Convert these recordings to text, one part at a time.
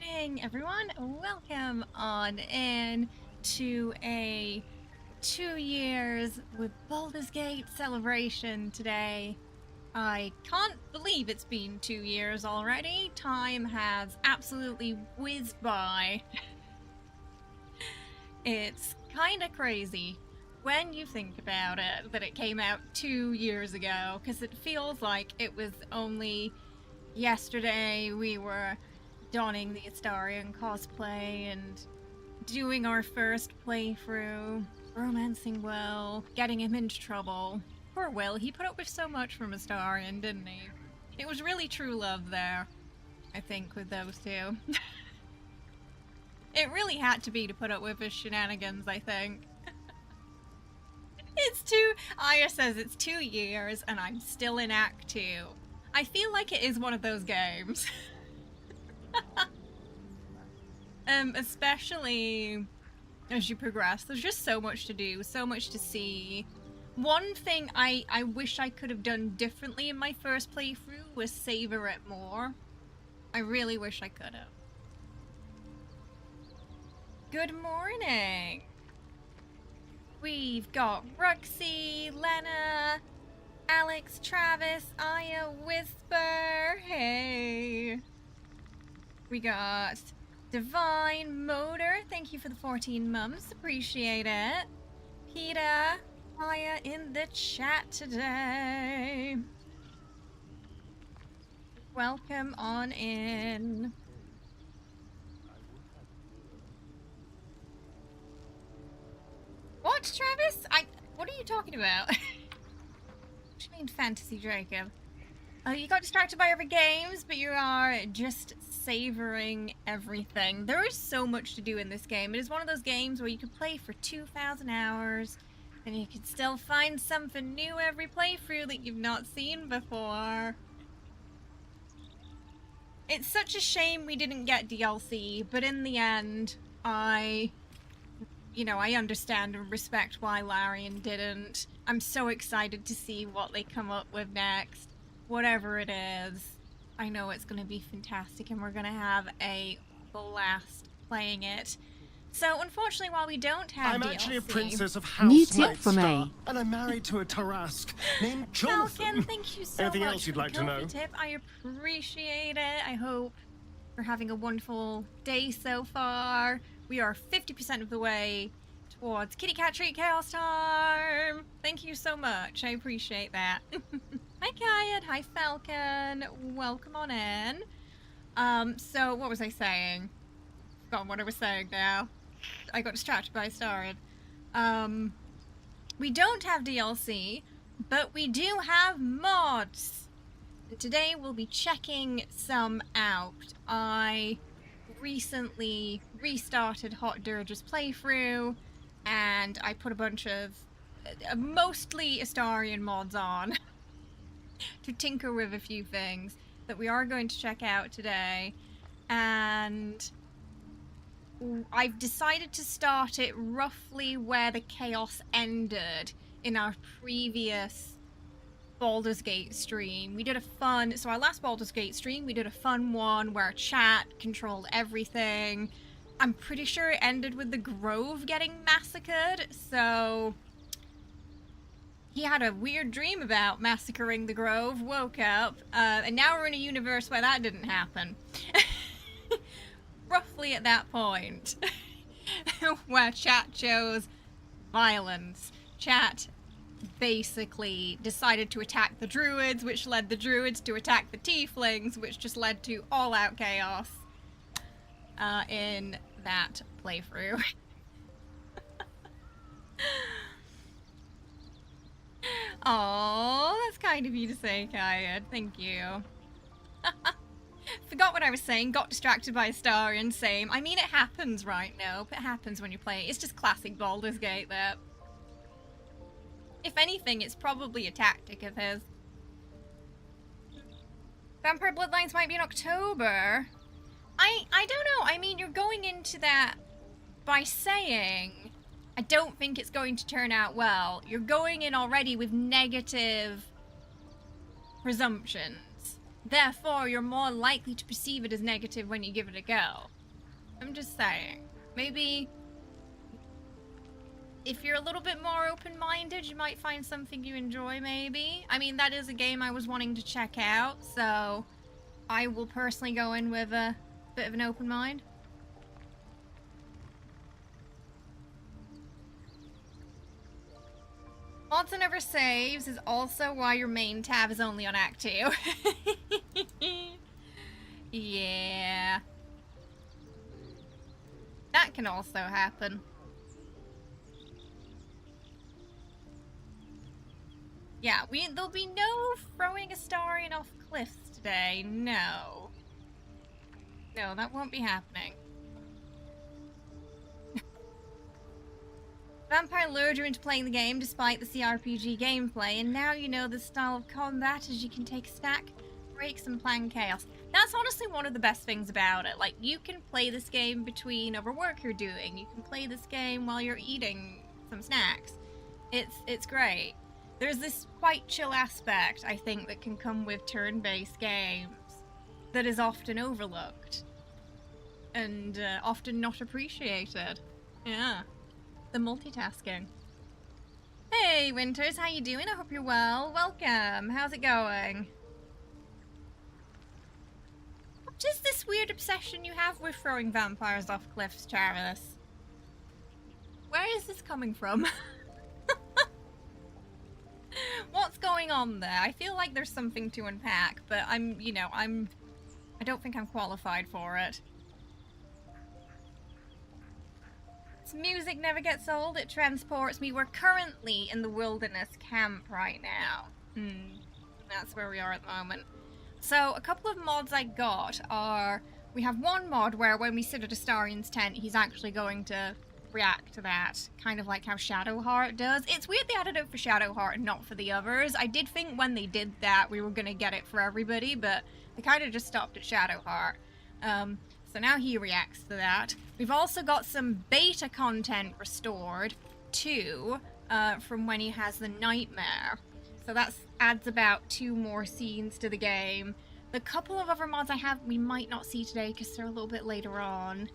morning, everyone. Welcome on in to a 2 years with Baldur's Gate celebration today. I can't believe it's been 2 years already. Time has absolutely whizzed by. It's kind of crazy when you think about it that it came out 2 years ago, because it feels like it was only yesterday we were donning the Astarian cosplay and doing our first playthrough, romancing Will, getting him into trouble. Poor Will, he put up with so much from Astarian, didn't he? It was really true love there, I think, with those two. It really had to be to put up with his shenanigans, I think. Aya says it's 2 years and I'm still in Act 2. I feel like it is one of those games. Especially as you progress, there's just so much to do, so much to see. One thing I wish I could have done differently in my first playthrough was savor it more. I really wish I could have. Good morning! We've got Ruxy, Lena, Alex, Travis, Aya, Whisper, hey! We got Divine, Motor, thank you for the 14 months, appreciate it. Peter, Aya in the chat today. Welcome on in. What, Travis? What are you talking about? What do you mean, Fantasy Jacob? You got distracted by other games, but you are just savoring everything. There is so much to do in this game. It is one of those games where you can play for 2,000 hours, and you can still find something new every playthrough that you've not seen before. It's such a shame we didn't get DLC, but in the end, I understand and respect why Larian didn't. I'm so excited to see what they come up with next. Whatever it is, I know it's going to be fantastic and we're going to have a blast playing it. So, unfortunately, while we don't have DLC... I'm actually a princess of House Nightstar, and I'm married to a Tarask named Jonathan. Falcon, thank you so Anything much else you'd for like to know? Tip. I appreciate it. I hope you're having a wonderful day so far. We are 50% of the way towards Kitty Cat Treat Chaos time. Thank you so much. I appreciate that. Hi, Kayad. Hi, Falcon. Welcome on in. So what was I saying? Forgotten what I was saying now. I got distracted by Astarian. We don't have DLC, but we do have mods. And today we'll be checking some out. I recently restarted Hot Dirge's playthrough, and I put a bunch of mostly Astarian mods on to tinker with a few things that we are going to check out today. And I've decided to start it roughly where the chaos ended in our previous Baldur's Gate stream. We did a fun, so our last Baldur's Gate stream, we did a fun one where chat controlled everything. I'm pretty sure it ended with the Grove getting massacred, so he had a weird dream about massacring the Grove, woke up, and now we're in a universe where that didn't happen. Roughly at that point, where chat chose violence. Chat basically decided to attack the druids, which led the druids to attack the tieflings, which just led to all-out chaos in that playthrough. Oh, that's kind of you to say, Kaya. Thank you. Forgot what I was saying, got distracted by Astarian, same. I mean, it happens, right? No, it happens when you play. It's just classic Baldur's Gate, that. If anything, it's probably a tactic of his. Vampire Bloodlines might be in October. I don't know. I mean, you're going into that by saying, I don't think it's going to turn out well. You're going in already with negative presumptions. Therefore, you're more likely to perceive it as negative when you give it a go. I'm just saying. Maybe if you're a little bit more open-minded, you might find something you enjoy, maybe. I mean, that is a game I was wanting to check out, so I will personally go in with a bit of an open mind. Mods and never saves is also why your main tab is only on Act 2. Yeah. That can also happen. Yeah, there'll be no throwing a Starian off cliffs today. No. No, that won't be happening. Vampire lured you into playing the game despite the CRPG gameplay, and now you know the style of combat as you can take stack, breaks, and plan chaos. That's honestly one of the best things about it. Like, you can play this game between other work you're doing. You can play this game while you're eating some snacks. It's great. There's this quite chill aspect, I think, that can come with turn-based games that is often overlooked and often not appreciated. Yeah. The multitasking. Hey, Winters, how you doing? I hope you're well. Welcome. How's it going? What is this weird obsession you have with throwing vampires off cliffs, Travis? Where is this coming from? What's going on there? I feel like there's something to unpack, but I don't think I'm qualified for it. Music never gets old, it transports me. We're currently in the wilderness camp right now. That's where we are at the moment. So a couple of mods I got are, we have one mod where when we sit at Astarian's tent, he's actually going to react to that, kind of like how Shadowheart does. It's weird they added it for Shadowheart and not for the others. I did think when they did that we were going to get it for everybody, but they kind of just stopped at Shadowheart. So now he reacts to that. We've also got some beta content restored, too, from when he has the nightmare. So that adds about 2 more scenes to the game. The couple of other mods I have we might not see today because they're a little bit later on,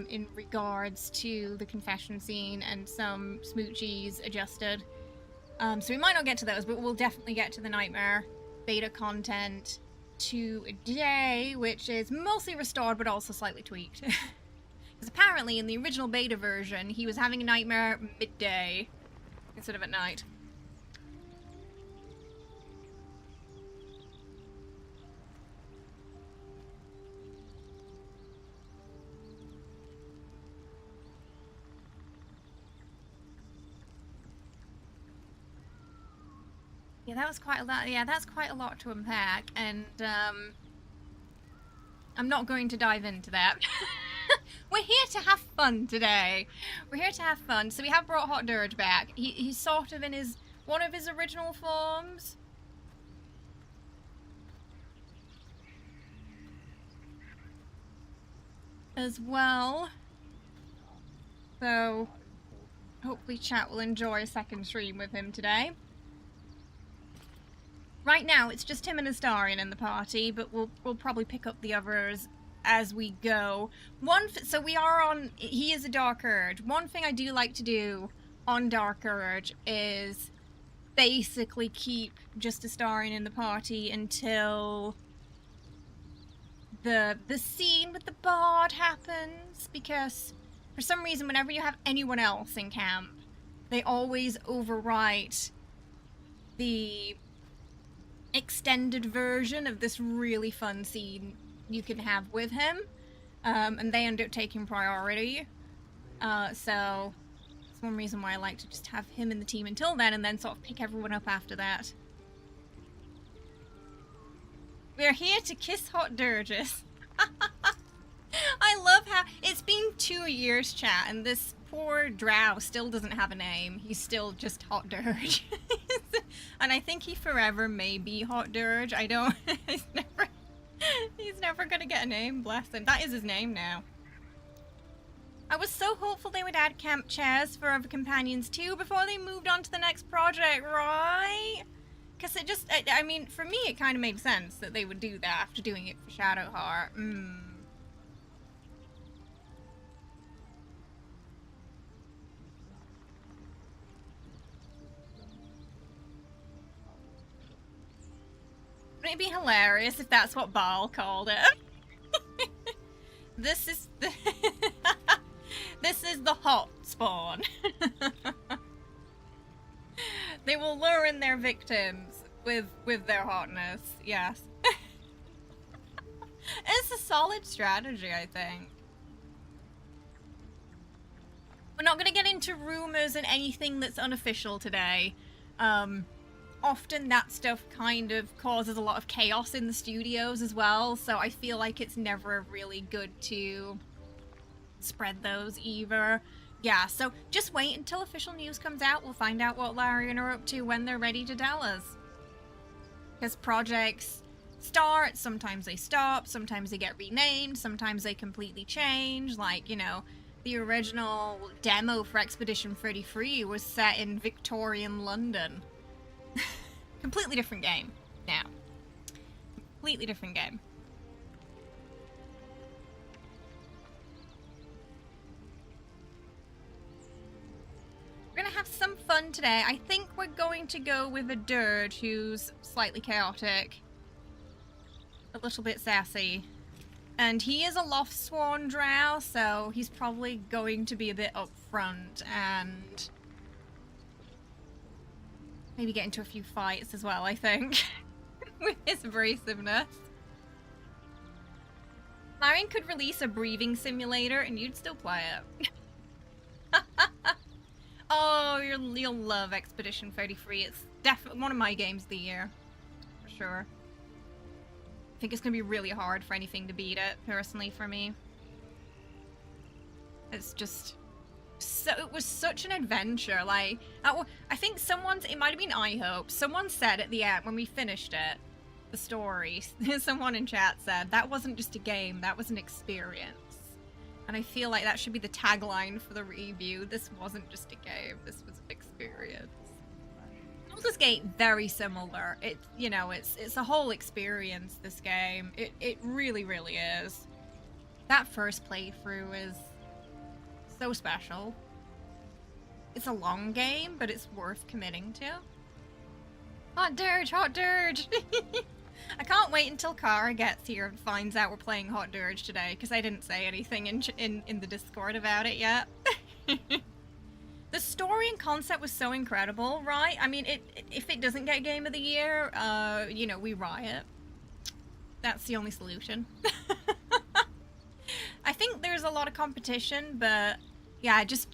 in regards to the confession scene and some smoochies adjusted. So we might not get to those, but we'll definitely get to the nightmare beta content today, which is mostly restored but also slightly tweaked. Because apparently in the original beta version he was having a nightmare midday instead of at night. Yeah, that was quite a lot. Yeah, that's quite a lot to unpack, and I'm not going to dive into that. We're here to have fun today. We're here to have fun. So we have brought Hot Dirge back. He's sort of in one of his original forms. As well. So hopefully chat will enjoy a second stream with him today. Right now, it's just him and Astarian in the party, but we'll probably pick up the others as we go. So we are on... He is a Dark Urge. One thing I do like to do on Dark Urge is basically keep just Astarian in the party until the scene with the bard happens, because for some reason, whenever you have anyone else in camp, they always overwrite the extended version of this really fun scene you can have with him, and they end up taking priority. So it's one reason why I like to just have him in the team until then, and then sort of pick everyone up after that. We're here to kiss Hot Dirges. I love how it's been 2 years, chat, and this poor drow still doesn't have a name. He's still just Hot Dirge. And I think he forever may be Hot Dirge. I don't... he's never gonna get a name, bless him. That is his name now. I was so hopeful they would add camp chairs for other companions too before they moved on to the next project, right? Because it just, I mean, for me it kind of made sense that they would do that after doing it for Shadowheart. Wouldn't it be hilarious if that's what Baal called it? This is the this is the hot spawn. They will lure in their victims with their hotness. Yes. It's a solid strategy, I think. We're not going to get into rumors and anything that's unofficial today. Often that stuff kind of causes a lot of chaos in the studios as well, so I feel like it's never really good to spread those either. Yeah, so just wait until official news comes out. We'll find out what Larian are up to when they're ready to tell us. Because projects start, sometimes they stop, sometimes they get renamed, sometimes they completely change. Like, you know, the original demo for Expedition 33 was set in Victorian London. Completely different game now. Completely different game. We're gonna have some fun today. I think we're going to go with a Dirge who's slightly chaotic. A little bit sassy. And he is a Loftsworn drow, so he's probably going to be a bit upfront and maybe get into a few fights as well, I think. With his abrasiveness. Larian could release a breathing simulator and you'd still play it. Oh, you'll love Expedition 33. It's definitely one of my games of the year. For sure. I think it's going to be really hard for anything to beat it, personally, for me. It's just... So, it was such an adventure. Like, I think it might have been iHope. Someone said at the end, when we finished it, the story, someone in chat said, that wasn't just a game, that was an experience. And I feel like that should be the tagline for the review. This wasn't just a game, this was an experience. Baldur's Gate, very similar. It's, you know, it's a whole experience, this game. It really, really is. That first playthrough is so special. It's a long game, but it's worth committing to. Hot Dirge, Hot Dirge! I can't wait until Kara gets here and finds out we're playing Hot Dirge today, because I didn't say anything in the Discord about it yet. The story and concept was so incredible, right? I mean, if it doesn't get Game of the Year, you know, we riot. That's the only solution. I think there's a lot of competition, but yeah, just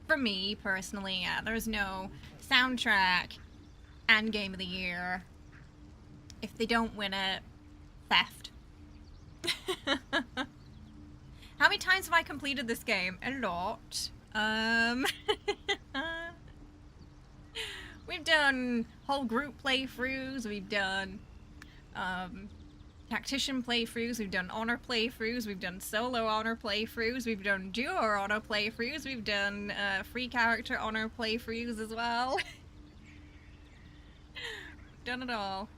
for me personally, yeah, there's no soundtrack and Game of the Year. If they don't win it, theft. How many times have I completed this game? A lot. We've done whole group playthroughs, we've done tactician playthroughs, we've done honor playthroughs, we've done solo honor playthroughs, we've done duo honor playthroughs, we've done free character honor playthroughs as well. We've done it all.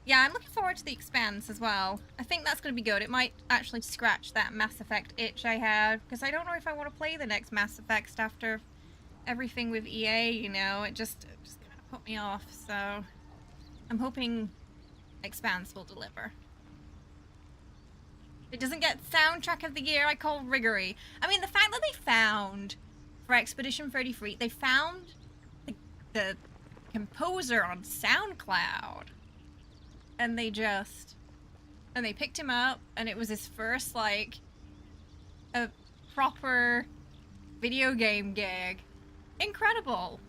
Yeah, I'm looking forward to the Expanse as well. I think that's going to be good. It might actually scratch that Mass Effect itch I had, because I don't know if I want to play the next Mass Effect after everything with EA, you know. It just kind of put me off, so I'm hoping Expanse will deliver. It doesn't get Soundtrack of the Year, I call riggery. I mean, the fact that they found, for Expedition 33, they found the composer on SoundCloud. And they picked him up, and it was his first, like, a proper video game gig. Incredible.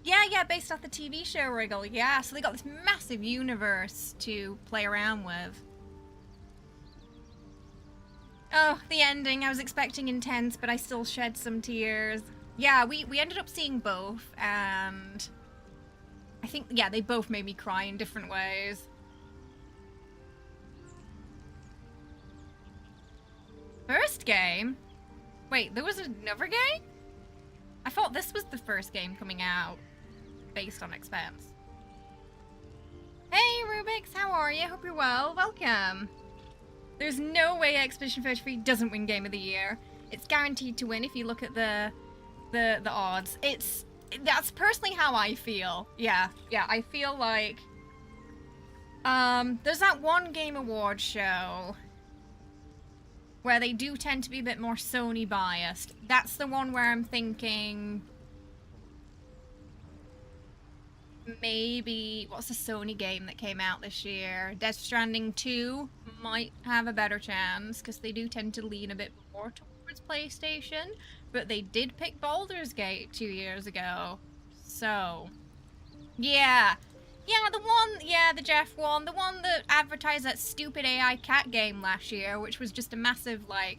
Yeah, based off the TV show Wriggle, yeah. So they got this massive universe to play around with. Oh, the ending. I was expecting intense, but I still shed some tears. Yeah, we ended up seeing both, and I think, yeah, they both made me cry in different ways. First game? Wait, there was another game? I thought this was the first game coming out based on Expanse. Hey Rubix, how are you? Hope you're well. Welcome. There's no way Expedition 33 doesn't win Game of the Year. It's guaranteed to win if you look at the odds. That's personally how I feel. Yeah, I feel like there's that one Game Awards show where they do tend to be a bit more Sony biased. That's the one where I'm thinking maybe, what's the Sony game that came out this year? Death Stranding 2 might have a better chance because they do tend to lean a bit more towards PlayStation, but they did pick Baldur's Gate 2 years ago. So, yeah. The Jeff one, the one that advertised that stupid AI cat game last year, which was just a massive, like,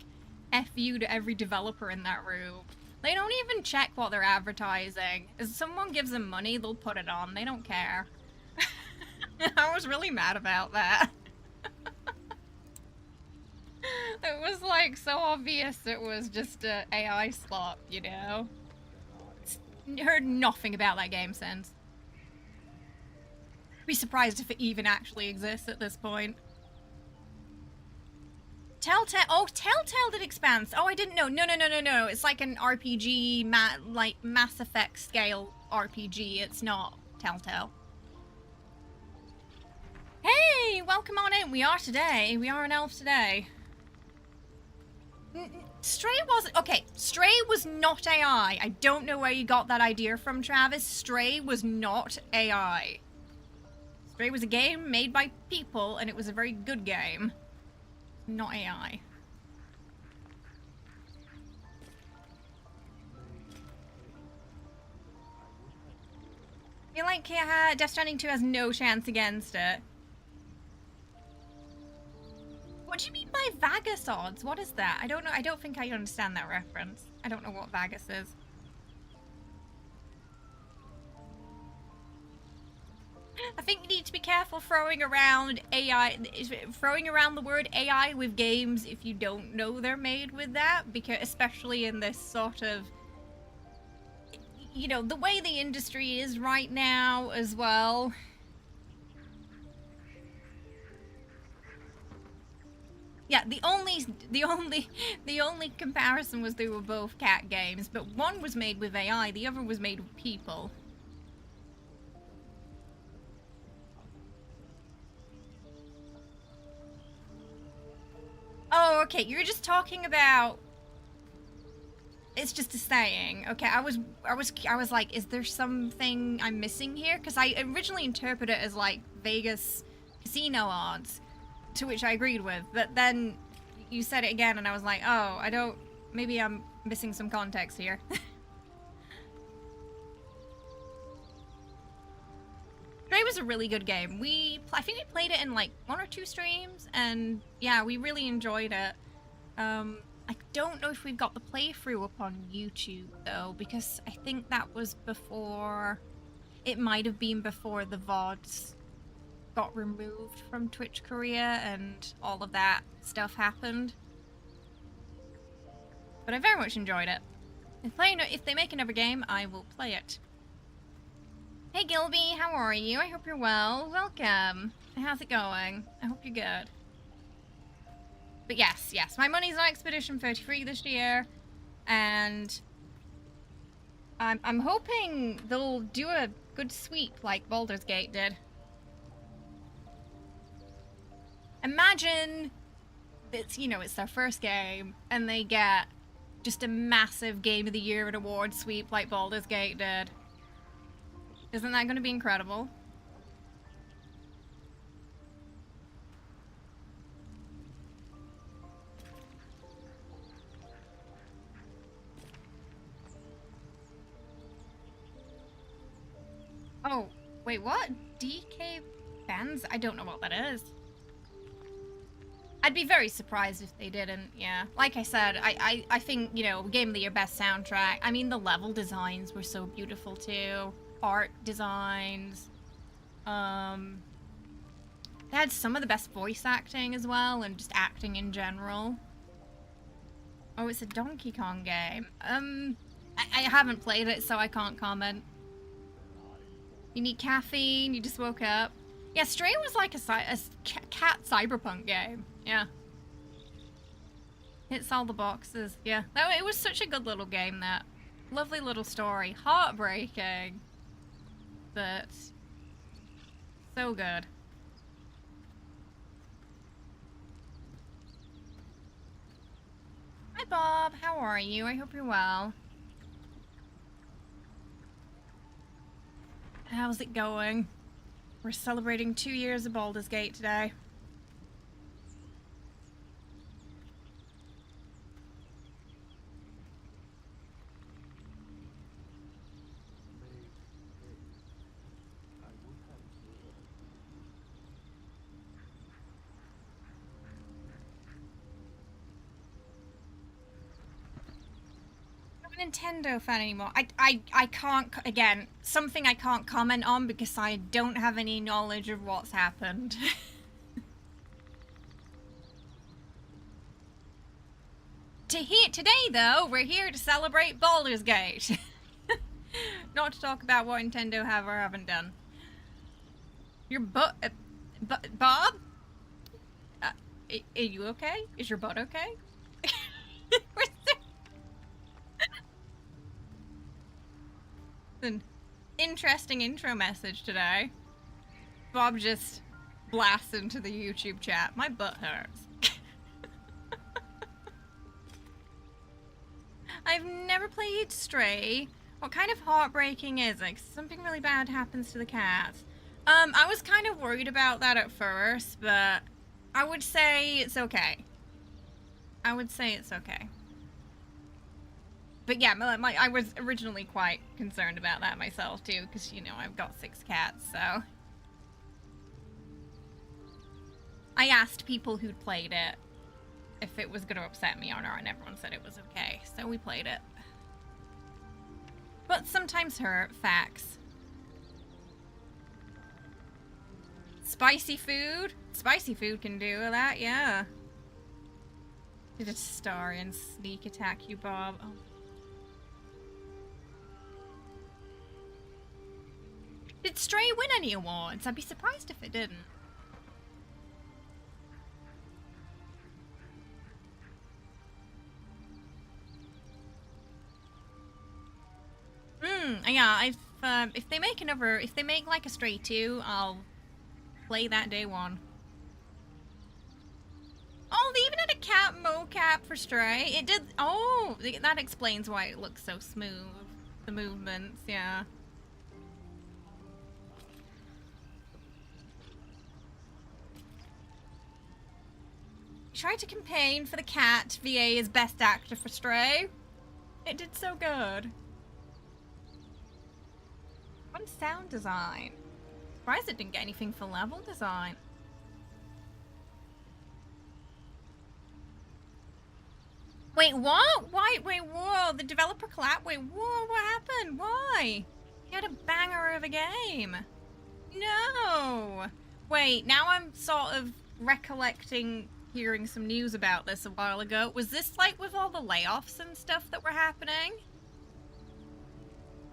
F you to every developer in that room. They don't even check what they're advertising. If someone gives them money, they'll put it on. They don't care. I was really mad about that. It was, like, so obvious it was just a AI slop, you know? Heard nothing about that game since. Be surprised if it even actually exists at this point. Telltale. Oh, Telltale did Expanse. Oh, I didn't know. No. It's like an RPG, like Mass Effect scale RPG. It's not Telltale. Hey, welcome on in. We are an elf today. Stray wasn't. Okay, Stray was not AI. I don't know where you got that idea from, Travis. Stray was not AI. Stray was a game made by people, and it was a very good game. Not AI. I feel like Death Stranding 2 has no chance against it. What do you mean by Vagus odds? What is that? I don't know. I don't think I understand that reference. I don't know what Vagus is. I think you need to be careful throwing around the word AI with games if you don't know they're made with that, because especially in this sort of, you know, the way the industry is right now as well. Yeah, the only comparison was they were both cat games, but one was made with AI, the other was made with people. Oh, okay, you're just talking about... It's just a saying. Okay, I was like, is there something I'm missing here? Because I originally interpreted it as, like, Vegas casino odds, to which I agreed with. But then you said it again, and I was like, oh, maybe I'm missing some context here. Stray was a really good game. I think we played it in like 1 or 2 streams, and yeah, we really enjoyed it. I don't know if we've got the playthrough up on YouTube though, because I think that was before. It might have been before the VODs got removed from Twitch Korea and all of that stuff happened. But I very much enjoyed it. If they make another game, I will play it. Hey Gilby, how are you? I hope you're well. Welcome. How's it going? I hope you're good. But yes, my money's on Expedition 33 this year, and I'm hoping they'll do a good sweep like Baldur's Gate did. Imagine it's, you know, it's their first game, and they get just a massive Game of the Year and award sweep like Baldur's Gate did. Isn't that going to be incredible? Oh, wait, what? DK bands? I don't know what that is. I'd be very surprised if they didn't, yeah. Like I said, I think, you know, Game of the Year best soundtrack. I mean, the level designs were so beautiful too. Art designs. They had some of the best voice acting as well, and just acting in general. Oh, it's a Donkey Kong game. I haven't played it, so I can't comment. You need caffeine, you just woke up. Yeah, Stray was like a cat cyberpunk game. Yeah. Hits all the boxes. Yeah. It was such a good little game, that. Lovely little story. Heartbreaking. But so good. Hi Bob, how are you? I hope you're well. How's it going? We're celebrating 2 years of Baldur's Gate today. Nintendo fan anymore. I can't, again, something I can't comment on because I don't have any knowledge of what's happened. Today though, we're here to celebrate Baldur's Gate. Not to talk about what Nintendo have or haven't done. Your butt, Bob? Are you okay? Is your butt okay? An interesting intro message today. Bob just blasts into the YouTube chat. My butt hurts. I've never played Stray. What kind of heartbreaking is it? 'Cause something really bad happens to the cat. I was kind of worried about that at first, but I would say it's okay. I would say it's okay. But yeah, I was originally quite concerned about that myself too, because, you know, I've got 6 cats, so. I asked people who'd played it if it was going to upset me or not, and everyone said it was okay, so we played it. But sometimes hurt, facts. Spicy food? Spicy food can do that, yeah. Did a star and sneak attack you, Bob? Oh. Did Stray win any awards? I'd be surprised if it didn't. Yeah, if they make like a Stray 2, I'll play that day one. Oh, they even had a cat mocap for Stray. It did. Oh, that explains why it looks so smooth. The movements, yeah. Tried to campaign for the cat VA as best actor for Stray. It did so good. Fun sound design. Surprised it didn't get anything for level design. Wait, what? Why? Wait, whoa, the developer collapsed? Wait, whoa, what happened? Why? He had a banger of a game. No! Wait, now I'm sort of recollecting hearing some news about this a while ago. Was this like with all the layoffs and stuff that were happening?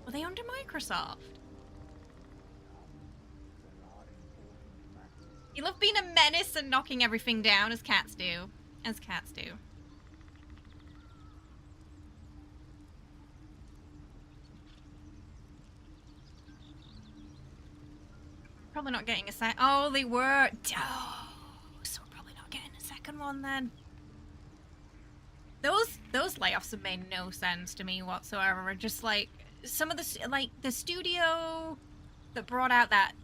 Were they under Microsoft? You love being a menace and knocking everything down, as cats do. As cats do. Probably not getting a oh, they were. Oh, so we're probably not getting a second one then. Those layoffs have made no sense to me whatsoever. Just like some of the studio that brought out that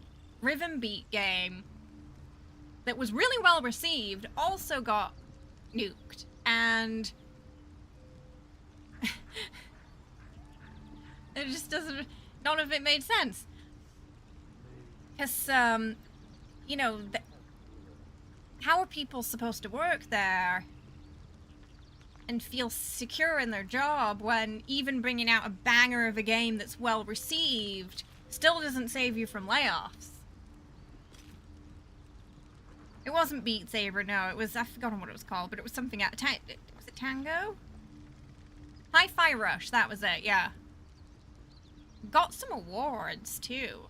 Rhythm Beat game that was really well received also got nuked, and it just doesn't. None of it made sense. Because, you know, how are people supposed to work there and feel secure in their job when even bringing out a banger of a game that's well received still doesn't save you from layoffs? It wasn't Beat Saber, no, it was, I've forgotten what it was called, but it was something out, was it Tango? Hi-Fi Rush, that was it, yeah. got some awards too.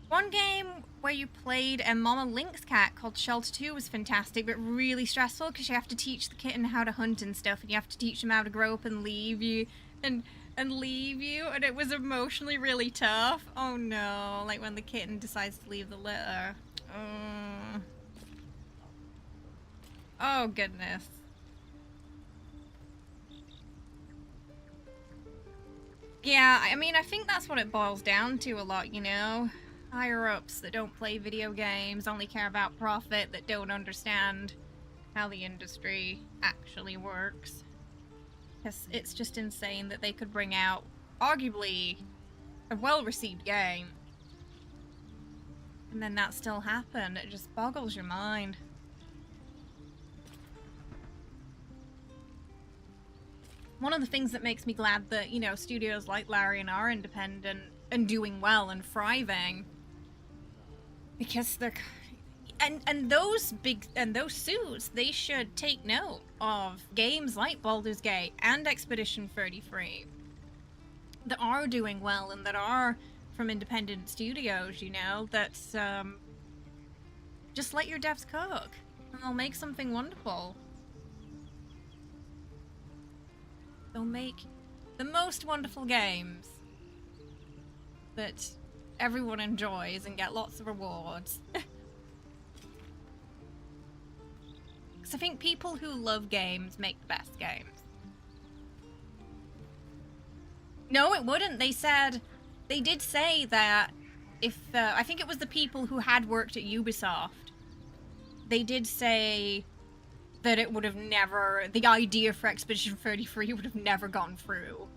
One game where you played a Mama Lynx cat called Shelter 2 was fantastic, but really stressful because you have to teach the kitten how to hunt and stuff, and you have to teach them how to grow up and leave you, and it was emotionally really tough. Oh no, like when the kitten decides to leave the litter. Oh goodness. Yeah, I mean, I think that's what it boils down to a lot, you know? Higher-ups that don't play video games, only care about profit, that don't understand how the industry actually works. Because it's just insane that they could bring out, arguably, a well-received game. And then that still happened. It just boggles your mind. One of the things that makes me glad that, you know, studios like Larian are independent and doing well and thriving, because they're, and those suits, they should take note of games like Baldur's Gate and Expedition 33 that are doing well and that are from independent studios, you know, that just let your devs cook and they'll make something wonderful. They'll make the most wonderful games that everyone enjoys and get lots of rewards. Because I think people who love games make the best games. No, it wouldn't. They did say that if, I think it was the people who had worked at Ubisoft, they did say that it would have never, the idea for Expedition 33 would have never gone through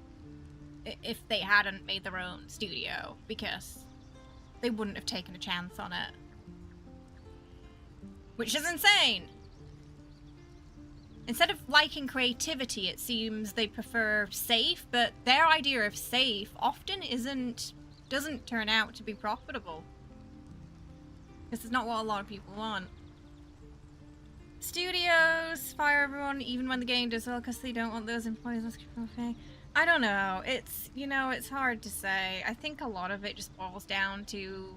if they hadn't made their own studio, because they wouldn't have taken a chance on it. Which is insane! Instead of liking creativity, it seems they prefer safe, but their idea of safe often doesn't turn out to be profitable. This is not what a lot of people want. Studios fire everyone even when the game does well because they don't want those employees asking for pay. I don't know. It's, you know, it's hard to say. I think a lot of it just boils down to,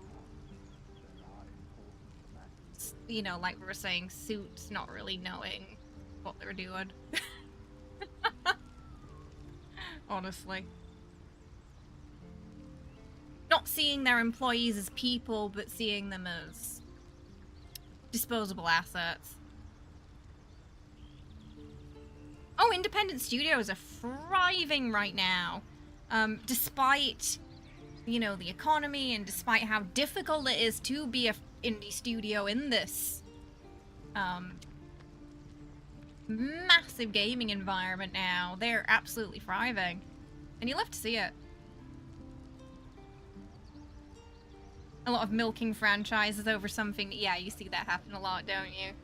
you know, like we were saying, suits not really knowing what they're doing. Honestly. Not seeing their employees as people, but seeing them as disposable assets. Oh, independent studios are thriving right now. Despite, you know, the economy and despite how difficult it is to be an indie studio in this massive gaming environment now, they're absolutely thriving. And you love to see it. A lot of milking franchises over something. Yeah, you see that happen a lot, don't you?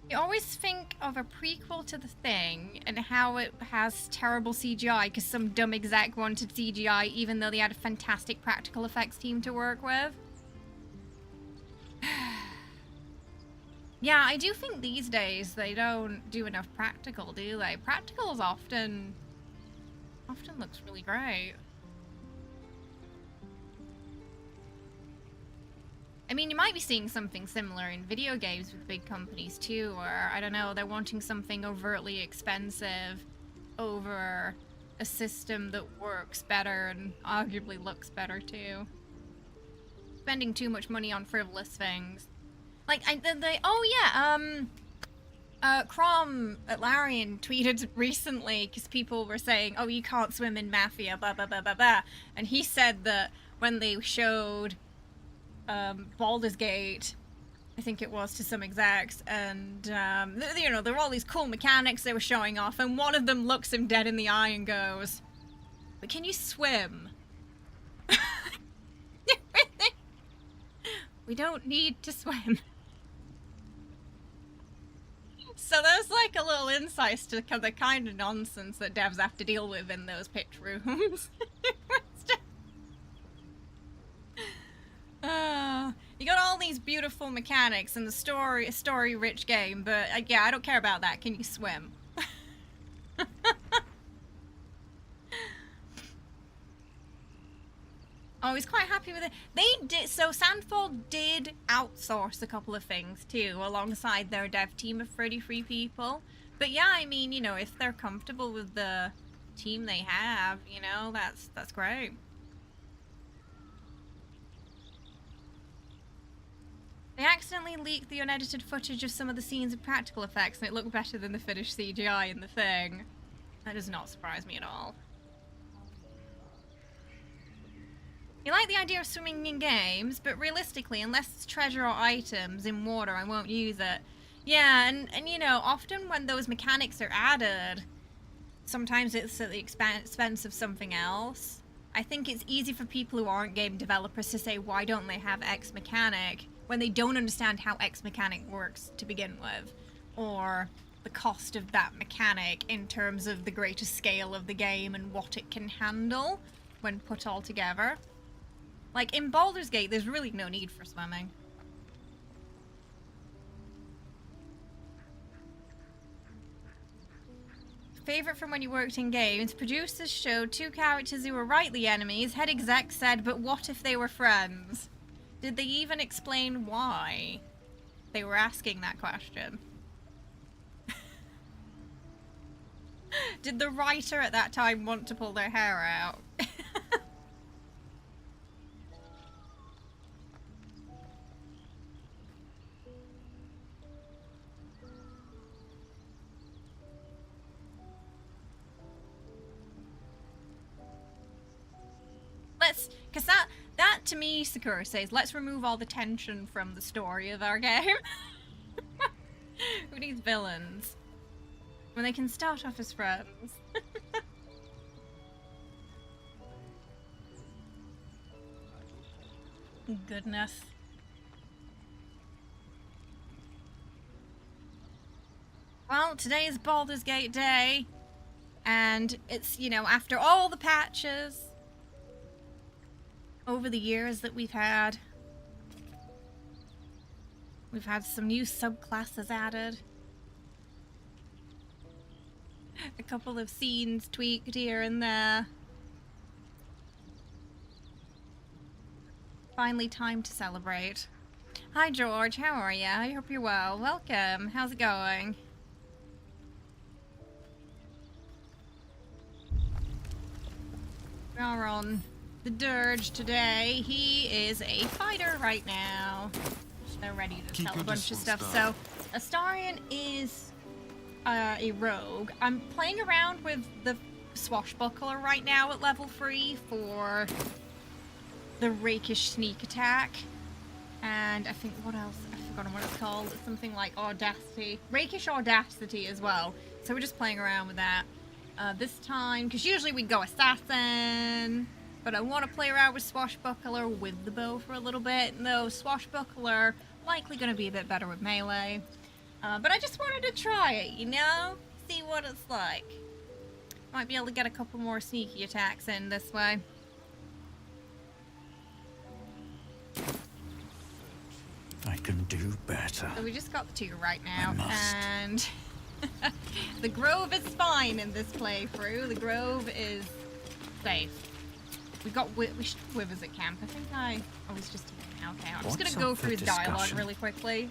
You always think of a prequel to The Thing and how it has terrible CGI because some dumb exec wanted CGI even though they had a fantastic practical effects team to work with. Yeah, I do think these days they don't do enough practical, do they? Practicals often looks really great. I mean, you might be seeing something similar in video games with big companies too, or, I don't know, they're wanting something overtly expensive over a system that works better and arguably looks better too. Spending too much money on frivolous things. Like, Crom at Larian tweeted recently, because people were saying, oh, you can't swim in Mafia, blah, blah, blah, blah, blah. And he said that when they showed Baldur's Gate, I think it was, to some execs, and, you know, there were all these cool mechanics they were showing off, and one of them looks him dead in the eye and goes, but can you swim? We don't need to swim. So there's like a little insight to the kind of nonsense that devs have to deal with in those pitch rooms. You got all these beautiful mechanics in the story-rich game, but yeah, I don't care about that. Can you swim? Oh, he's quite happy with it. They did, so Sandfall did outsource a couple of things too, alongside their dev team of 33 people. But yeah, I mean, you know, if they're comfortable with the team they have, you know, that's great. They accidentally leaked the unedited footage of some of the scenes and practical effects, and it looked better than the finished CGI in the thing. That does not surprise me at all. You like the idea of swimming in games, but realistically, unless it's treasure or items in water, I won't use it. Yeah, and you know, often when those mechanics are added, sometimes it's at the expense of something else. I think it's easy for people who aren't game developers to say, why don't they have X mechanic, when they don't understand how X mechanic works to begin with, or the cost of that mechanic in terms of the greater scale of the game and what it can handle when put all together. Like, in Baldur's Gate, there's really no need for swimming. Favorite from when you worked in games, producers showed two characters who were rightly enemies. Head exec said, but what if they were friends? Did they even explain why they were asking that question? Did the writer at that time want to pull their hair out? Because that to me, Sakura says, let's remove all the tension from the story of our game. Who needs villains? When they can start off as friends. Goodness. Well, today is Baldur's Gate Day. And it's, you know, after all the patches over the years that we've had some new subclasses added. A couple of scenes tweaked here and there. Finally time to celebrate. Hi George, how are you? I hope you're well. Welcome. How's it going? We are on the Dirge today. He is a fighter right now. They're ready to sell a bunch of stuff. So, Astarion is a rogue. I'm playing around with the swashbuckler right now at level 3 for the rakish sneak attack. And I think, what else? I've forgotten what it's called. It's something like audacity. Rakish audacity as well. So we're just playing around with that. This time, because usually we'd go assassin, but I want to play around with swashbuckler with the bow for a little bit. Though swashbuckler likely going to be a bit better with melee. But I just wanted to try it, you know? See what it's like. Might be able to get a couple more sneaky attacks in this way. I can do better. So we just got the 2 right now, and the Grove is fine in this playthrough. The Grove is safe. We should withers at camp. I think oh, he's just here. Okay, I'm just gonna go through his dialogue really quickly.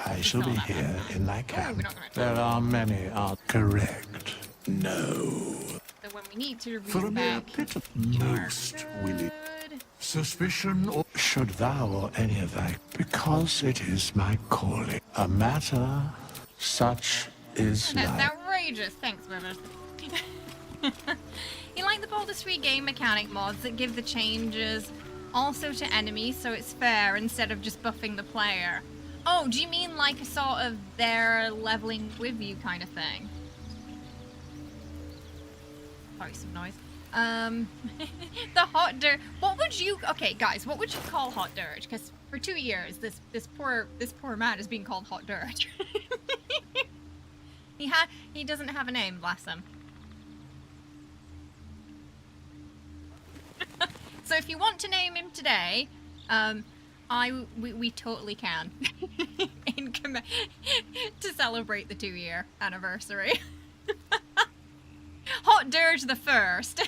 I shall be here in my camp. There are many correct. No. So when we need to For a mere bit of most willing suspicion, or should thou or any of thy, because it is my calling. A matter such is That's life. outrageous. Thanks, Withers. You like the Baldur's 3 game mechanic mods that give the changes also to enemies so it's fair instead of just buffing the player? Oh, do you mean like a sort of they're leveling with you kind of thing? Sorry, some noise. The hot dirt. What would you? Okay, guys, what would you call hot dirt? Because for 2 years, this poor man is being called hot dirt. He doesn't have a name, bless him. So if you want to name him today, We totally can. To celebrate the 2-year anniversary. Hot Dirge the first.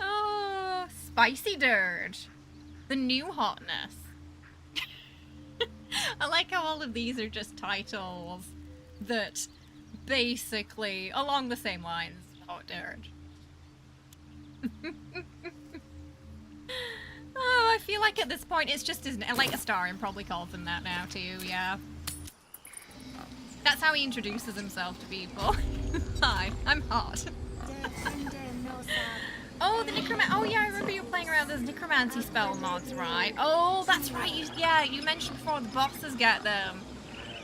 Oh, Spicy Dirge. The new hotness. I like how all of these are just titles that basically along the same lines as Hot Dirge. Oh, I feel like at this point it's just like Astarion probably calls him that now too, yeah. That's how he introduces himself to people. Hi, I'm hot. Oh, the necromancy. Oh yeah, I remember you were playing around those necromancy spell mods, right? Oh, that's right. You mentioned before the bosses get them.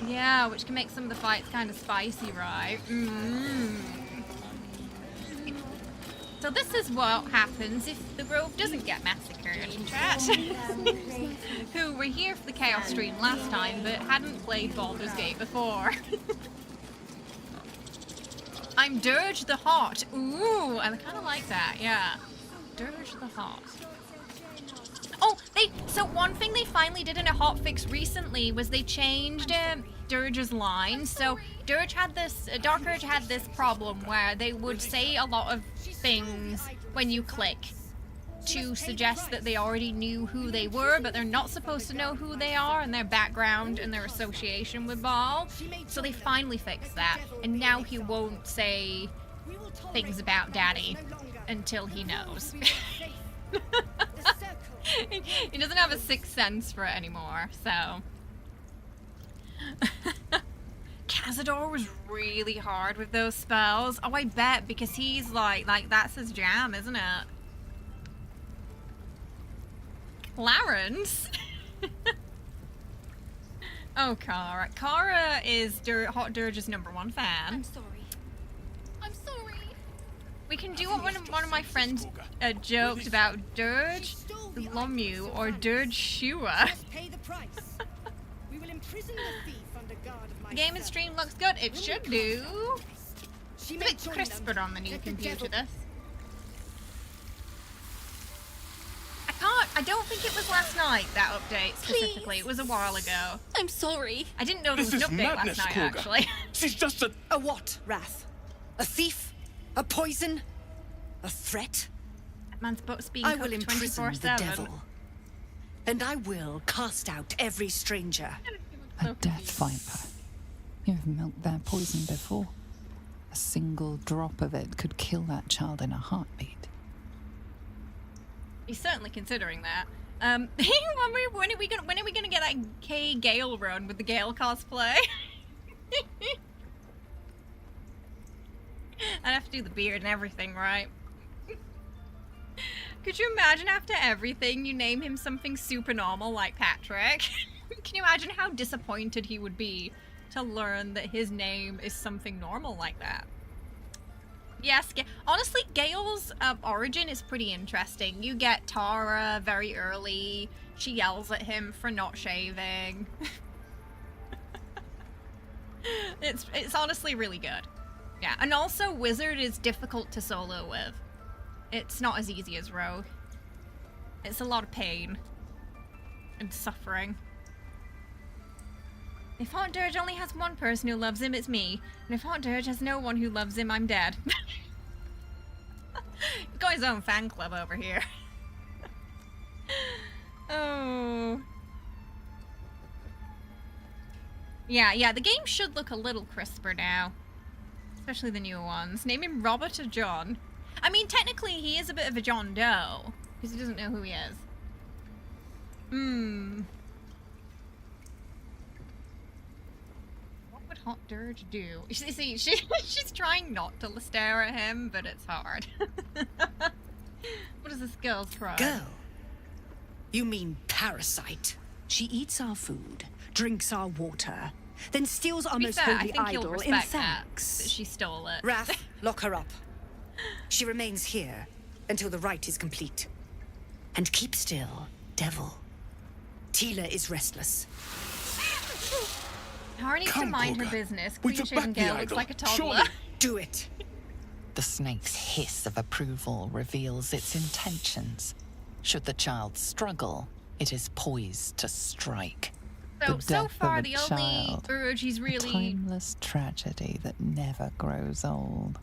Yeah, which can make some of the fights kind of spicy, right? So this is what happens if the grove doesn't get massacred, chat. Who were here for the Chaos stream last time but hadn't played Baldur's Gate before. I'm Dirge the Hot. Ooh, I kind of like that, yeah. Dirge the Hot. Oh, so one thing they finally did in a hotfix recently was they changed Dirge's line. So Dark Urge had this problem where they would say a lot of things when you click to suggest that they already knew who they were, but they're not supposed to know who they are and their background and their association with Baal. So they finally fixed that, and now he won't say things about Daddy until he knows. He doesn't have a sixth sense for it anymore, so. Cazador was really hard with those spells. Oh, I bet, because he's like that's his jam, isn't it? Clarence? Oh, Kara. Kara is Hot Dirge's #1 fan. I'm sorry. I'm sorry. We can do what one of my friends joked about Dirge Lomu or Dirge Shua. Pay the price. We will imprison the thief under guard of my The game and stream looks good. It should do. She It's a bit crisper on the new computer, this. I don't think it was last night, that update, specifically. Please. It was a while ago. I'm sorry. I didn't know there was an This is update madness, last night, Kulga. actually. She's just a... A what, Wrath? A thief? A poison? A threat? That man's book's being I will cooked imprison 24/7. the devil. And I will cast out every stranger. A death viper. You've milked their poison before. A single drop of it could kill that child in a heartbeat. He's certainly considering that. when are we gonna get that K Gale run with the Gale cosplay? I'd have to do the beard and everything, right? Could you imagine after everything you name him something super normal like Patrick? Can you imagine how disappointed he would be to learn that his name is something normal like that? Yes, honestly, Gale's origin is pretty interesting. You get Tara very early. She yells at him for not shaving. It's honestly really good. Yeah, and also Wizard is difficult to solo with. It's not as easy as Rogue. It's a lot of pain and suffering. If Hot Dirge only has one person who loves him, it's me. And if Hot Dirge has no one who loves him, I'm dead. He's got his own fan club over here. Oh. Yeah, the game should look a little crisper now. Especially the newer ones. Name him Robert or John. I mean, technically he is a bit of a John Doe. Because he doesn't know who he is. What would Hot Dirge do? See, she's trying not to stare at him, but it's hard. What is this girl's cry? Girl? You mean parasite? She eats our food, drinks our water, then steals our To be most fair, I holy think you'll idol in respect that thanks. she stole it. Wrath, lock her up. She remains here until the rite is complete. And keep still, devil. Tila is restless. Tara needs to Come, mind her Olga. business. We took Clean-shaven back the girl looks idol. like a toddler. Surely. Do it. The snake's hiss of approval reveals its intentions. Should the child struggle, it is poised to strike. So, The so death far, of a the only child, urge he's a really timeless tragedy that never grows old.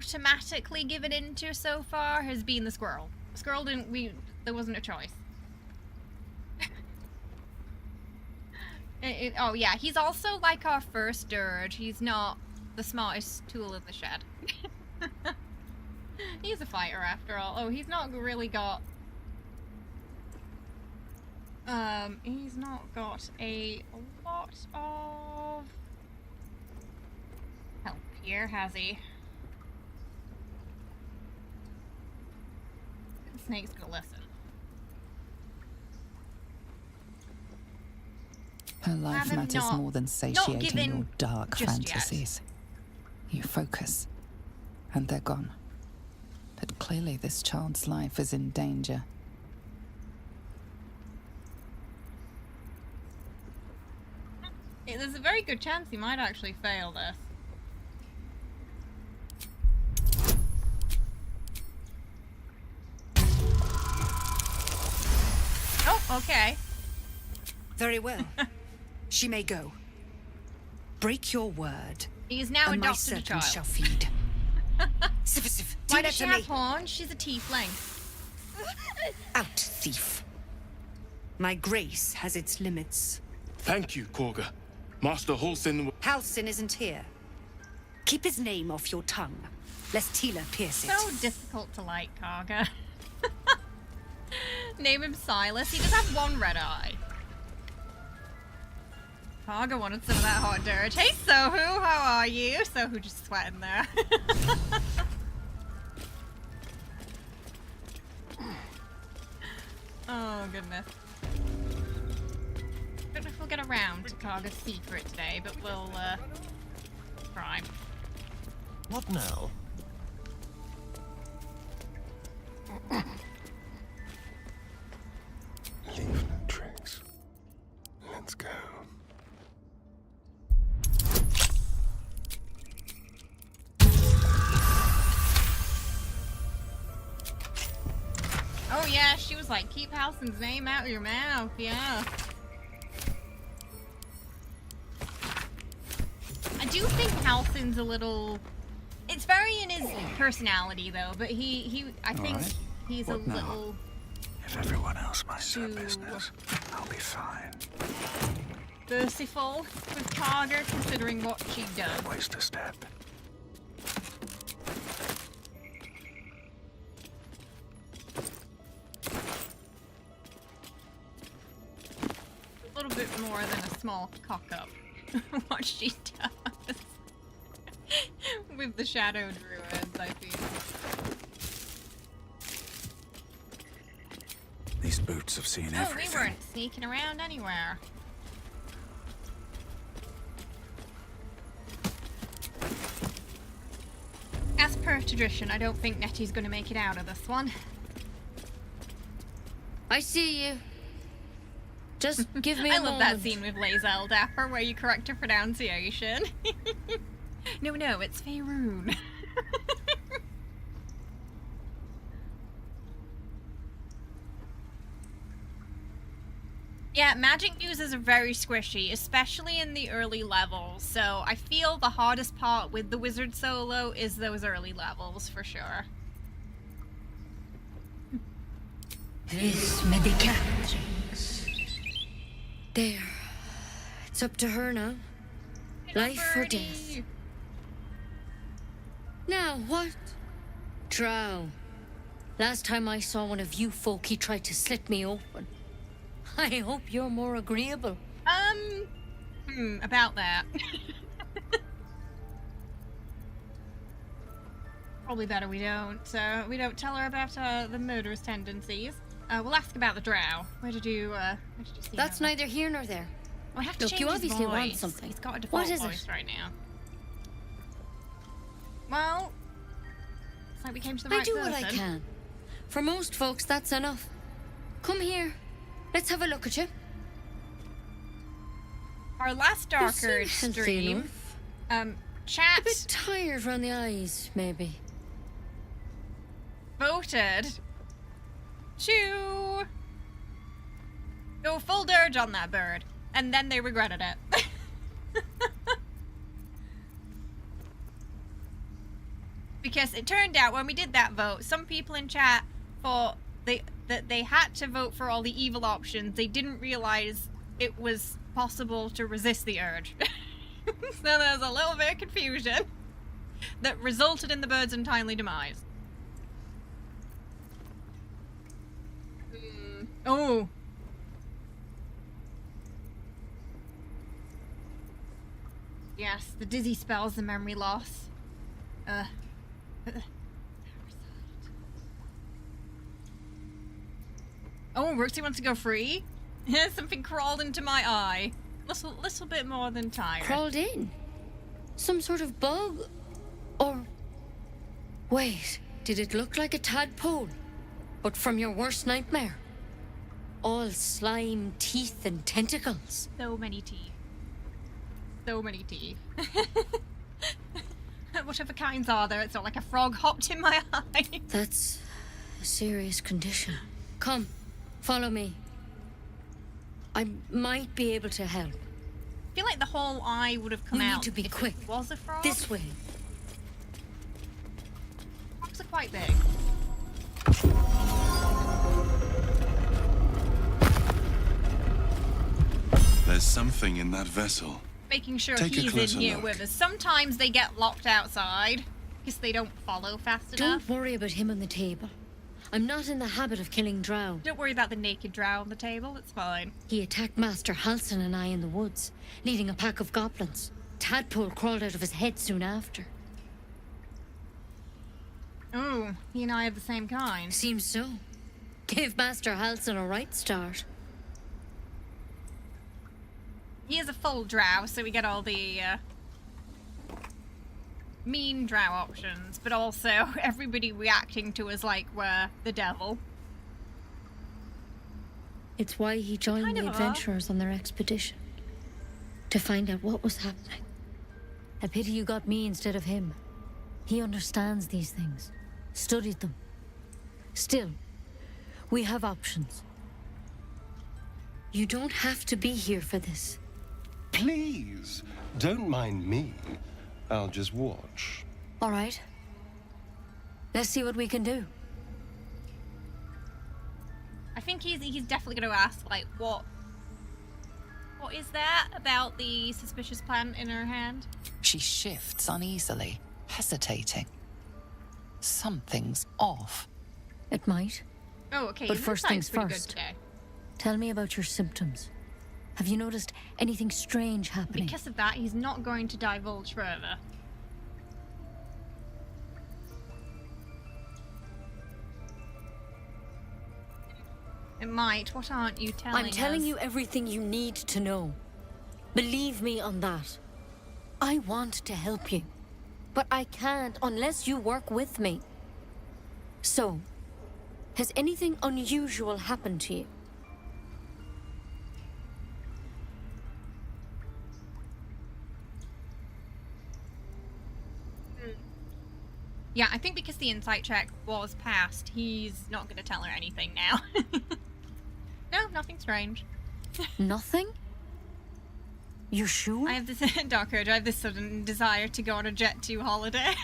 automatically given into so far has been the squirrel. The squirrel there wasn't a choice. Oh yeah, he's also like our first dirge. He's not the smartest tool in the shed. He's a fighter after all. Oh, he's not really got... he's not got a lot of help here, has he? The snake's gonna listen. Her life Have him matters not- more than not satiating given your dark just yet. fantasies. You focus, and they're gone. But clearly this child's life is in danger. There's a very good chance he might actually fail this. Oh, okay. Very well. She may go. Break your word, He's now and my adopted a serpent child. shall feed. Sif, Why do does it she to have me. horns? She's a tiefling. Out, thief. My grace has its limits. Thank you, Korga. Master Halsin. Halsin isn't here. Keep his name off your tongue, lest Tila pierce it. So difficult to like, Karga. Name him Silas. He does have one red eye. Karga wanted some of that hot dirt. Hey, Sohu, how are you? Sohu just sweating there. Oh, goodness. Don't know if we'll get around to Karga's secret today, but we'll, try. What now? Leave no tricks. Let's go. Oh yeah, she was like, keep Halsin's name out of your mouth, yeah. I do think Halsin's a little... It's very in his personality though, but I think right. he's What a now? little If everyone else minds their Too- business, I'll be fine. merciful with Karga considering what she does. Waste a step. A little bit more than a small cock up. What she does. With the Shadow Druids, I feel. These boots have seen Oh, everything. we weren't sneaking around anywhere. As per tradition, I don't think Nettie's gonna make it out of this one. I see you. Just give me a I love that moment. scene with lae'zel Dapper where you correct her pronunciation. No, it's Faerun. Yeah, magic users are very squishy, especially in the early levels, so I feel the hardest part with the wizard solo is those early levels, for sure. This medicatrix. There. It's up to her now. Life or death. Birdie. Now, what? Drow. Last time I saw one of you folk, he tried to slit me open. I hope you're more agreeable. About that. Probably better we don't tell her about the murderous tendencies. We'll ask about the drow. Where did you see That's him? neither here nor there. Oh, I have to Look, change you his obviously want voice. something. He's got a default What is voice it? right now. Well, it's like we came to the I right do person. what I can. For most folks, that's enough. Come here. Let's have a look at you. Our last You Darker seem healthy stream, enough. A chat. bit tired round the eyes, maybe. voted to go full dirge on that bird, and then they regretted it. Because it turned out when we did that vote, some people in chat thought that they had to vote for all the evil options. They didn't realize it was possible to resist the urge. So there was a little bit of confusion that resulted in the bird's untimely demise. Oh. Yes, the dizzy spells, the memory loss. Oh, Rooksy wants to go free? Something crawled into my eye. Little bit more than tired. Crawled in? Some sort of bug? Or... Wait, did it look like a tadpole? But from your worst nightmare? All slime, teeth, and tentacles. So many teeth. So many teeth. Whatever kinds are there, it's not like a frog hopped in my eye. That's a serious condition. Come, follow me. I might be able to help. I feel like the whole eye would have come We out. need to be if quick. It was a frog? This way. Frogs are quite big. There's something in that vessel. Making sure Take a he's in closer here look. with us. Sometimes they get locked outside because they don't follow fast enough. Don't worry about him on the table. I'm not in the habit of killing drow. Don't worry about the naked drow on the table, it's fine. He attacked Master Halsin and I in the woods, leading a pack of goblins. Tadpole crawled out of his head soon after. Oh, he and I have the same kind. Seems so. Gave Master Halsin a right start. He is a full drow, so we get all the mean drow options, but also everybody reacting to us like we're the devil. It's why he joined Kind the of are. adventurers on their expedition. To find out what was happening. A pity you got me instead of him. He understands these things. Studied them. Still, we have options. You don't have to be here for this. Please, don't mind me. I'll just watch. All right. Let's see what we can do. I think he's definitely going to ask, like, what is that about the suspicious plant in her hand? She shifts uneasily, hesitating. Something's off. It might. Oh, okay. But his first insight's things pretty good first. today. Tell me about your symptoms. Have you noticed anything strange happening? Because of that, he's not going to divulge further. It might. What aren't you telling us? I'm telling you everything you need to know. Believe me on that. I want to help you, but I can't unless you work with me. So, has anything unusual happened to you? Yeah, I think because the insight check was passed, he's not going to tell her anything now. No, nothing strange. Nothing? You sure? I have this Dark Urge, I have this sudden desire to go on a Jet 2 holiday.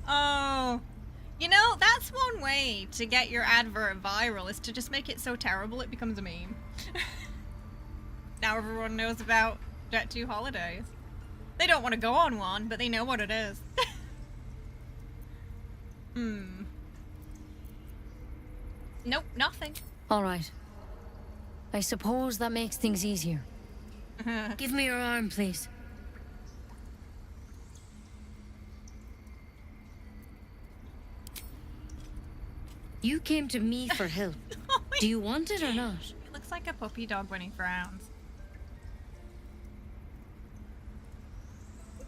Oh. You know, that's one way to get your advert viral, is to just make it so terrible it becomes a meme. Now everyone knows about Jet 2 holidays. They don't want to go on one, but they know what it is. Nope, nothing. All right. I suppose that makes things easier. Give me your arm, please. You came to me for help. Do you want it or not? He looks like a puppy dog when he frowns.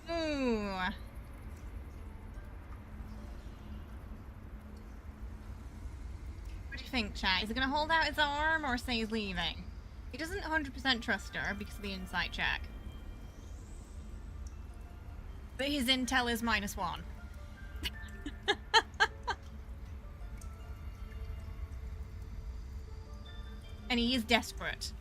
Ooh. What do you think, chat? Is he gonna hold out his arm or say he's leaving? He doesn't 100% trust her because of the insight check. But his intel is -1. And he is desperate.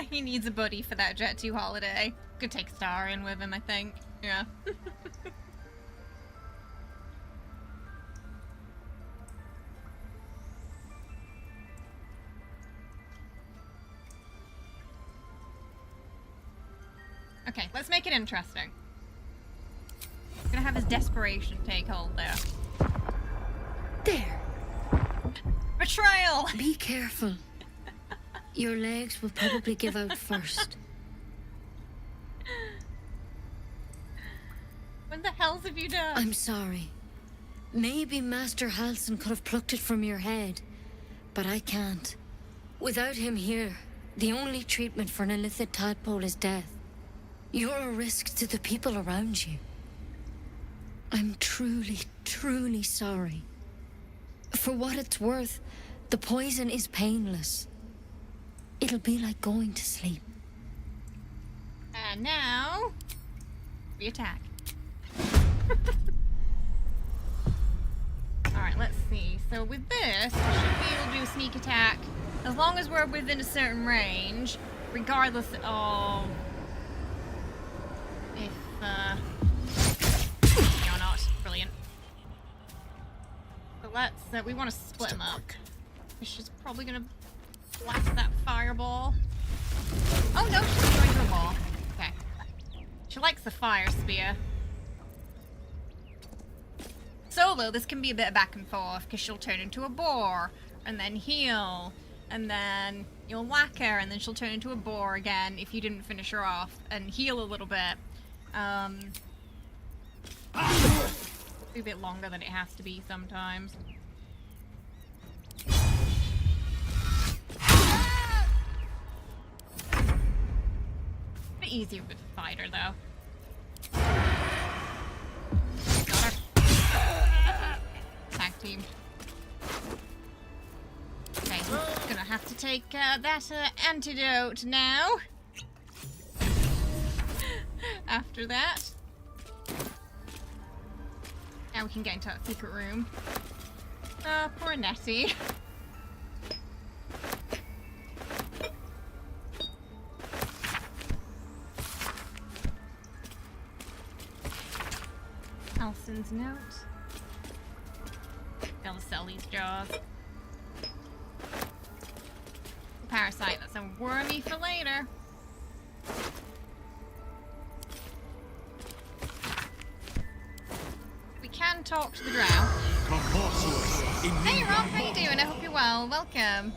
He needs a buddy for that Jet 2 holiday. Could take Star in with him, I think. Yeah. Okay, let's make it interesting. I'm gonna have his desperation take hold there. There. Betrayal! Be careful. Your legs will probably give out first. What the hells have you done? I'm sorry. Maybe Master Halsin could have plucked it from your head, but I can't. Without him here, the only treatment for an illithid tadpole is death. You're a risk to the people around you. I'm truly, truly sorry. For what it's worth, the poison is painless. It'll be like going to sleep. And now, we attack. Alright, let's see. So with this, we should be able to do a sneak attack as long as we're within a certain range, regardless of if, you're not. Brilliant. So let's, we want to split them up. She's probably gonna blast that fireball. Oh no, she's going to a wall. Okay. She likes the fire spear. Solo, this can be a bit of back and forth, because she'll turn into a boar, and then heal, and then you'll whack her, and then she'll turn into a boar again if you didn't finish her off, and heal a little bit. Be a bit longer than it has to be sometimes. A bit easier with the fighter, though. Got her. Tag team. Okay, gonna have to take that antidote now. After that. Now we can get into that secret room. Poor Nettie. Alson's note. Gotta sell these jaws. Parasite, that's a wormy for later. We can talk to the drow. Hey Rob, how you doing? I hope you're well. Welcome.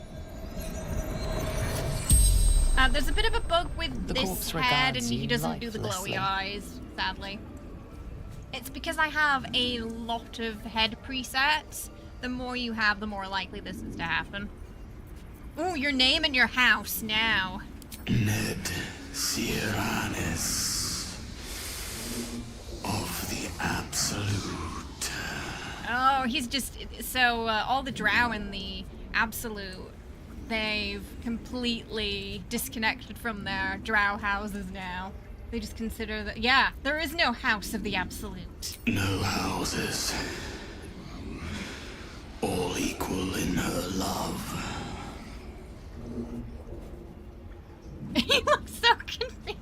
There's a bit of a bug with The this corpse head, and regards he you doesn't do the glowy lifelessly. eyes, sadly. It's because I have a lot of head presets. The more you have, the more likely this is to happen. Ooh, your name and your house now. Ned Sierranis of the Absolute. Oh, he's just... So, all the drow in the Absolute, they've completely disconnected from their drow houses now. They just consider that... Yeah, there is no house of the Absolute. No houses. All equal in her love. He looks so confused.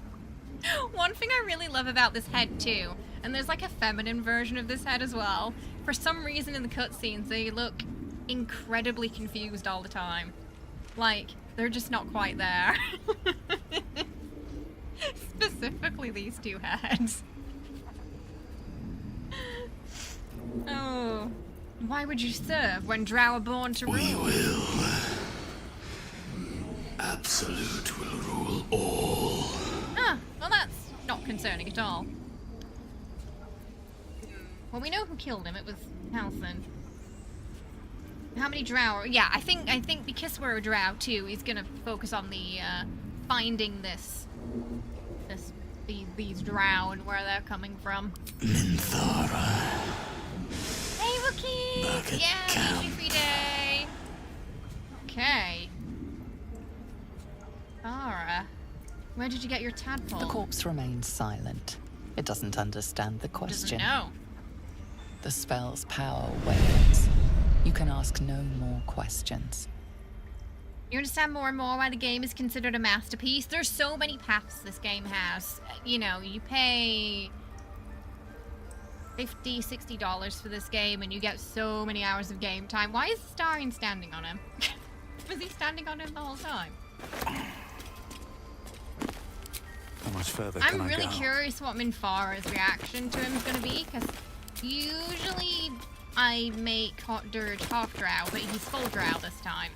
One thing I really love about this head, too, and there's like a feminine version of this head as well, for some reason in the cutscenes they look incredibly confused all the time. Like, they're just not quite there. Specifically these two heads. Oh. Why would you serve when drow are born to rule? We will. Absolute will rule all. Ah, well that's not concerning at all. Well, we know who killed him. It was Halsin. How many drow? Yeah, I think because we're a drow too, he's gonna focus on the finding these drow and where they're coming from. Minthara. Hey, Wookiee! Back at Yeah, camp. free day. Okay. Ara, where did you get your tadpole? The corpse remains silent. It doesn't understand the Doesn't question. know. the spell's power wanes. You can ask no more questions. You understand more and more why the game is considered a masterpiece. There's so many paths this game has. You know, you pay $50, $60 for this game and you get so many hours of game time. Why is Starian standing on him? Was he standing on him the whole time? How much further can I go? I'm really curious what Minfara's reaction to him is going to be, because usually I make Hot Dirge half drow, but he's full drow this time.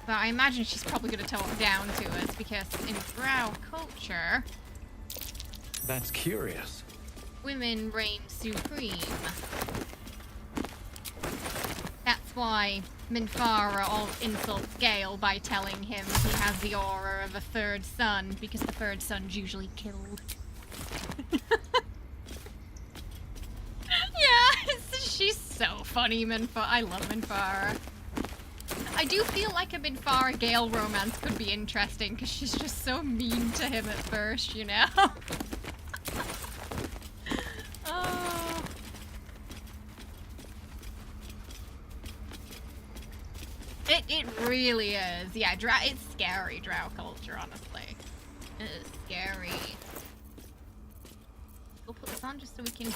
But I imagine she's probably going to talk down to us, because in drow culture... That's curious. Women reign supreme. That's why Minfara all insults Gale by telling him he has the aura of a third son, because the third son's usually killed. Yeah, she's so funny, Minfara. I love Minfara. I do feel like a Minfara Gale romance could be interesting, because she's just so mean to him at first, you know? Oh. It really is. Yeah, it's scary, drow culture, honestly. It is scary. We'll put this on just so we can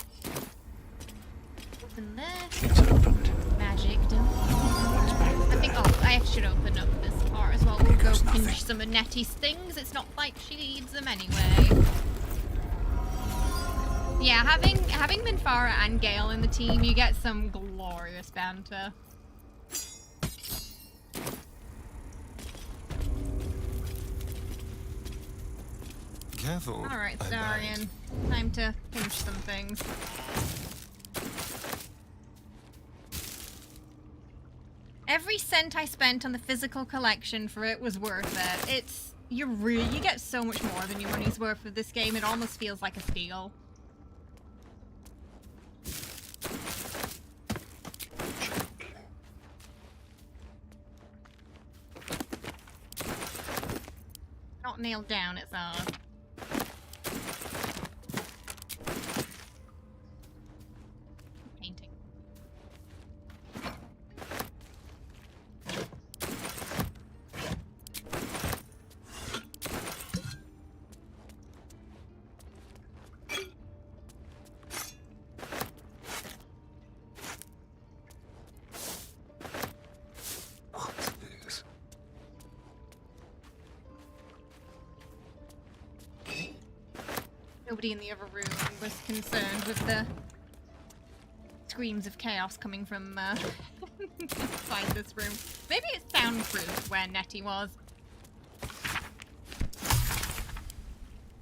open this. It's opened. Magic done. I think, oh, I should open up this part as well. We'll go pinch some of Nettie's things. It's not like she needs them anyway. Yeah, having Minfara and Gale in the team, you get some glorious banter. Careful. Alright, Larian. Time to pinch some things. Every cent I spent on the physical collection for it was worth it. You get so much more than your money's worth with this game. It almost feels like a steal. Not nailed down, it's painting. What's this? Nobody in the other room was concerned with the screams of chaos coming from inside this room. Maybe it's soundproof where Nettie was.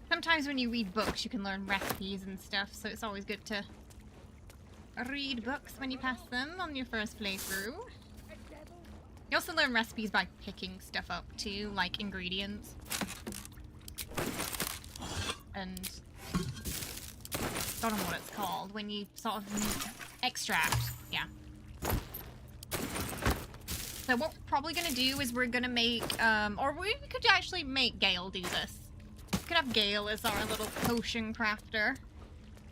Sometimes when you read books, you can learn recipes and stuff, so it's always good to read books when you pass them on your first playthrough. You also learn recipes by picking stuff up too, like ingredients. And I don't know what it's called, when you sort of extract, yeah. So what we're probably gonna do is we're gonna make, or we could actually make Gale do this. We could have Gale as our little potion crafter.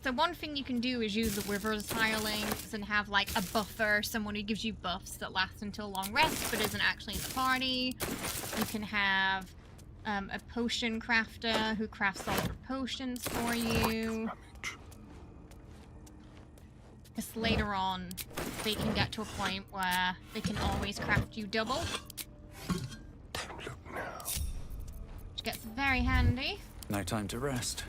So one thing you can do is use the Withers hirelings and have like a buffer, someone who gives you buffs that last until long rest but isn't actually in the party. You can have a potion crafter who crafts all your potions for you. Because later on, they can get to a point where they can always craft you double. Don't look now. Which gets very handy. No time to rest.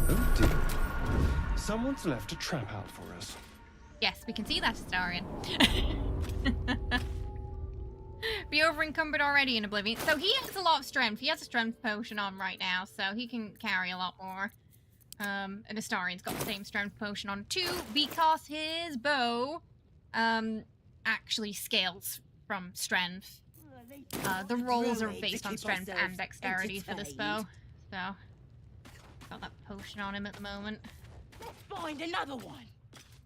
Oh dear. Someone's left a trap out for us. Yes, we can see that, Starian. Be over encumbered already in Oblivion. So he has a lot of strength. He has a strength potion on right now, so he can carry a lot more. And Astarian's got the same strength potion on too, because his bow actually scales from strength. The rolls are based on strength and dexterity for this bow. So, got that potion on him at the moment. Find another one.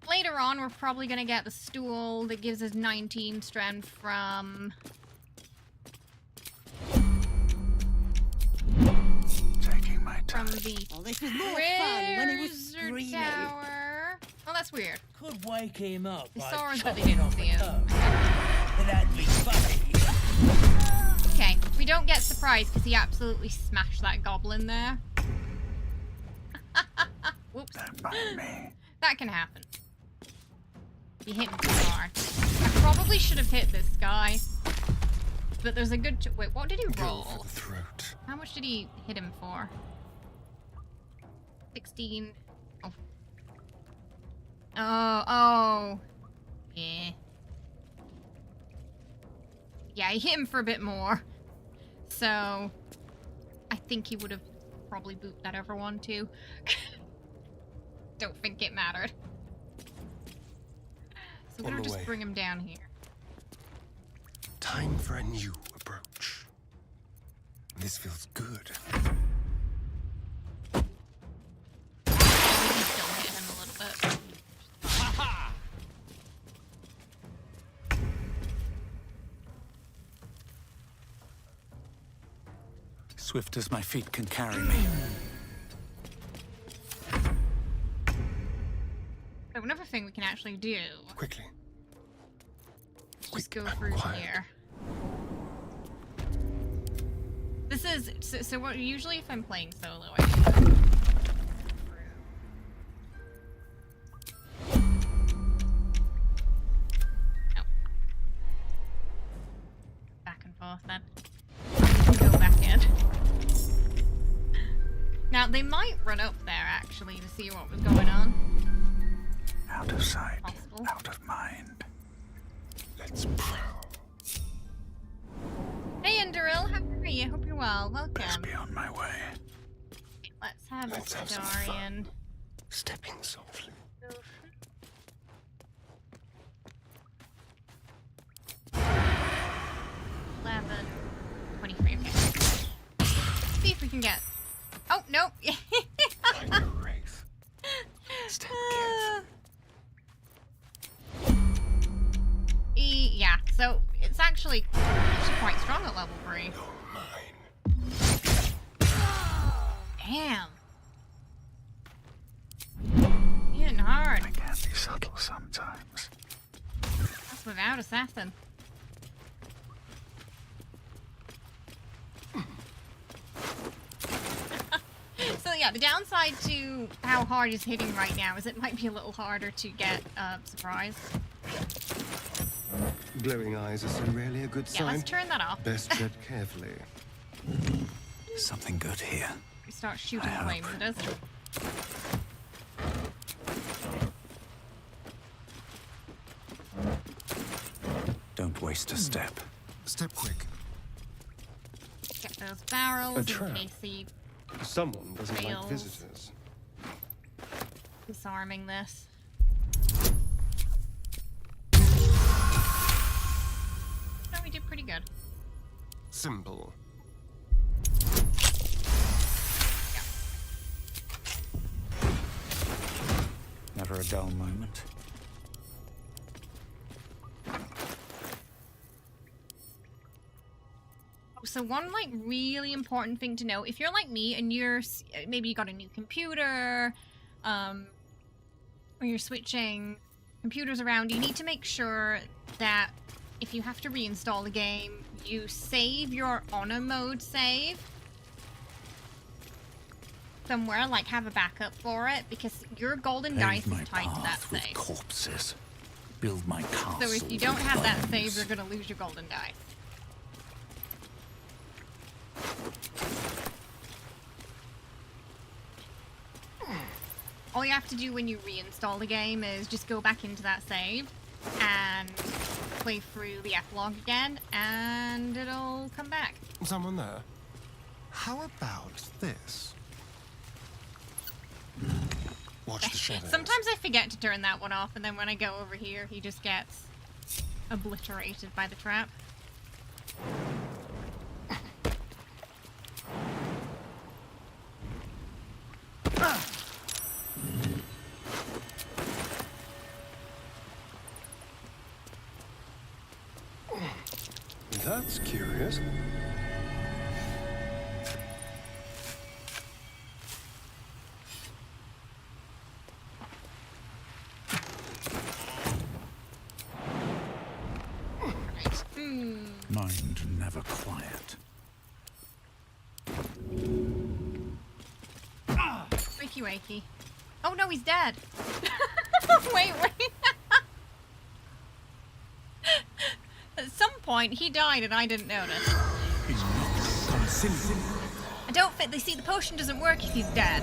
Later on, we're probably gonna get the stool that gives us 19 strength from... Taking my From time. the Oh, this was more fun when he was Wizard screaming. Tower. Oh, that's weird. Could wake him up The by Saurus that they chopping didn't off see a it. toe. That'd be funny. Okay, we don't get surprised because he absolutely smashed that goblin there. Whoops. Don't mind me. That can happen. He hit me too hard. I probably should have hit this guy. But there's a good... Wait, what did he Go roll? for the throat. How much did he hit him for? 16. Oh. Oh. Yeah. Yeah, he hit him for a bit more. So, I think he would have probably booped that other one too. Don't think it mattered. So we're On gonna the just way. bring him down here. Time for a new approach. This feels good. Maybe still hit him a little bit. Swift as my feet can carry me. So another thing we can actually do Quickly. is just go Quick and through quiet. here. This is so what usually if I'm playing solo I do that. Oh. Back and forth then. Go back in. Now they might run up there actually to see what was going on. Out of sight, Possible. out of mind. Let's prowl. Hey Enderil, how are you? Hope you're well. Best Welcome. be on my way. Let's have Let's this have some fun. Larian. Stepping softly. 11, 23, okay. See if we can get... Oh, nope. Like a wraith. Step carefully. Yeah, so it's actually quite strong at level 3. You're mine. Damn. Hitting hard. I can be subtle sometimes. That's without assassin. So yeah, the downside to how hard he's hitting right now is it might be a little harder to get surprise. Glowing eyes are so rarely a good Yeah, sign. let's turn that off. Best tread carefully. Something good here. We start shooting I hope. flames at us. Don't waste a step. Step quick. Get those barrels A in trap. case he Someone doesn't Fails. like visitors. disarming this. No, we did pretty good. Simple. Never a dull moment. So one like really important thing to know, if you're like me and maybe you got a new computer, or you're switching computers around, you need to make sure that if you have to reinstall the game, you save your honor mode save somewhere, like have a backup for it, because your golden dice Pave my is tied to that path with save. corpses. Build my castle. So if you don't with have that bones. save, you're gonna lose your golden dice. All you have to do when you reinstall the game is just go back into that save and play through the epilogue again, and it'll come back. Someone there. How about this? Watch the shadows. Sometimes I forget to turn that one off, and then when I go over here, he just gets obliterated by the trap. That's curious. Mind never quiet. Wakey wakey. Oh no, he's dead. Wait. At some point, he died and I didn't notice. I don't think they see the potion doesn't work if he's dead.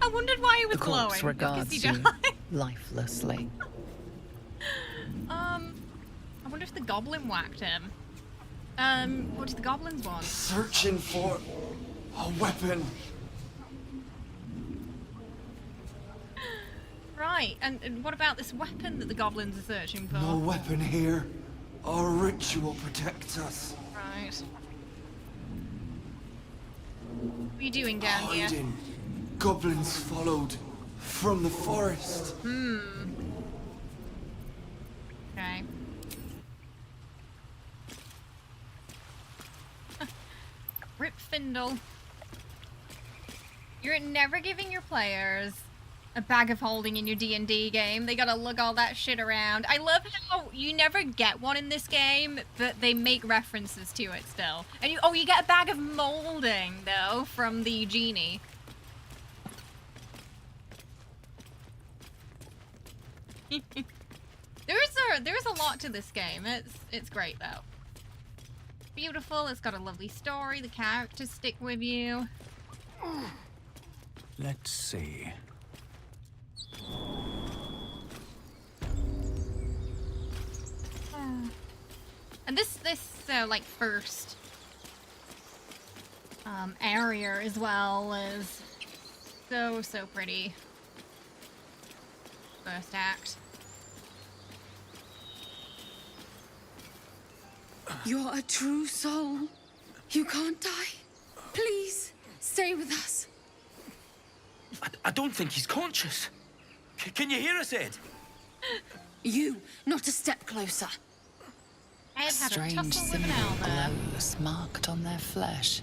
I wondered why he was The glowing. corpse because regards he you died. lifelessly. I wonder if the goblin whacked him. What did the goblins want? Searching for a weapon. Right, and what about this weapon that the goblins are searching for? No weapon here. Our ritual protects us. Right. What are you doing down here? Hiding. Goblins followed from the forest. Okay. Rip Findle. You're never giving your players a bag of holding in your D&D game. They gotta lug all that shit around. I love how you never get one in this game, but they make references to it still. And you get a bag of molding though from the genie. There's a lot to this game. It's great though. Beautiful. It's got a lovely story. The characters stick with you. Let's see. And this like first area as well is so pretty. First act. You're a true soul. You can't die. Please, stay with us. I don't think he's conscious. Can you hear us, Ed? You, not a step closer. I have had a Strange tussle with symbol an owl there. glows marked on their flesh,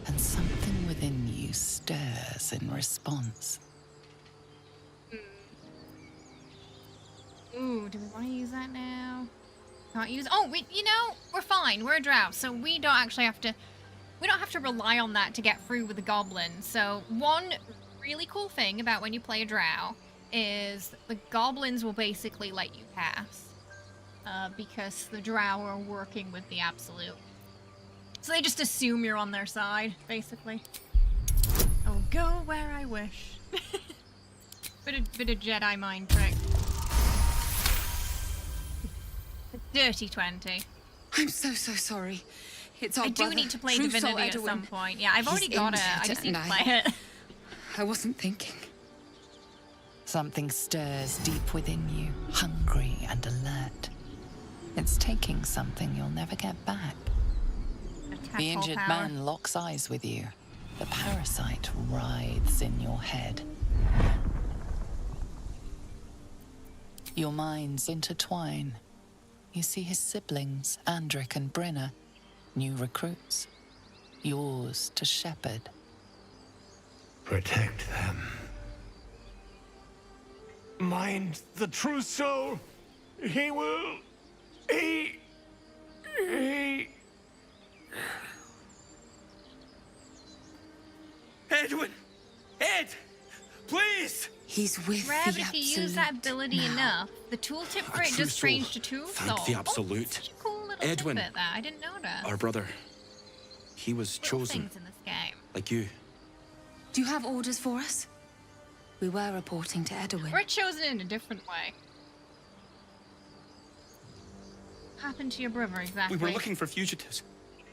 and something within you stirs in response. Ooh, do we want to use that now? Can't use. Oh, we're fine. We're a drow, so we don't actually have to. We don't have to rely on that to get through with the goblins. So one really cool thing about when you play a drow is the goblins will basically let you pass. Because the drow are working with the absolute. So they just assume you're on their side, basically. I'll go where I wish. bit of Jedi mind trick. Dirty 20. I'm so sorry. It's our I do brother, need to play true soul Divinity at Edwin. some point. Yeah, I've He's already got it. I injured just need to and play it. I wasn't thinking. Something stirs deep within you, hungry and alert. It's taking something you'll never get back. The injured man locks eyes with you. The parasite writhes in your head. Your minds intertwine. You see his siblings, Andric and Brenna, new recruits. Yours to shepherd. Protect them. Mind the true soul. He will. He. Edwin! Ed! Please! He's with Rare, the but if you absolute use that ability now. enough, the tooltip for it true just soul. changed to tool Thank soul. the Oh, absolute. such a cool little Edwin. tidbit there. I didn't know that. Our brother. He was Little chosen, things in this game. like you. Do you have orders for us? We were reporting to Edwin. We're chosen in a different way. What happened to your brother exactly? We were looking for fugitives.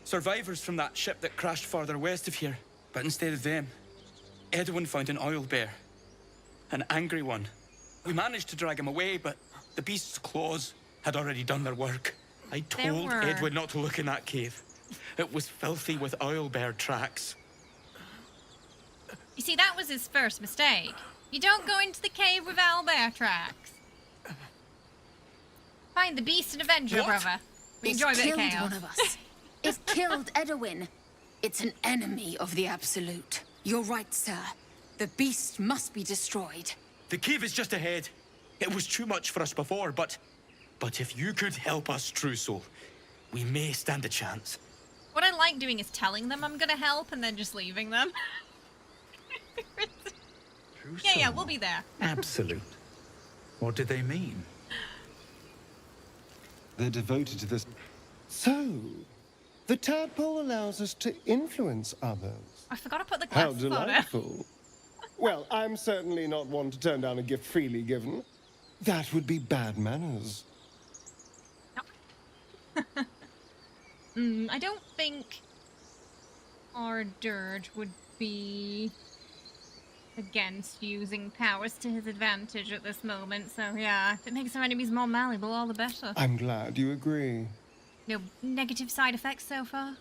Survivors from that ship that crashed farther west of here. But instead of them, Edwin found an oil bear. An angry one. We managed to drag him away, but the beast's claws had already done their work. I told were- Edwin not to look in that cave. It was filthy with oil bear tracks. You see, that was his first mistake. You don't go into the cave with owlbear tracks. Find the beast and avenger, What? brother. We It enjoy a bit of killed chaos. one of us. It killed Edwin. It's an enemy of the Absolute. You're right, sir. The beast must be destroyed. The cave is just ahead. It was too much for us before, but if you could help us, True Soul, we may stand a chance. What I like doing is telling them I'm gonna help and then just leaving them. Yeah, we'll be there. Absolute. What did they mean? They're devoted to this. So, the tadpole allows us to influence others. I forgot to put the How glasses on it. delightful. Well, I'm certainly not one to turn down a gift freely given. That would be bad manners. I don't think our dirge would be against using powers to his advantage at this moment, so yeah, if it makes our enemies more malleable, all the better. I'm glad you agree. No negative side effects so far?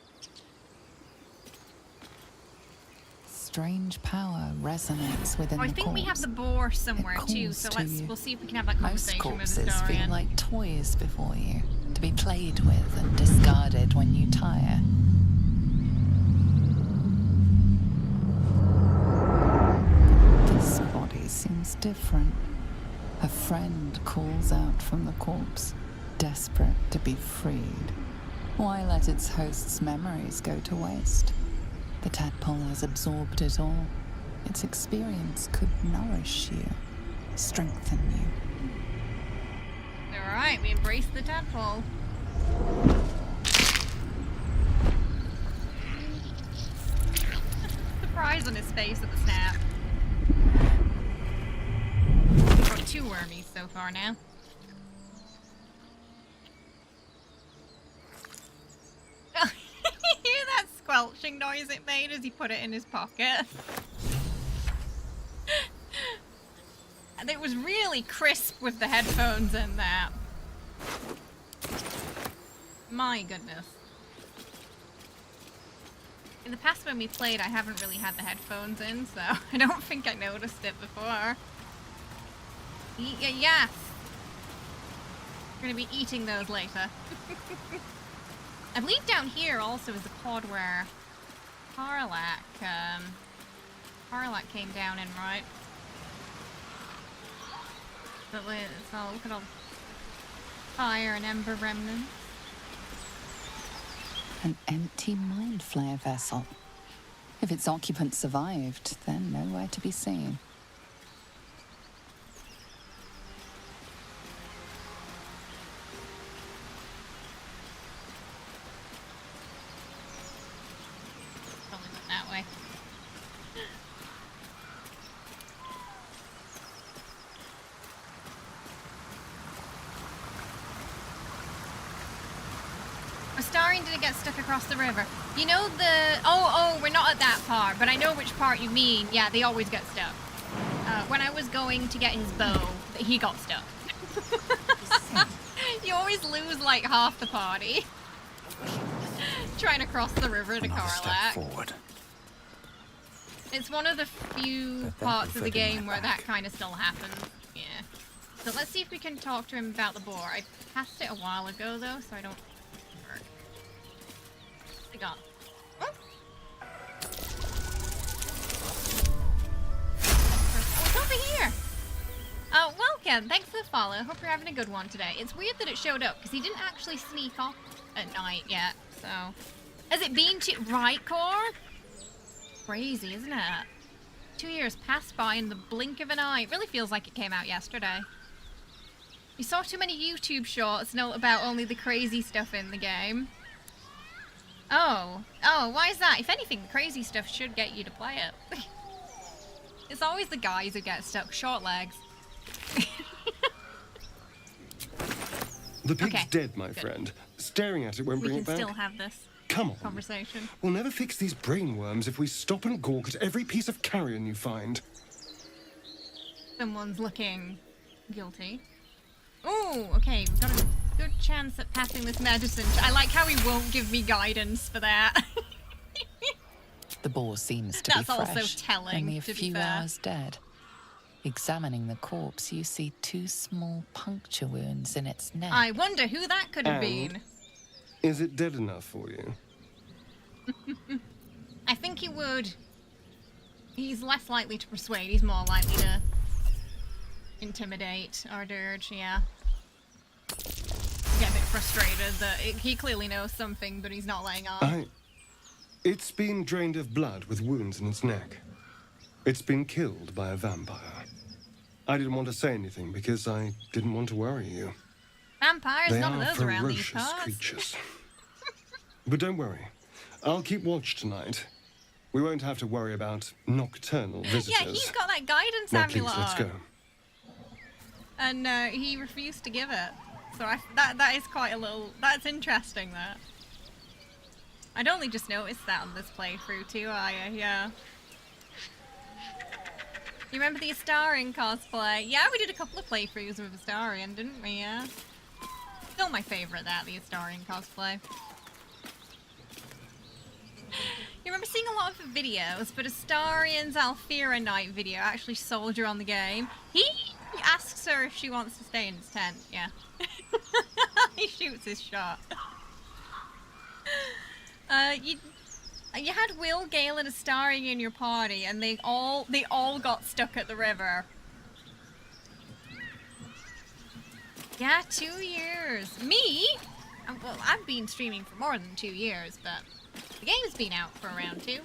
Strange power resonates within Oh, I the think corpse. we have the boar somewhere It too, calls so to you. we'll see if we can have that Most conversation with corpses feel Larian. like toys before you, to be played with and discarded when you tire. This body seems different. A friend calls out from the corpse, desperate to be freed. Why let its host's memories go to waste? The tadpole has absorbed it all. Its experience could nourish you, strengthen you. Alright, we embrace the tadpole. Surprise on his face at the snap. We've got 2 wormies so far now. You hear that squelching noise it made as he put it in his pocket? And it was really crisp with the headphones in that. My goodness. In the past when we played, I haven't really had the headphones in, so I don't think I noticed it before. Yes! We're gonna be eating those later. I believe down here also is the pod where Harlack came down in, right? So look at all the fire and ember remnants. An empty mind flayer vessel. If its occupant survived, then nowhere to be seen. Probably went that way. Astarian didn't get stuck across the river. You know the... Oh, we're not at that part, but I know which part you mean. Yeah, they always get stuck. When I was going to get his bow, he got stuck. You always lose like half the party. Trying to cross the river to Another step Karlak. forward. It's one of the few Let that parts be of the fed in game my where back. that kind of still happens. Yeah. So let's see if we can talk to him about the boar. I passed it a while ago though, so I don't... I got... Oh! Oh, it's over here! Welcome! Thanks for the follow. Hope you're having a good one today. It's weird that it showed up, because he didn't actually sneak off at night yet, so... Has it been to... Right, Core? Crazy, isn't it? 2 years passed by in the blink of an eye. It really feels like it came out yesterday. You saw too many YouTube shorts know about only the crazy stuff in the game. Oh, why is that? If anything, the crazy stuff should get you to play it. It's always the guys who get stuck. Short legs. The pig's Okay, dead, my good. friend. Staring at it won't We bring can it back. still have this Come on. conversation. We'll never fix these brain worms if we stop and gawk at every piece of carrion you find. Someone's looking guilty. Ooh, okay, we've got a good chance at passing this medicine. I like how he won't give me guidance for that. The boar seems to That's be also fresh, telling, only a to be few fair. hours dead. Examining the corpse, you see 2 small puncture wounds in its neck. I wonder who that could have been. Is it dead enough for you? I think he would. He's less likely to persuade. He's more likely to intimidate our dirge, yeah. Get a bit frustrated that he clearly knows something, but he's not letting on. It's been drained of blood with wounds in its neck. It's been killed by a vampire. I didn't want to say anything because I didn't want to worry you. Vampires, They none of are those around these ferocious parts. creatures. But don't worry. I'll keep watch tonight. We won't have to worry about nocturnal visitors. Yeah, he's got that guidance Now, please, amulet let's go. And he refused to give it. So that is quite a little... That's interesting, that. I'd only just noticed that on this playthrough too, yeah. You remember the Astarian cosplay? Yeah, we did a couple of playthroughs with Astarian, didn't we? Yeah. Still my favourite, the Astarian cosplay. You remember seeing a lot of videos, but Astarian's Alfira Night video actually sold you on the game. He asks her if she wants to stay in his tent, yeah. He shoots his shot. You had Will, Gale, and Astarian in your party, and they all got stuck at the river. Yeah, 2 years. Me? Well, I've been streaming for more than 2 years, but the game's been out for around 2.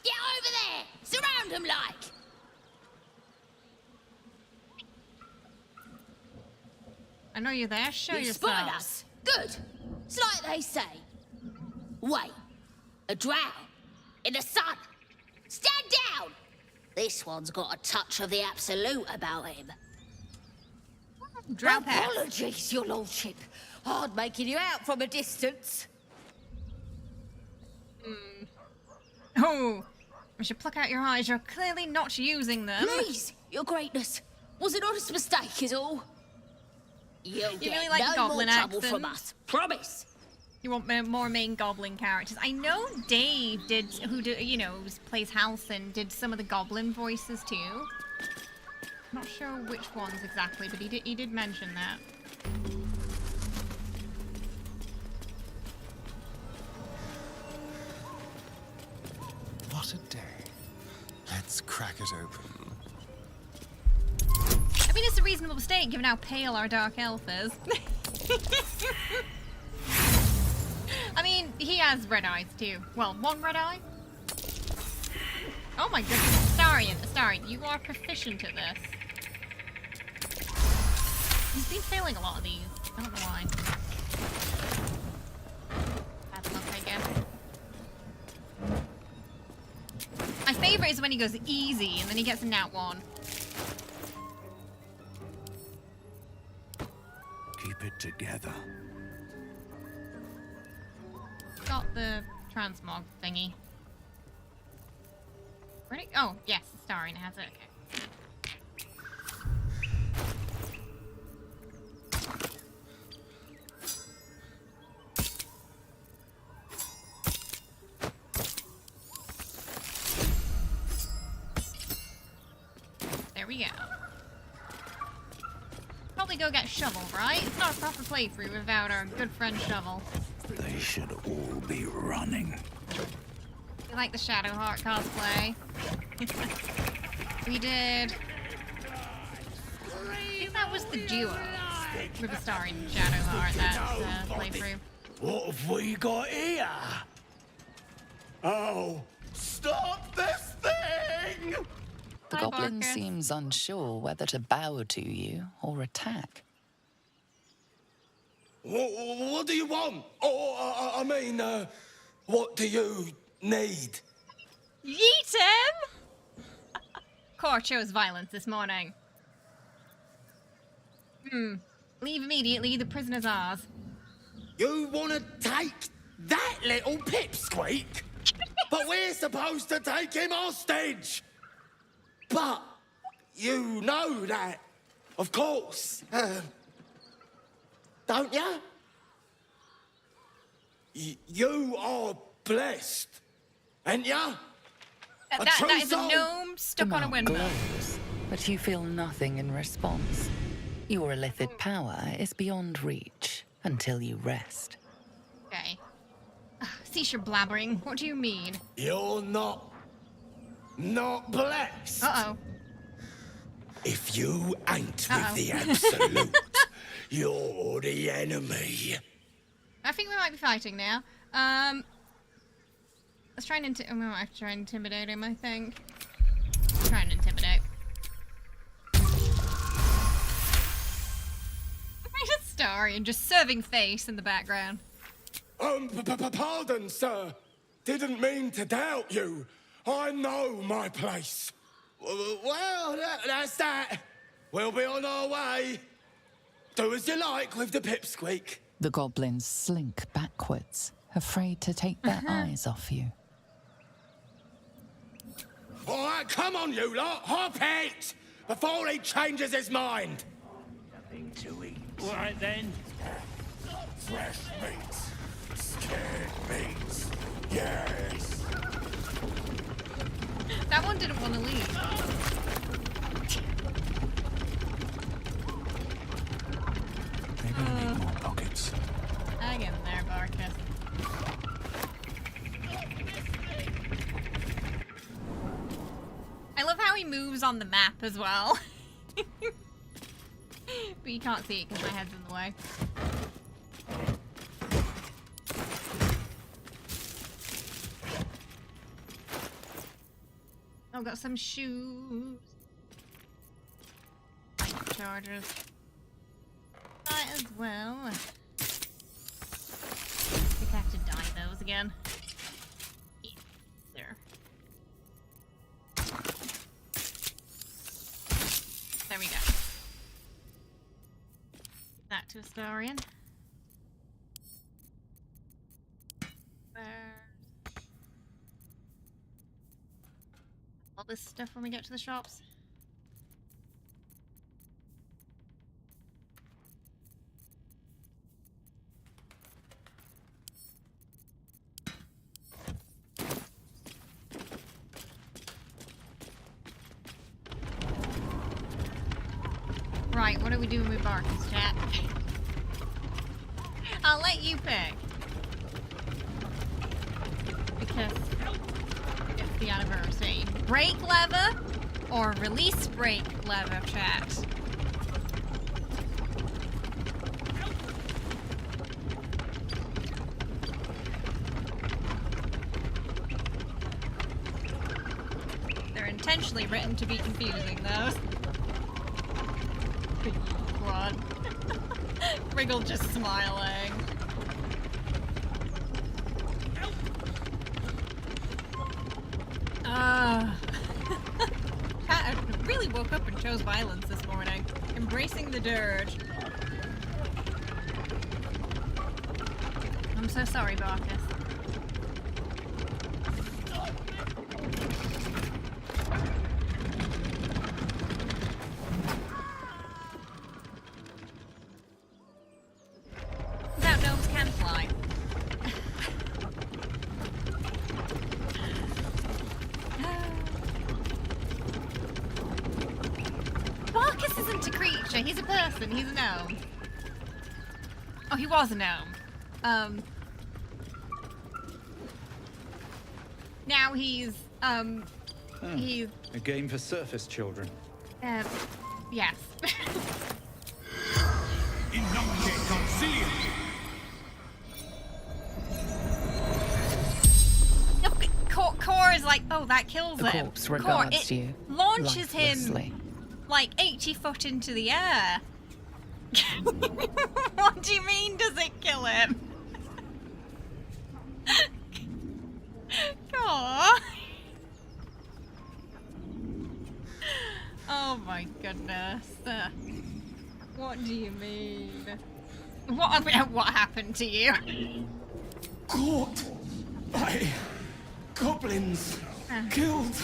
Get over there! Surround him like! I know you're there. Show You yourself. spotted us. Good. It's like they say. Wait. A drow. In the sun. Stand down! This one's got a touch of the absolute about him. Drow pass. Apologies, your lordship. Hard making you out from a distance. Oh, we should pluck out your eyes. You're clearly not using them. Please, your greatness. Was an honest mistake is all. You'll You get really like no goblin more trouble accents. from us. Promise. You want more main goblin characters. I know Dave plays Halsin, did some of the goblin voices too. Not sure which ones exactly, but he did mention that. What a day. Let's crack it open. I mean, it's a reasonable mistake given how pale our dark elf is. I mean, he has red eyes too. Well, one red eye? Oh my goodness, Astarian, you are proficient at this. He's been failing a lot of these. I don't know why. Bad luck, I guess. My favourite is when he goes easy and then he gets a nat 1. Keep it together. Got the transmog thingy. Ready? Oh, yes, Astarian has it. Okay. There we go. Probably go get Shovel, right? It's not a proper playthrough without our good friend Shovel. They should all be running. You like the Shadowheart cosplay? We did... I think that was the duo with Astarian and Shadowheart, that playthrough. What have we got here? Oh, stop this thing! The Hi, goblin Barker. seems unsure whether to bow to you or attack. What do you want? What do you need? Yeet him! Core chose violence this morning. Leave immediately, the prisoner's ours. You want to take that little pipsqueak? But we're supposed to take him hostage! But you know that, of course. Don't you? You are blessed. Ain't ya? That is a gnome stuck The on a mark windmill. glows, but you feel nothing in response. Your illithid power is beyond reach until you rest. Okay. Cease your blabbering. What do you mean? You're not blessed. Uh-oh. If you ain't Uh-oh. with the Absolute, you're the enemy. I think we might be fighting now. Let's try and we might have to try and intimidate him, I think. Try and intimidate. Just Starry and just serving face in the background. Pardon, sir. Didn't mean to doubt you. I know my place. Well, that's that. We'll be on our way. Do as you like with the pipsqueak. The goblins slink backwards, afraid to take their eyes off you. All right, come on, you lot. Hop it! Before he changes his mind. Nothing to eat. All right, then. Fresh meats. Scared meats. Yes. That one didn't want to leave. Maybe I need more pockets. Hang in there, Barkus. I love how he moves on the map as well. But you can't see it because my head's in the way. I've got some shoes. Chargers. Might as well. I think I have to dye those again. Yeah, there. There we go. That to a Larian. All this stuff when we get to the shops. Right, what are we doing with Barkus, chat? I'll let you pick. Because it's the anniversary. Brake lever or release brake lever, chat? They're intentionally written to be confusing, those. What? Wriggle just smiling. I really woke up and chose violence this morning. Embracing the dirge. I'm so sorry, Barkus. That gnomes can fly. Barkus isn't a creature, he's a person, he's a gnome. Oh, he was a gnome. Now he's, he's... A game for surface children. Yes. Core is like, oh, that kills The him. corpse regards Core, you launches lifelessly. him like 80 foot into the air. What do you mean, does it kill him? Aww. Oh my goodness. What do you mean? What happened to you? Caught by goblins. Killed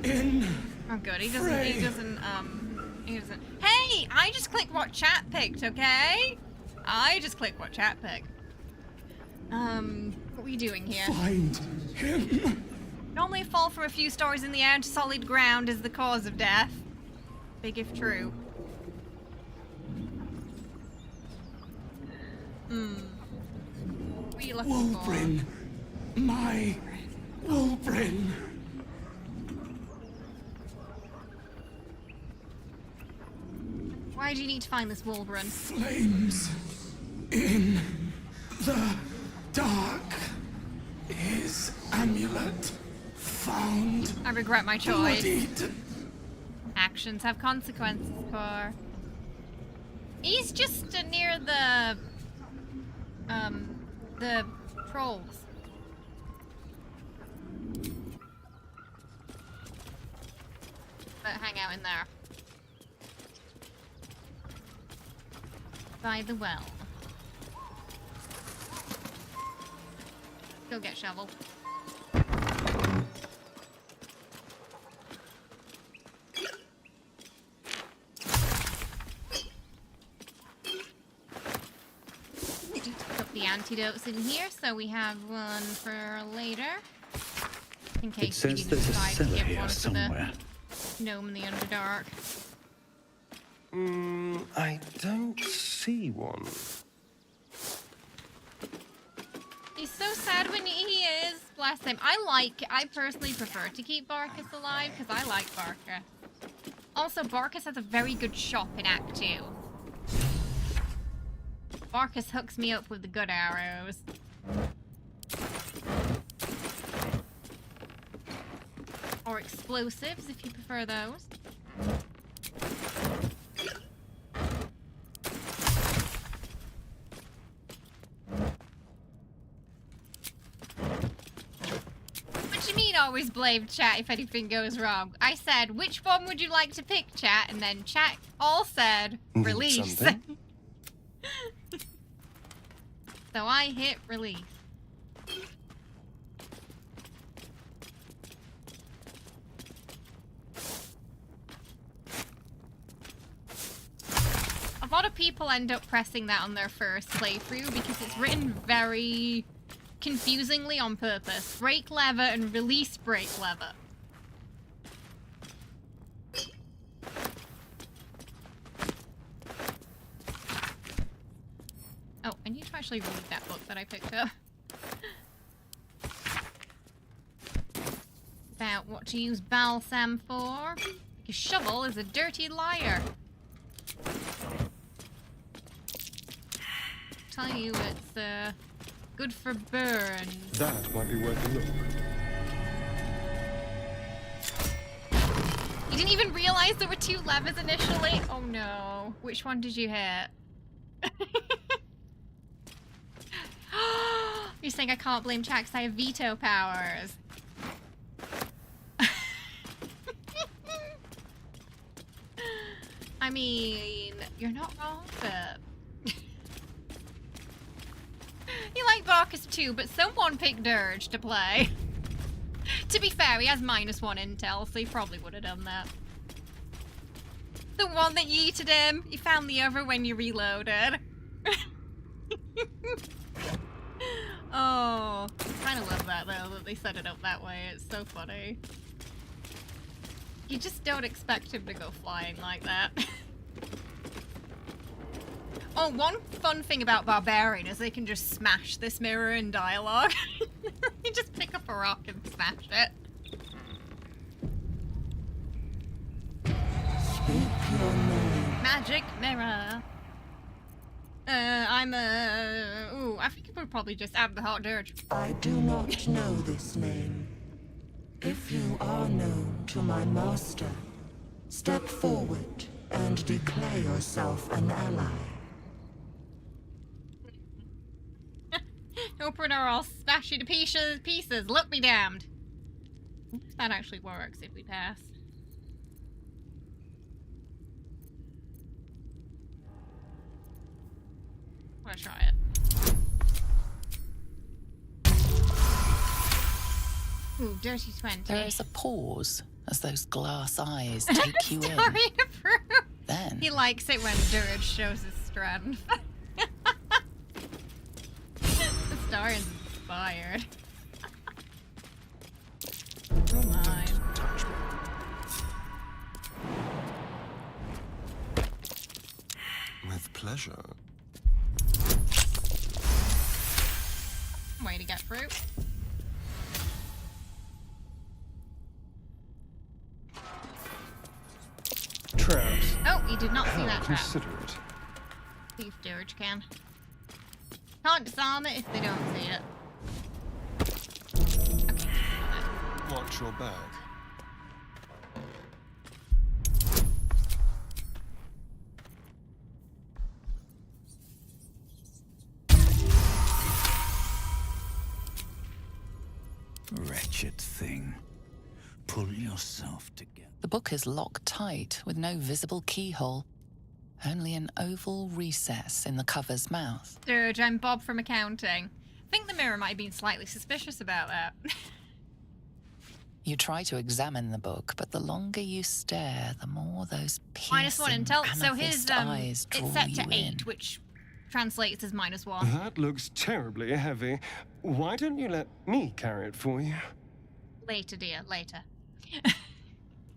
in... Oh good, he doesn't, he doesn't. Hey, I just clicked what chat picked, okay? I just clicked what chat picked. What are we doing here? Find him. Normally a fall from a few stories in the air to solid ground is the cause of death. Big if true. What are you looking Wulbrin. My Wulbrin. Why do you need to find this Wulbrin? Flames in the dark. His amulet found. I regret my choice. Bloodied. Actions have consequences, Cor. He's just near the trolls. But hang out in there. By the well. Go get shovel. Put the antidotes in here, so we have one for later. In case we says do there's a decide to cellar get here one for somewhere. the gnome in the Underdark. I don't see one. He's so sad when he is. Bless him. I personally prefer to keep Barkus alive because I like Barkus. Also, Barkus has a very good shop in Act 2. Barkus hooks me up with the good arrows. Or explosives if you prefer those. What do you mean always blame chat if anything goes wrong? I said, which one would you like to pick, chat? And then chat all said, release. Something? So I hit release. A lot of people end up pressing that on their first playthrough because it's written very confusingly on purpose. Break lever and release break lever. Oh, I need to actually read that book that I picked up. About what to use balsam for. Because shovel is a dirty liar. Tell you it's good for burns. That might be worth a look. You didn't even realize there were two levers initially? Oh no. Which one did you hit? You're saying I can't blame chat because I have veto powers. I mean, you're not wrong, but... You like Barkus too, but someone picked Dirge to play. To be fair, he has -1 intel, so he probably would have done that. The one that yeeted him. You found the other when you reloaded. Oh, I kind of love that though, that they set it up that way. It's so funny. You just don't expect him to go flying like that. Oh, one fun thing about Barbarian is they can just smash this mirror in dialogue. You just pick up a rock and smash it. Speak your name. Magic mirror. Ooh, I think I would probably just add the hot dirge. I do not know this name. If you are known to my master, step forward and declare yourself an ally. Open or I'll smash you to pieces. Look me damned. That actually works if we pass. I'm gonna try it. Ooh, dirty 20. There is a pause as those glass eyes take you in. Story approved. Then He likes it when Dirge shows his strength. The star is inspired. pleasure. Way to get through. Traps. Oh, he did not see that trap. Considerate. See if Dirge can. Can't disarm it if they don't see it. Okay. Watch your back. Wretched thing. Pull yourself together. The book is locked tight with no visible keyhole. Only an oval recess in the cover's mouth. Dirge, I'm Bob from accounting. I think the mirror might have been slightly suspicious about that. You try to examine the book, but the longer you stare, the more those piercing -1 intel. So his eyes draw it's set you to in. 8, which translates as -1. That looks terribly heavy. Why don't you let me carry it for you? Later, dear, later.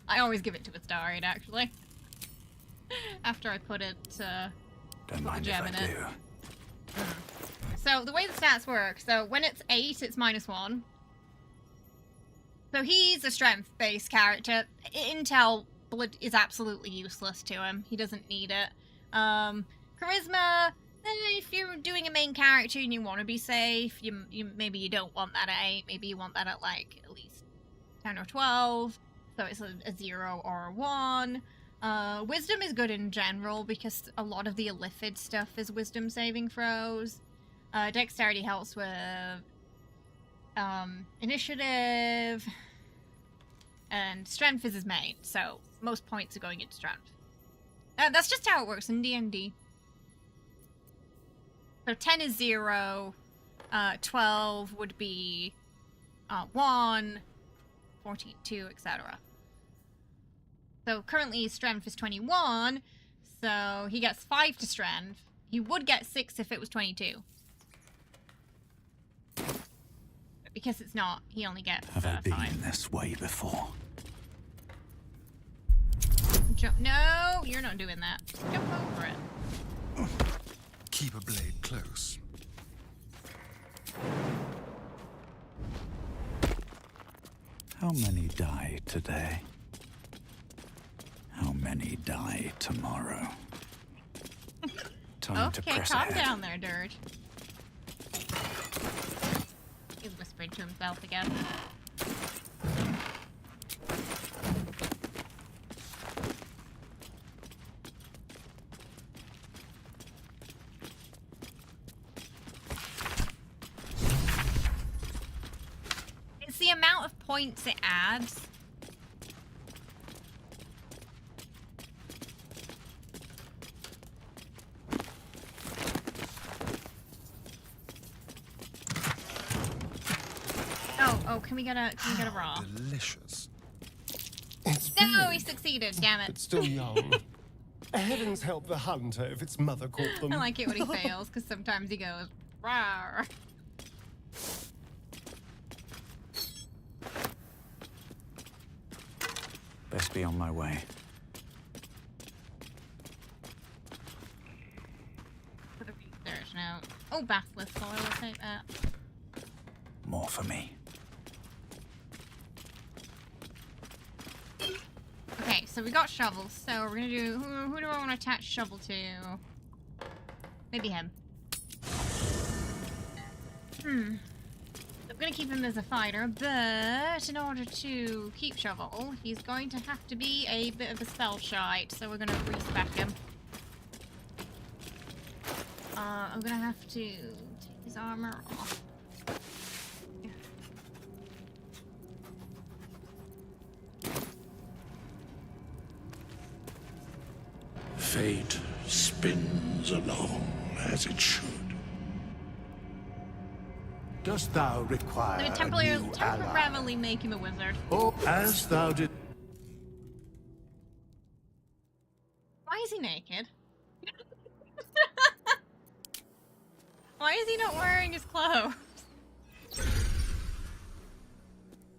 I always give it to Astarion, actually. After I put it, Don't mind if I do. So the way the stats work, so when it's 8, it's -1. So he's a strength-based character. Intel blood is absolutely useless to him. He doesn't need it. Charisma, if you're doing a main character and you want to be safe, maybe you don't want that at 8. Maybe you want that at like at least 10 or 12. So it's a 0 or a 1. Wisdom is good in general because a lot of the illithid stuff is wisdom saving throws. Dexterity helps with initiative, and strength is his main, so most points are going into strength. That's just how it works in D&D. So 10 is 0, 12 would be 1, 14, 2, etc. So currently his strength is 21, so he gets 5 to strength. He would get 6 if it was 22. But because it's not, he only gets 5. Have I been this way before? Jump. No, you're not doing that. Jump over it. Keep a blade close. How many die today? How many die tomorrow? Time to Okay, press calm ahead. down there, Dirge. He's whispering to himself again. It's the amount of points it adds. Oh, can we get a raw? Delicious. It's No, big, he succeeded, damn it. but still young. Heavens help the hunter if its mother caught them. I like it when he fails, because sometimes he goes, rawr. Best be on my way. For the research now. Oh, Bathless, so I will take that. More for me. Okay, so we got shovels, so we're gonna do... Who do I want to attach shovel to? Maybe him. I'm gonna keep him as a fighter, but in order to keep shovel, he's going to have to be a bit of a spell shite, so we're gonna respec him. I'm gonna have to take his armor off. Fate spins along as it should. Dost thou require I'm a gonna new ally? temporarily make him a wizard. Oh, as thou did. Why is he naked? Why is he not wearing his clothes?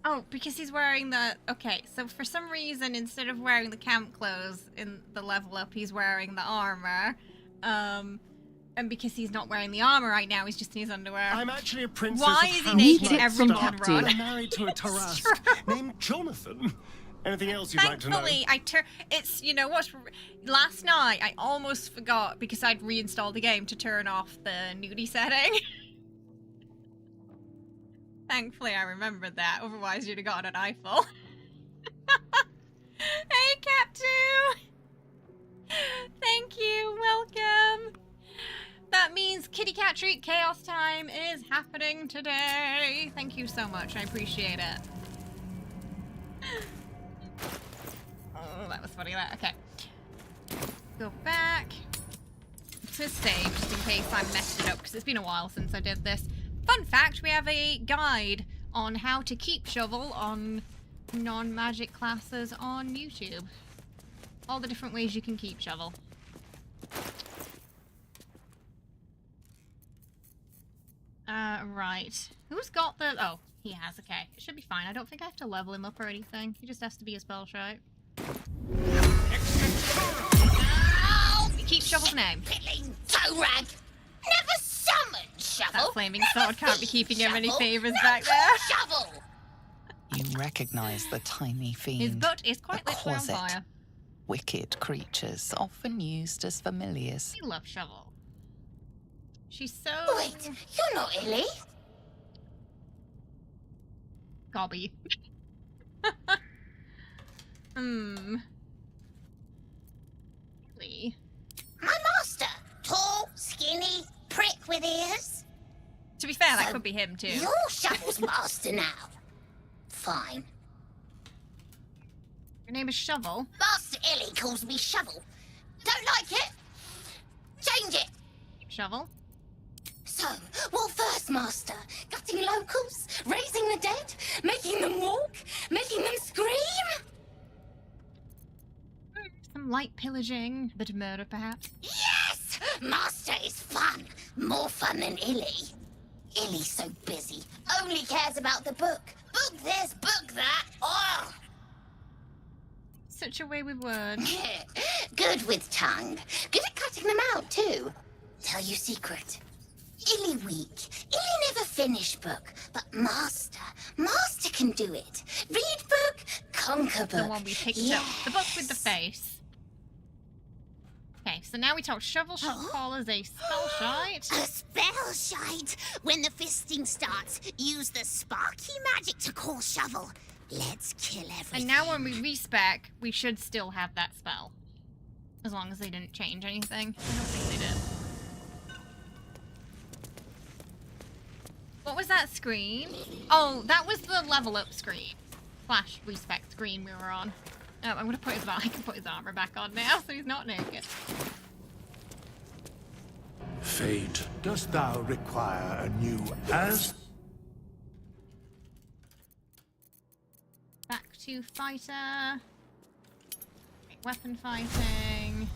Oh, because he's wearing the... Okay, so for some reason, instead of wearing the camp clothes in the level up, he's wearing the armor. And because he's not wearing the armor right now, he's just in his underwear. I'm actually a princess. Why of is he House naked? Knight. Everyone run. I'm married to a Tarask named Jonathan. Anything else you'd like to know? Thankfully, it's, you know what, last night I almost forgot, because I'd reinstalled the game, to turn off the nudie setting. Thankfully I remembered that, otherwise you'd have gotten an eyeful. Hey, Cap2! Thank you, welcome! That means Kitty Cat Treat Chaos Time is happening today! Thank you so much, I appreciate it. Oh, that was funny, that. Okay. Go back to save, just in case I messed it up, because it's been a while since I did this. Fun fact, we have a guide on how to keep shovel on non-magic classes on YouTube. All the different ways you can keep shovel. Right. Who's got the... Oh, he has, okay. It should be fine. I don't think I have to level him up or anything. He just has to be a spell shite. Keep Shovel's name. Toe rag. Never summoned Shovel. That flaming sword can't be keeping him any favours back there. Shovel. You recognize the tiny fiend. His butt is quite literally on Quasit. fire. Wicked creatures, often used as familiars. We love Shovel. She's so... Wait, you're not Illy. Gobby. Really? My master. Tall, skinny, prick with ears. To be fair, that could be him too. You're Shovel's master now. Fine. Your name is Shovel? Master Illy calls me Shovel. Don't like it? Change it. Shovel? So, what first, Master? Gutting locals? Raising the dead? Making them walk? Making them scream? Some light pillaging, a bit of murder perhaps. Yes! Master is fun. More fun than Illy. Illy's so busy. Only cares about the book. Book this, book that. Oh! Such a way with words. Good with tongue. Good at cutting them out, too. Tell you secret. Illy weak. Illy never finish book. But Master can do it. Read book, conquer book. The one we picked up. The book with the face. Okay, so now we talk Shovel should call as a spell shite. A spell shite. When the fisting starts, use the sparky magic to call Shovel. Let's kill everything. And now when we respec, we should still have that spell. As long as they didn't change anything. I don't think they did. What was that screen? Oh, that was the level up screen. Slash respec screen we were on. Oh, I'm gonna put his I can put his armor back on now, so he's not naked. Fate, dost thou require a new as? Back to fighter. Weapon fighting.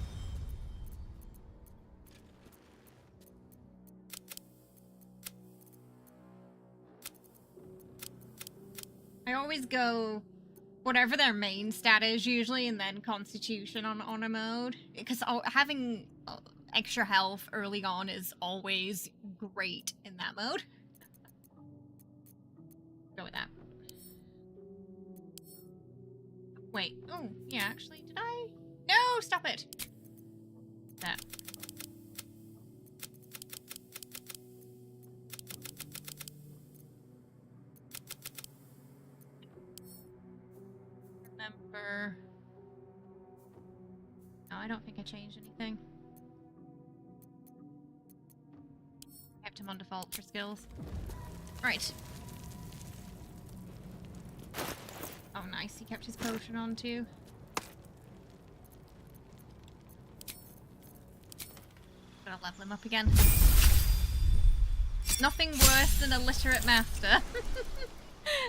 I always go whatever their main stat is usually, and then Constitution on honor mode, because having extra health early on is always great in that mode. Go with that. Wait. Oh, yeah, actually, did I? No, stop it. That. Remember. No, I don't think I changed anything. Kept him on default for skills. Right. Oh, nice. He kept his potion on too. Gotta level him up again. Nothing worse than a literate master.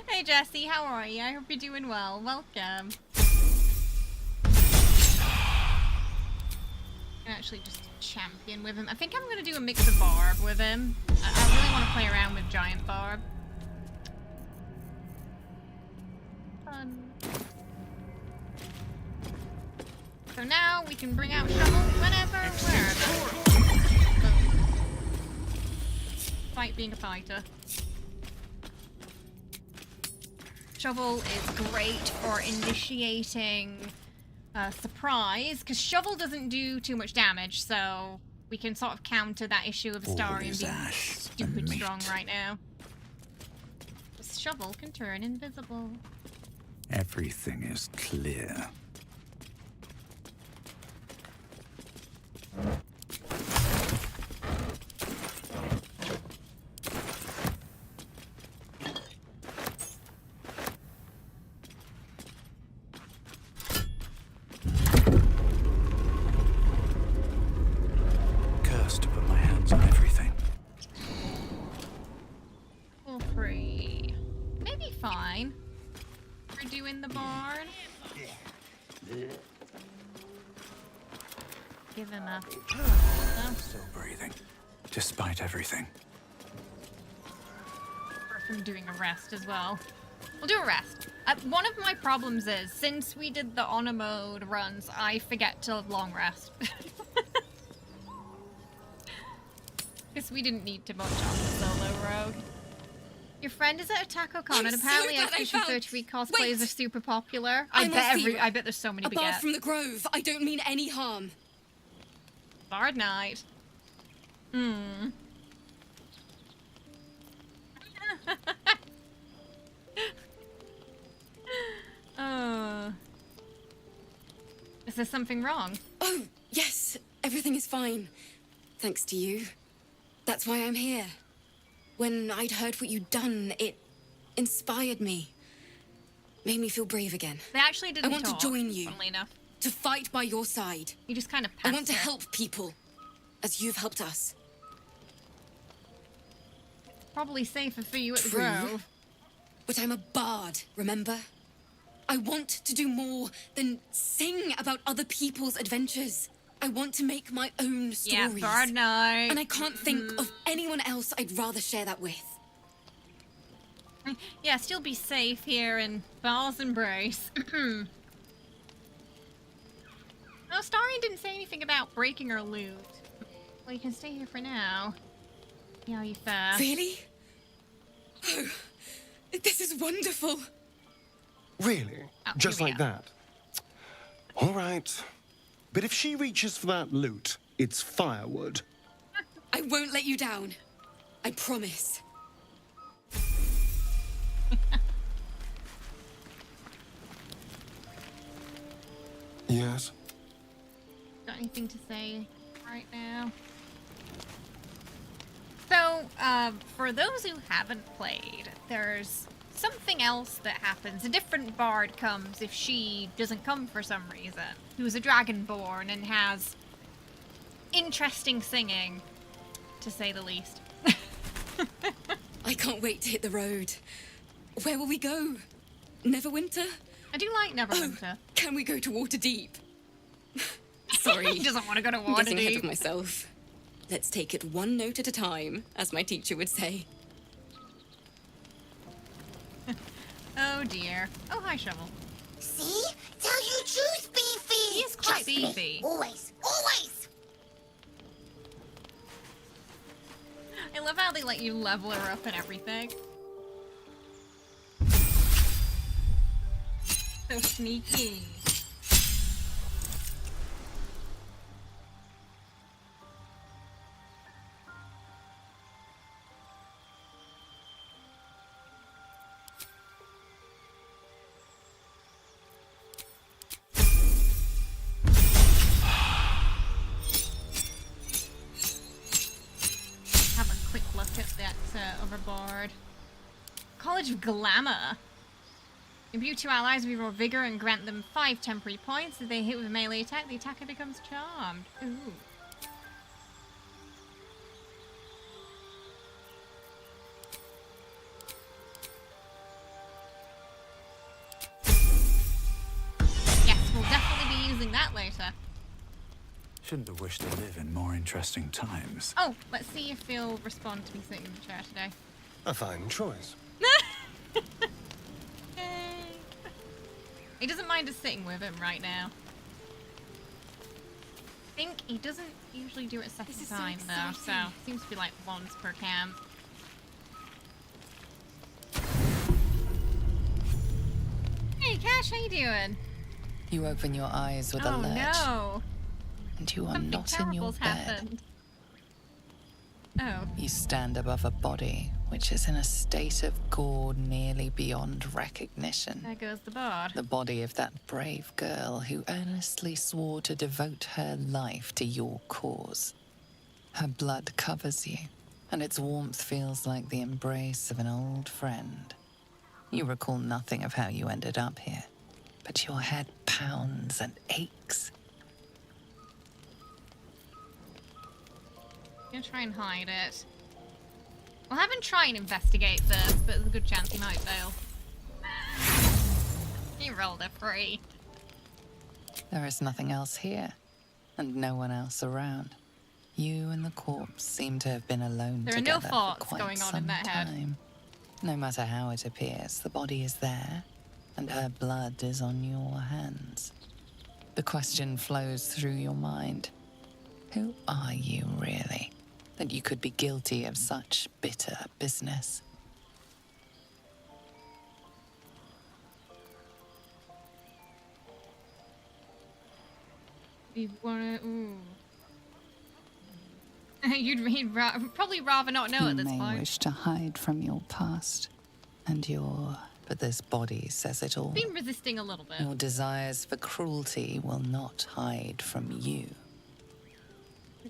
Hey Jesse, how are you? I hope you're doing well. Welcome. I actually just champion with him. I think I'm gonna do a mix of Barb with him. I really want to play around with Giant Barb. Fun. So now we can bring out Shovel whenever, wherever. despite being a fighter. Shovel is great for initiating surprise, because Shovel doesn't do too much damage, so we can sort of counter that issue of Starian being stupid strong right now. This Shovel can turn invisible. Everything is clear. Cursed to put my hands on everything. All free. Maybe fine. We're doing the barn. Give him a... Still breathing, despite everything. Apart from doing a rest as well. We'll do a rest. One of my problems is, since we did the honor mode runs, I forget to long rest. Because we didn't need to much on the solo rogue. Your friend is at AttackCon, and apparently Expedition 33 cosplays are super popular. I bet there's so many to A bard get. from the Grove. I don't mean any harm. Bard Knight. Oh. Is there something wrong? Oh, yes. Everything is fine. Thanks to you. That's why I'm here. When I'd heard what you'd done, it inspired me. Made me feel brave again. They actually didn't I want talk, to join you. funnily enough. To fight by your side. You just kind of I want to her. help people, as you've helped us. Probably safer for you at the True. Grove. But I'm a bard, remember? I want to do more than sing about other people's adventures. I want to make my own stories. Yeah, Bard Knight. And I can't think of anyone else I'd rather share that with. Yeah, still be safe here in Baal's Embrace. No, Starian didn't say anything about breaking her loot. Well, you can stay here for now. See how you fare. Really? Oh, this is wonderful. Really? Oh, Just here we like go. that? All right. But if she reaches for that loot, it's firewood. I won't let you down. I promise. Yes? Got anything to say right now? So, for those who haven't played, there's something else that happens. A different bard comes if she doesn't come for some reason. Who's a dragonborn and has interesting singing, to say the least. I can't wait to hit the road. Where will we go? Neverwinter? I do like Neverwinter. Can we go to Waterdeep? Sorry. He doesn't want to go to I'm getting ahead Waterdeep. of myself. Let's take it one note at a time, as my teacher would say. Oh dear. Oh, hi, Shovel. See? Tell you truth, Beefy! He is quite Trust me. beefy. Always, always! I love how they let you level her up and everything. So sneaky. Have a quick look at that overboard. College of Glamour. Imbue 2 allies with raw vigor and grant them 5 temporary points. If they hit with a melee attack, the attacker becomes charmed. Ooh. Yes, we'll definitely be using that later. Shouldn't have wished to live in more interesting times. Oh, let's see if he'll respond to me sitting in the chair today. A fine choice. Yay. He doesn't mind us sitting with him right now. I think he doesn't usually do it a second This is so time though, so exciting. seems to be like once per camp. Ash, how you doing? You open your eyes with a Oh lurch, no. and you are Something not in your terrible's bed. happened. Oh. You stand above a body which is in a state of gore nearly beyond recognition. There goes the bard. The body of that brave girl who earnestly swore to devote her life to your cause. Her blood covers you, and its warmth feels like the embrace of an old friend. You recall nothing of how you ended up here, but your head pounds and aches. I'm gonna try and hide it. We'll have him try and investigate first, but there's a good chance he might fail. He rolled a 3. There is nothing else here, and no one else around. You and the corpse seem to have been alone There are no together thoughts for quite going on some in that head. time. No matter how it appears, the body is there, and her blood is on your hands. The question flows through your mind. Who are you, really, that you could be guilty of such bitter business? You wanna... Ooh. You'd probably rather not know You at this may point. wish to hide from your past and your... But this body says it all. Been resisting a little bit. Your desires for cruelty will not hide from you.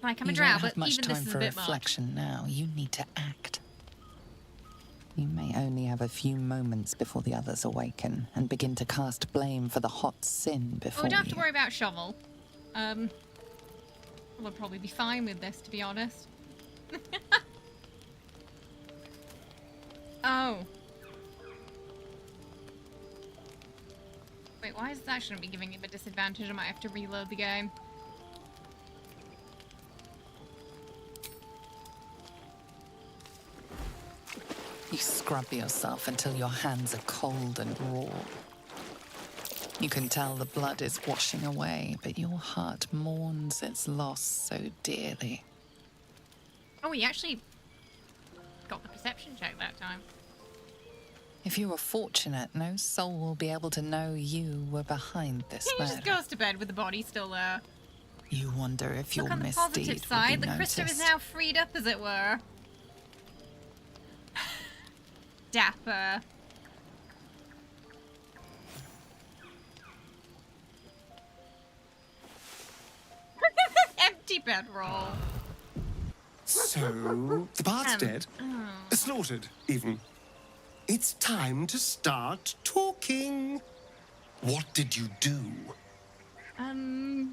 Like I'm a You drow, don't have but much even time this is for a bit much. reflection now. You need to act. You may only have a few moments before the others awaken and begin to cast blame for the hot sin Oh, before we don't have to you. worry about Shovel. We'll probably be fine with this, to be honest. Oh. Wait, why is that shouldn't be giving him a disadvantage? I might have to reload the game. You scrub yourself until your hands are cold and raw. You can tell the blood is washing away, but your heart mourns its loss so dearly. Oh, he actually got the perception check that time. If you were fortunate, no soul will be able to know you were behind this He murder. just goes to bed with the body still there. You wonder if Look your on the misdeed positive will side, be the crystal is noticed. now freed up, as it were. Dapper. Empty bedroll. So, the bard's dead. Slaughtered, even. It's time to start talking. What did you do? A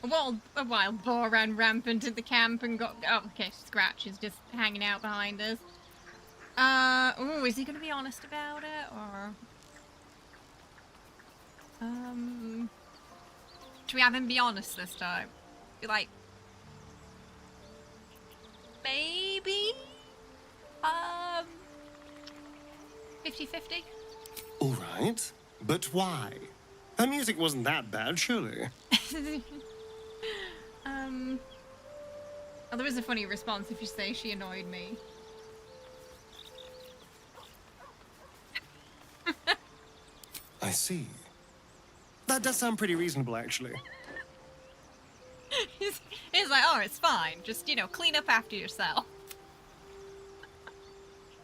wild boar ran rampant in the camp and got... Oh, okay, Scratch is just hanging out behind us. Ooh, is he gonna be honest about it, or... Should we have him be honest this time? Be like... Maybe? 50-50? All right, but why? Her music wasn't that bad, surely. Oh, there is a funny response if you say she annoyed me. I see. That does sound pretty reasonable, actually. He's like, oh, it's fine. Just, you know, clean up after yourself.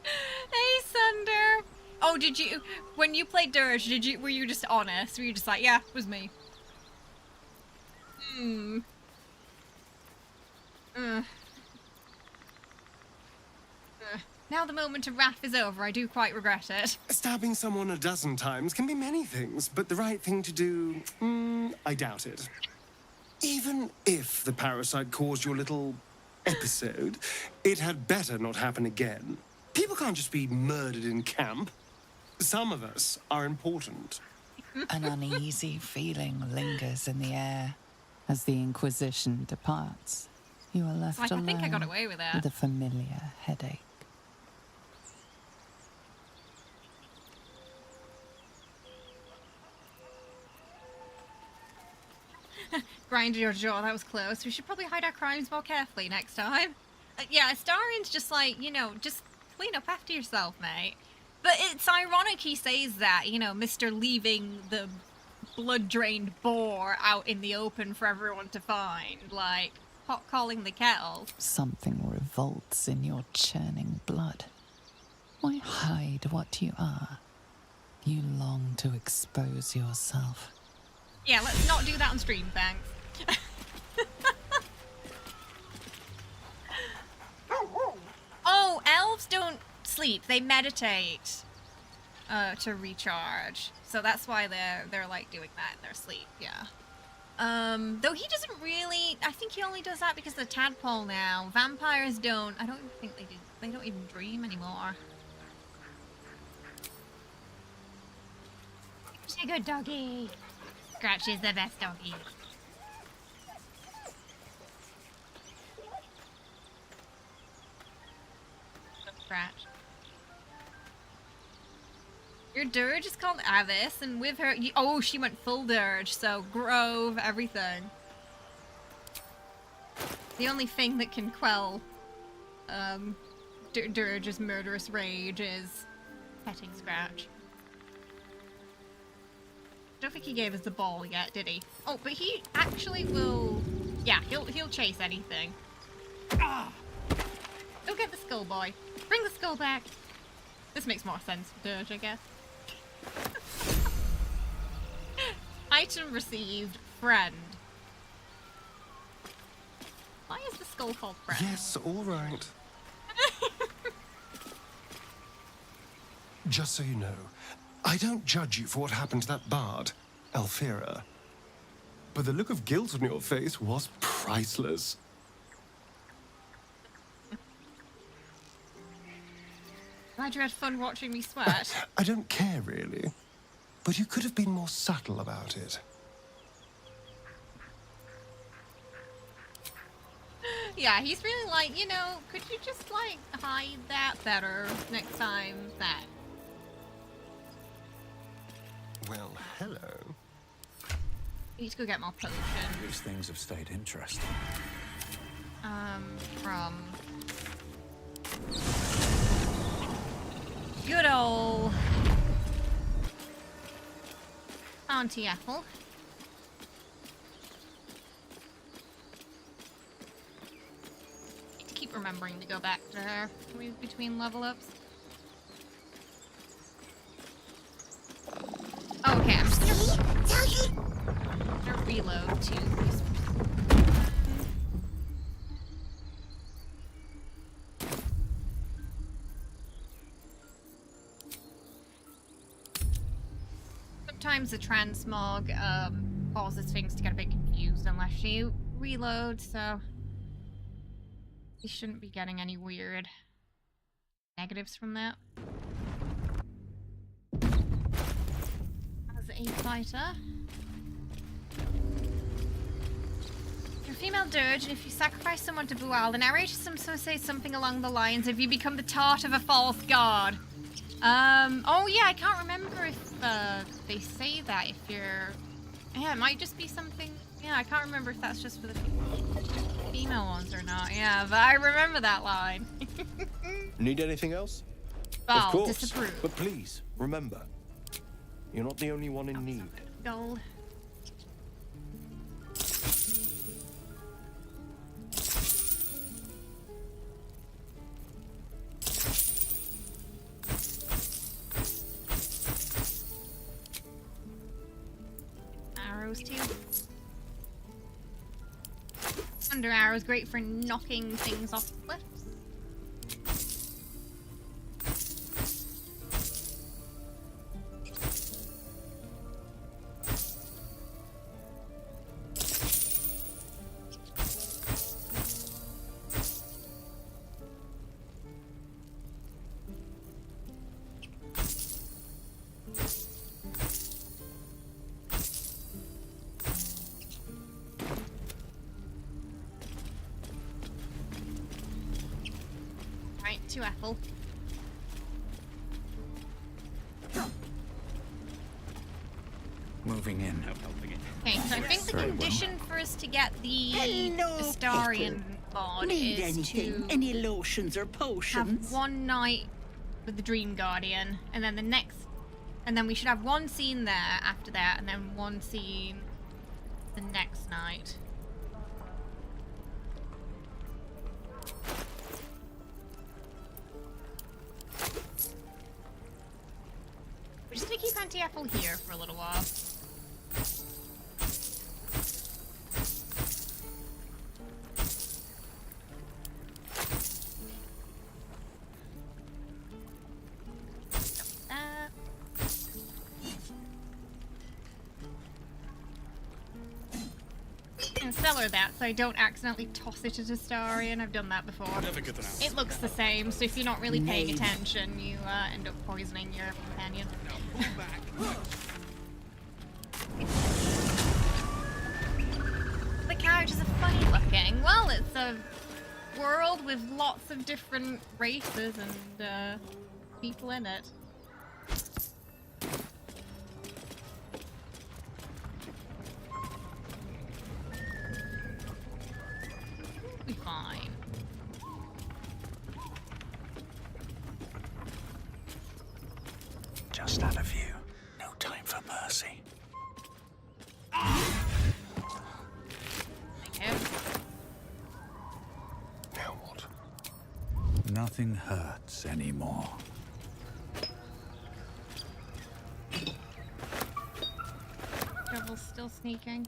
Hey, Sunder. Oh, did you, when you played Dirge, were you just honest? Were you just like, yeah, it was me? Now the moment of wrath is over, I do quite regret it. Stabbing someone a dozen times can be many things, but the right thing to do, I doubt it. Even if the parasite caused your little episode, it had better not happen again. People can't just be murdered in camp. Some of us are important. An uneasy feeling lingers in the air as the Inquisition departs. You are left Like, I alone think I got away with it. with a familiar headache. Grind your jaw, that was close. We should probably hide our crimes more carefully next time. Yeah, Astarian's just like, you know, just clean up after yourself, mate. But it's ironic he says that, you know, Mr. leaving the blood-drained boar out in the open for everyone to find. Like, pot calling the kettle. Something revolts in your churning blood. Why hide what you are? You long to expose yourself. Yeah, let's not do that on stream, thanks. Oh, elves don't sleep. They meditate to recharge. So that's why they're like doing that in their sleep, yeah. Though he doesn't really, I think he only does that because of the tadpole now. Vampires don't, I don't even think they do. They don't even dream anymore. She's a good doggy. Scratch is the best doggy. Scratch. Your dirge is called Avis, and with her, oh, she went full dirge, so grove, everything. The only thing that can quell Dirge's murderous rage is petting Scratch. Don't think he gave us the ball yet, did he? Oh, but he actually will. Yeah, he'll chase anything. Ah! Go get the skull, boy. Bring the skull back. This makes more sense for Dirge, I guess. Item received. Friend. Why is the skull called friend? Yes, all right. Just so you know, I don't judge you for what happened to that bard, Alfira. But the look of guilt on your face was priceless. Glad you had fun watching me sweat. I don't care, really. But you could have been more subtle about it. Yeah, he's really like, you know, could you just, like, hide that better next time that... Well, hello. Need to go get more potion. These things have stayed interesting. From... good ol' Auntie Ethel. Need to keep remembering to go back to her between level ups. Oh, okay, I'm just gonna reload to these. Sometimes the transmog causes things to get a bit confused unless you reload, so you shouldn't be getting any weird negatives from that. As a fighter, you're a female dirge, and if you sacrifice someone to Bual, the narrator sometimes says something along the lines of you become the tart of a false god. Oh yeah, I can't remember if they say that if you're... Yeah, it might just be something... Yeah, I can't remember if that's just for the female ones or not. Yeah, but I remember that line. Need anything else? Val, of course. disapprove. But please, remember, you're not the only one in need. Gold. Arrows too. Thunder arrows, great for knocking things off cliffs. To Ethel. Moving in. Okay, so I think the condition for us to get the Astarian mod Need is anything? to Any lotions or potions? have one night with the Dream Guardian, and then we should have one scene there after that, and then one scene the next night. We're just gonna keep Anti-Ethel here for a little while. And cellar that so I don't accidentally toss it at Astarion. I've done that before. Never good enough. It looks the same, so if you're not really paying attention, you end up poisoning your companion. The characters are funny looking. Well, it's a world with lots of different races and people in it. Be fine. Just out of view. No time for mercy. Thank you. Now what? Nothing hurts anymore. Devil's still sneaking.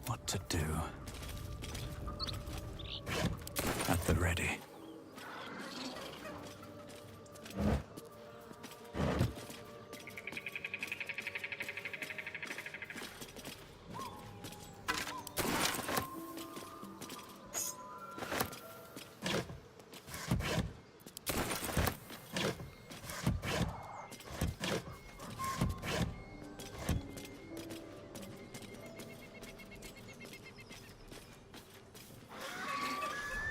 What to do? At the ready.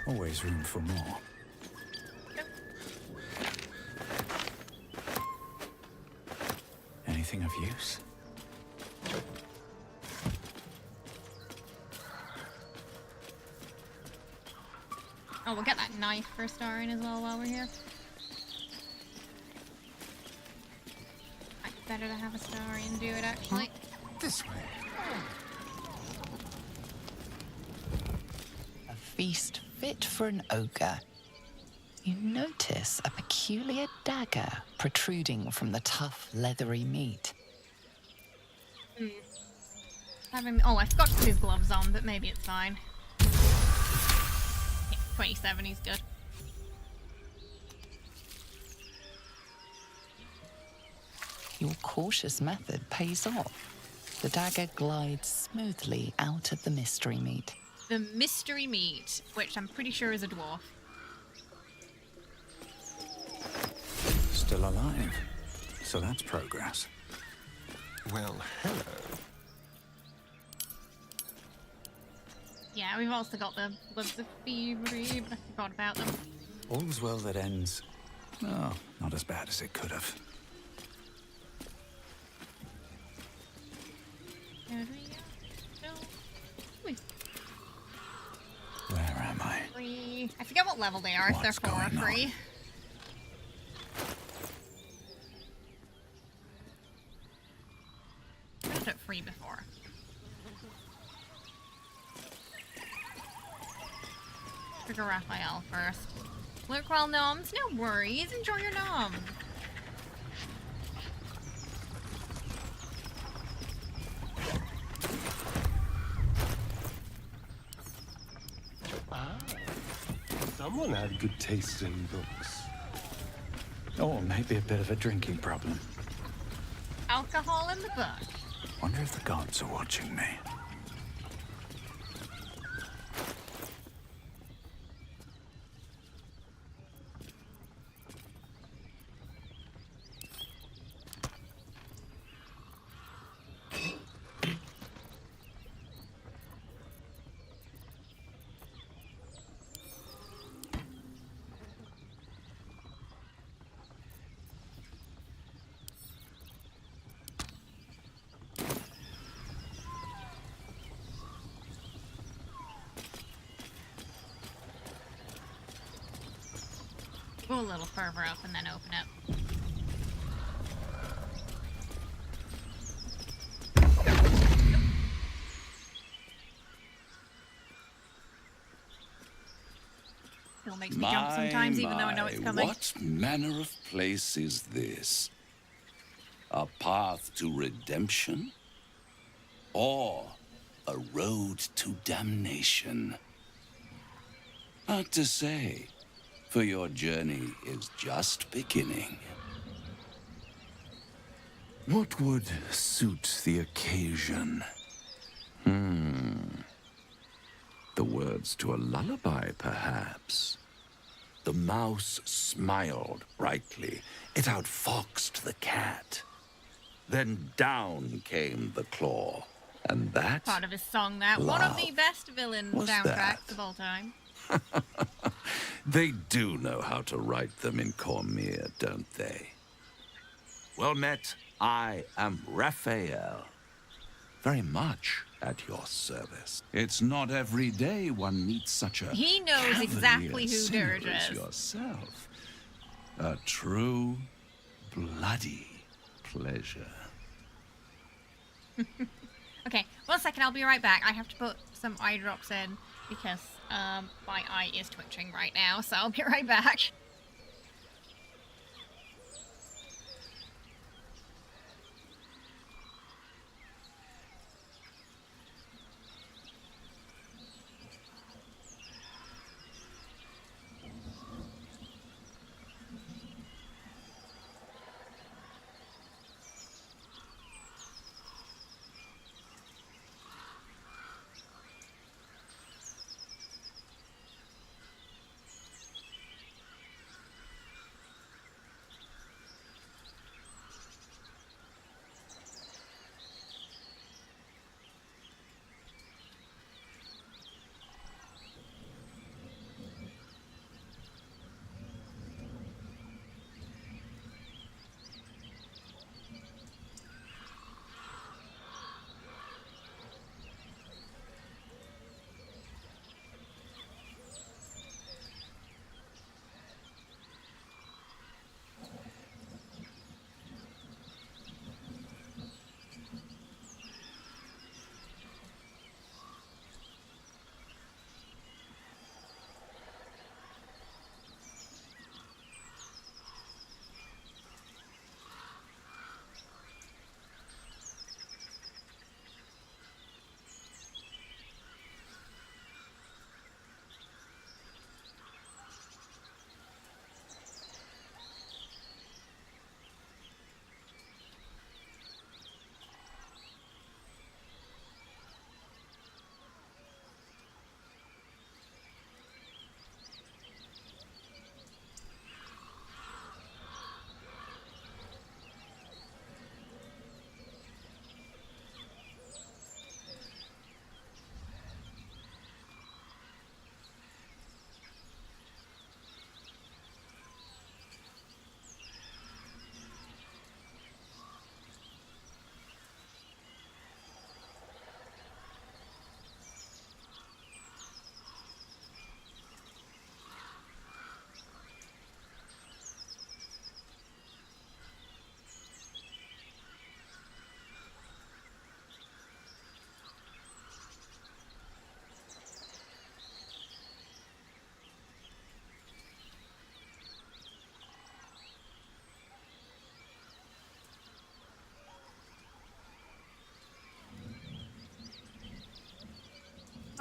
Always room for more. Anything of use? Oh, we'll get that knife for Astarion as well while we're here. It's better to have Astarion do it, actually. This way. A feast fit for an ogre. You notice a peculiar dagger protruding from the tough, leathery meat. Oh, I forgot to put his gloves on, but maybe it's fine. Yeah, 27, he's good. Your cautious method pays off. The dagger glides smoothly out of the mystery meat. The mystery meat, which I'm pretty sure is a dwarf. Still alive. So that's progress. Well, hello. Yeah, we've also got the Bloods of Thievery, but I forgot about them. All's well that ends. Oh, not as bad as it could have. Where am I? Free. I forget what level they are, if they're 4 or 3. I was at 3 before. Trigger Raphael first. Look, well, gnomes, no worries. Enjoy your nom. Someone had good taste in books. Or maybe a bit of a drinking problem. Alcohol in the book. Wonder if the gods are watching me. Go a little further up and then open it. Still makes me jump sometimes, even though I know it's coming. What manner of place is this? A path to redemption? Or a road to damnation? Hard to say, for your journey is just beginning. What would suit the occasion? The words to a lullaby, perhaps. The mouse smiled brightly. It outfoxed the cat. Then down came the claw. And that? Part of his song, that. One of the best villain soundtracks of all time. They do know how to write them in Cormier, don't they? Well met. I am Raphael. Very much at your service. It's not every day one meets such a He knows exactly who sinner Dirge as is. yourself. A true, bloody pleasure. Okay, 1 second, I'll be right back. I have to put some eye drops in because my eye is twitching right now, so I'll be right back.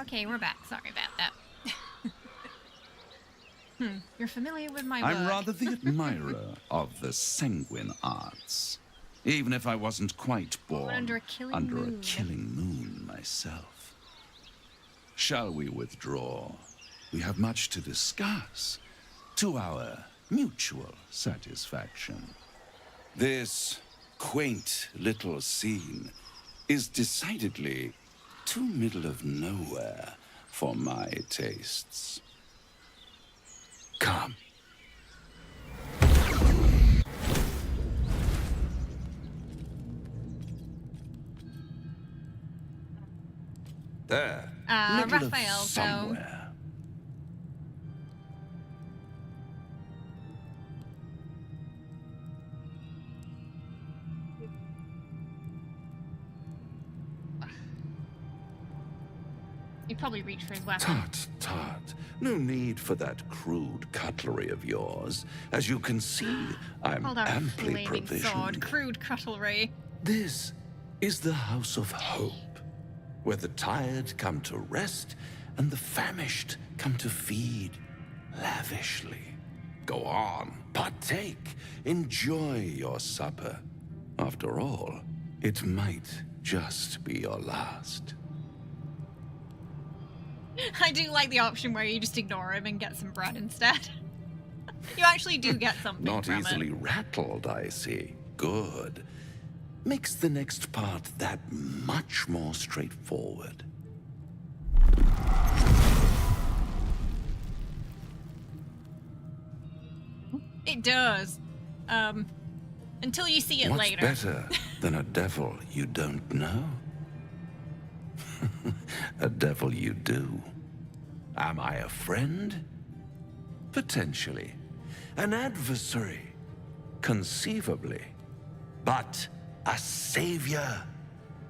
Okay, we're back. Sorry about that. You're familiar with my work. I'm rather the admirer of the sanguine arts. Even if I wasn't quite born under a killing moon myself. Shall we withdraw? We have much to discuss, to our mutual satisfaction. This quaint little scene is decidedly too middle of nowhere for my tastes. Come. There. Middle of Raphael, so somewhere. He probably reached for his weapon. Tut, tut. No need for that crude cutlery of yours. As you can see, I'm Hold on, amply flaming sword, provisioned. crude cutlery. This is the House of Hope, where the tired come to rest and the famished come to feed lavishly. Go on, partake, enjoy your supper. After all, it might just be your last. I do like the option where you just ignore him and get some bread instead. You actually do get something Not from easily it. rattled, I see. Good. Makes the next part that much more straightforward. It does. Until you see it What's later. better than a devil you don't know? A devil you do. Am I a friend? Potentially. An adversary? Conceivably. But a savior?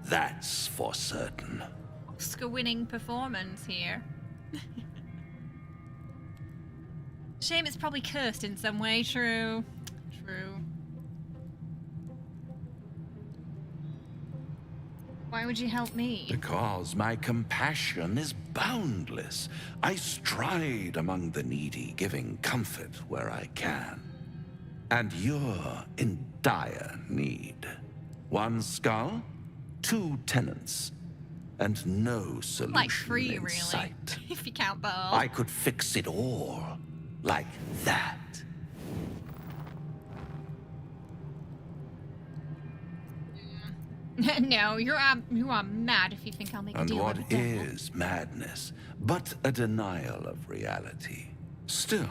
That's for certain. Oscar-winning performance here. Shame it's probably cursed in some way. True. True. Why would you help me? Because my compassion is boundless. I stride among the needy, giving comfort where I can. And you're in dire need. One skull, 2 tenants, and no solution Like 3, in really. sight. If you count both. I could fix it all, like that. No, you are mad if you think I'll make a And deal what with the devil. is madness but a denial of reality? Still,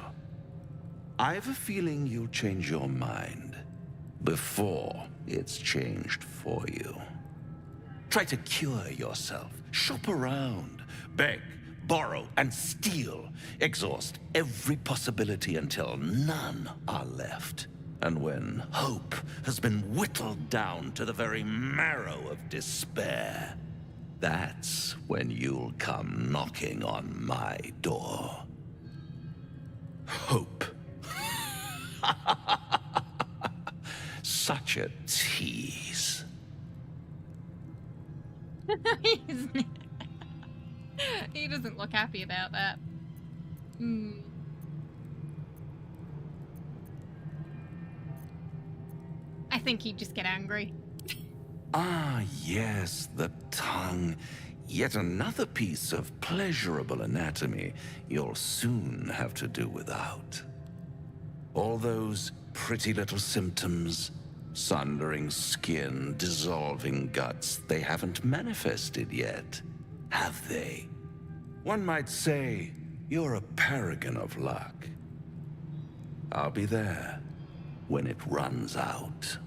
I've a feeling you'll change your mind before it's changed for you. Try to cure yourself, shop around, beg, borrow, and steal. Exhaust every possibility until none are left. And when hope has been whittled down to the very marrow of despair, that's when you'll come knocking on my door. Hope. Such a tease. He doesn't look happy about that. I think he'd just get angry. Ah, yes, the tongue. Yet another piece of pleasurable anatomy you'll soon have to do without. All those pretty little symptoms, sundering skin, dissolving guts, they haven't manifested yet, have they? One might say you're a paragon of luck. I'll be there when it runs out.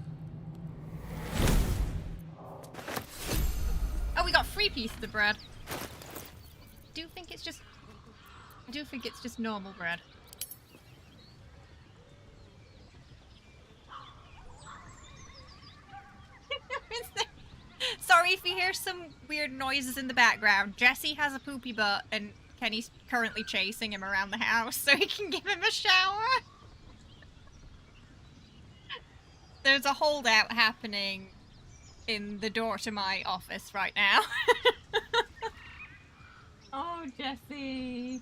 Oh, we got 3 pieces of bread. I do think it's just normal bread. Sorry if you hear some weird noises in the background. Jesse has a poopy butt and Kenny's currently chasing him around the house so he can give him a shower. There's a holdout happening in the door to my office right now. Oh, Jesse.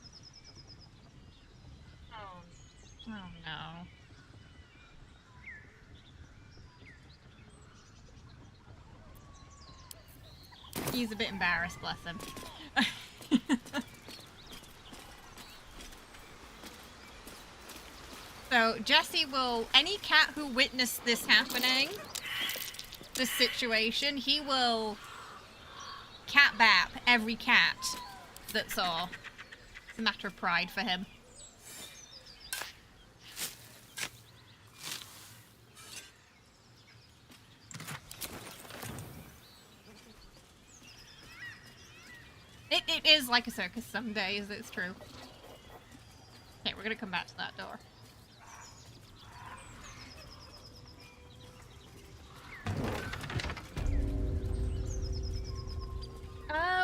Oh no. He's a bit embarrassed, bless him. So, Jesse will... Any cat who witnessed this happening, this situation, he will cat bap every cat that saw. It's a matter of pride for him. It is like a circus some days, it's true. Okay, we're gonna come back to that door.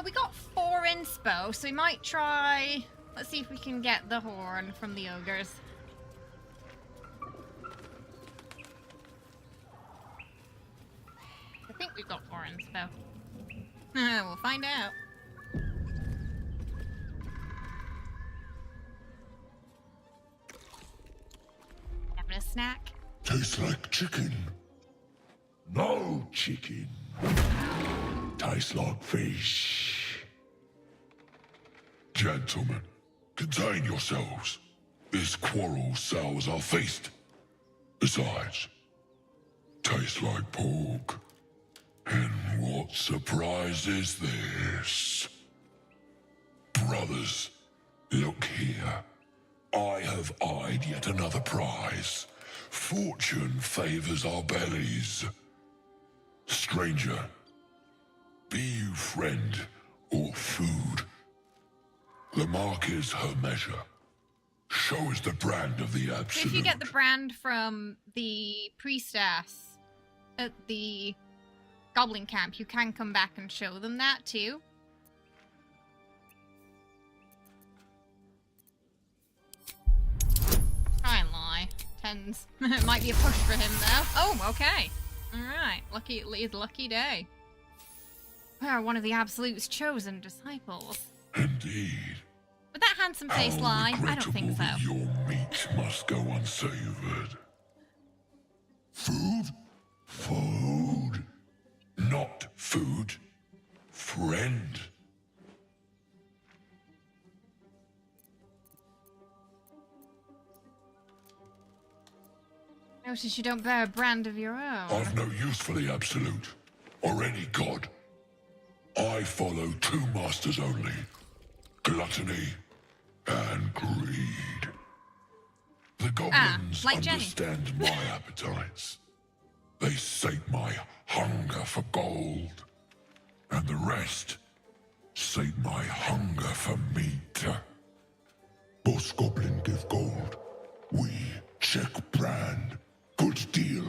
We got 4 inspo, so we might try... Let's see if we can get the horn from the ogres. I think we've got 4 inspo. We'll find out. Having a snack? Tastes like chicken. No chicken. Tastes like fish. Gentlemen, contain yourselves. This quarrel sours our feast. Besides, tastes like pork. And what surprise is this? Brothers, look here. I have eyed yet another prize. Fortune favors our bellies. Stranger, be you friend or food, the mark is her measure. Show us the brand of the absolute. So if you get the brand from the priestess at the goblin camp, you can come back and show them that too. Try and lie. 10s. It might be a push for him though. Oh, okay. Alright. Lucky day. We are one of the Absolute's chosen disciples. Indeed. Would that handsome face lie? I don't think so. That your meat must go unsavored. Food? Food. Not food. Friend. Notice you don't bear a brand of your own. I've no use for the Absolute, or any god. I follow 2 masters only. Gluttony and greed. The goblins like understand my appetites. They sate my hunger for gold. And the rest sate my hunger for meat. Boss Goblin give gold. We check brand. Good deal.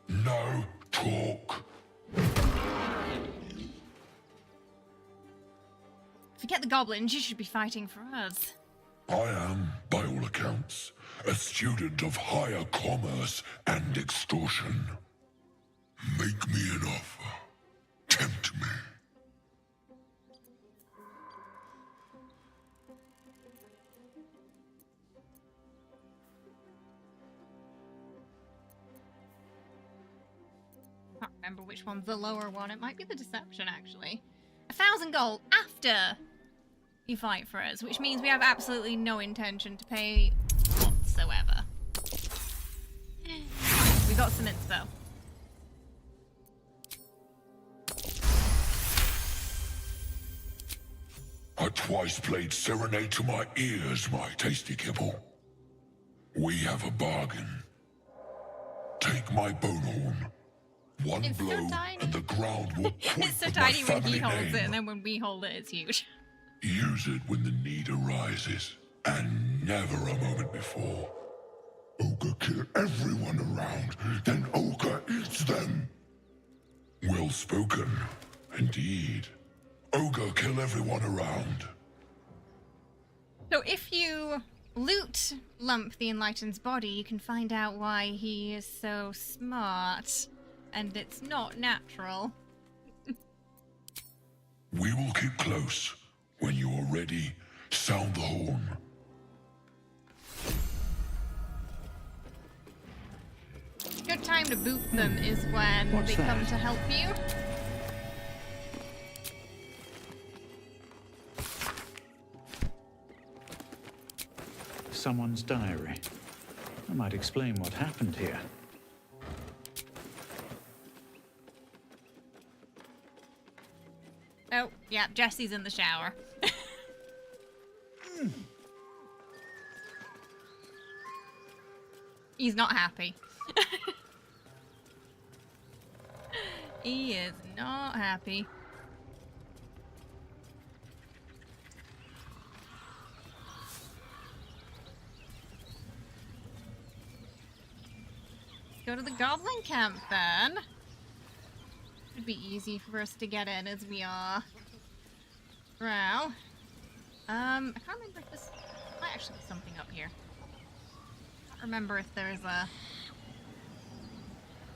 No talk. Forget the goblins, you should be fighting for us. I am, by all accounts, a student of higher commerce and extortion. Make me an offer. Tempt me. I can't remember which one's the lower one. It might be the deception, actually. 1,000 gold after you fight for us, which means we have absolutely no intention to pay whatsoever. We got some inspo. I twice played serenade to my ears, my tasty kibble. We have a bargain. Take my bone horn. One It's so blow, tiny. and the ground will quake It's so with my tiny when he family holds name. it, and then when we hold it, it's huge. Use it when the need arises, and never a moment before. Ogre kill everyone around, then Ogre eats them. Well spoken, indeed. Ogre kill everyone around. So if you loot Lump the Enlightened's body, you can find out why he is so smart. And it's not natural. We will keep close. When you are ready, sound the horn. Good time to boot them is when What's they come that? to help you. Someone's diary. That might explain what happened here. Oh, yeah, Jesse's in the shower. He's not happy. He is not happy. Go to the goblin camp then. It'd be easy for us to get in as we are Well, I can't remember if this might actually be something up here. I can't remember if there's a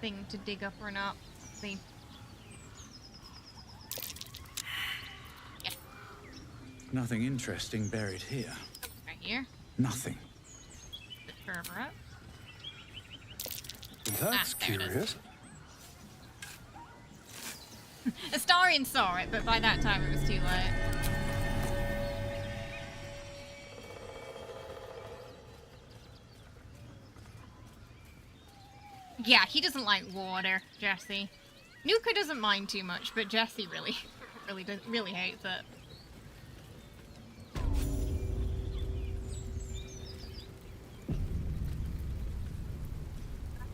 thing to dig up or not. Let's see. Yes. Nothing interesting buried here. Right here. Nothing. A bit further up. That's curious. Astarion saw it, but by that time it was too late. Yeah, he doesn't like water, Jesse. Nuka doesn't mind too much, but Jesse really hates it.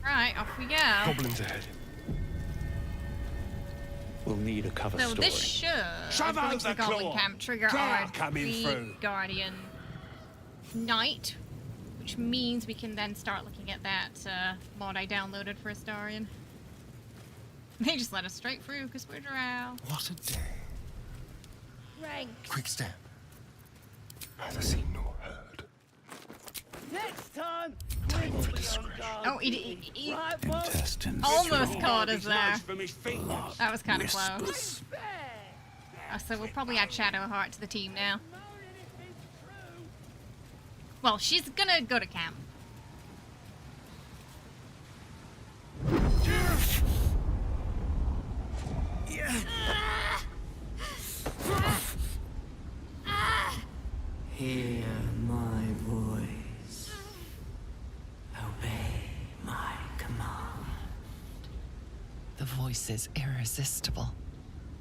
Right, off we go. Goblins ahead. We'll need a cover So story. this should, Shove according out to the the Goblin claw. Camp, trigger Claw our coming Frid through. Guardian Knight, which means we can then start looking at that mod I downloaded for Astarion. They just let us straight through because we're drow. What a day. Rank. Quick step. Neither seen nor heard. Next time, Time for discretion. Oh, he Intestines. almost caught us there. From his feet. That was kind of close. So we'll probably add Shadowheart to the team now. Well, she's gonna go to camp. Hear my voice. Obey my command. The voice is irresistible.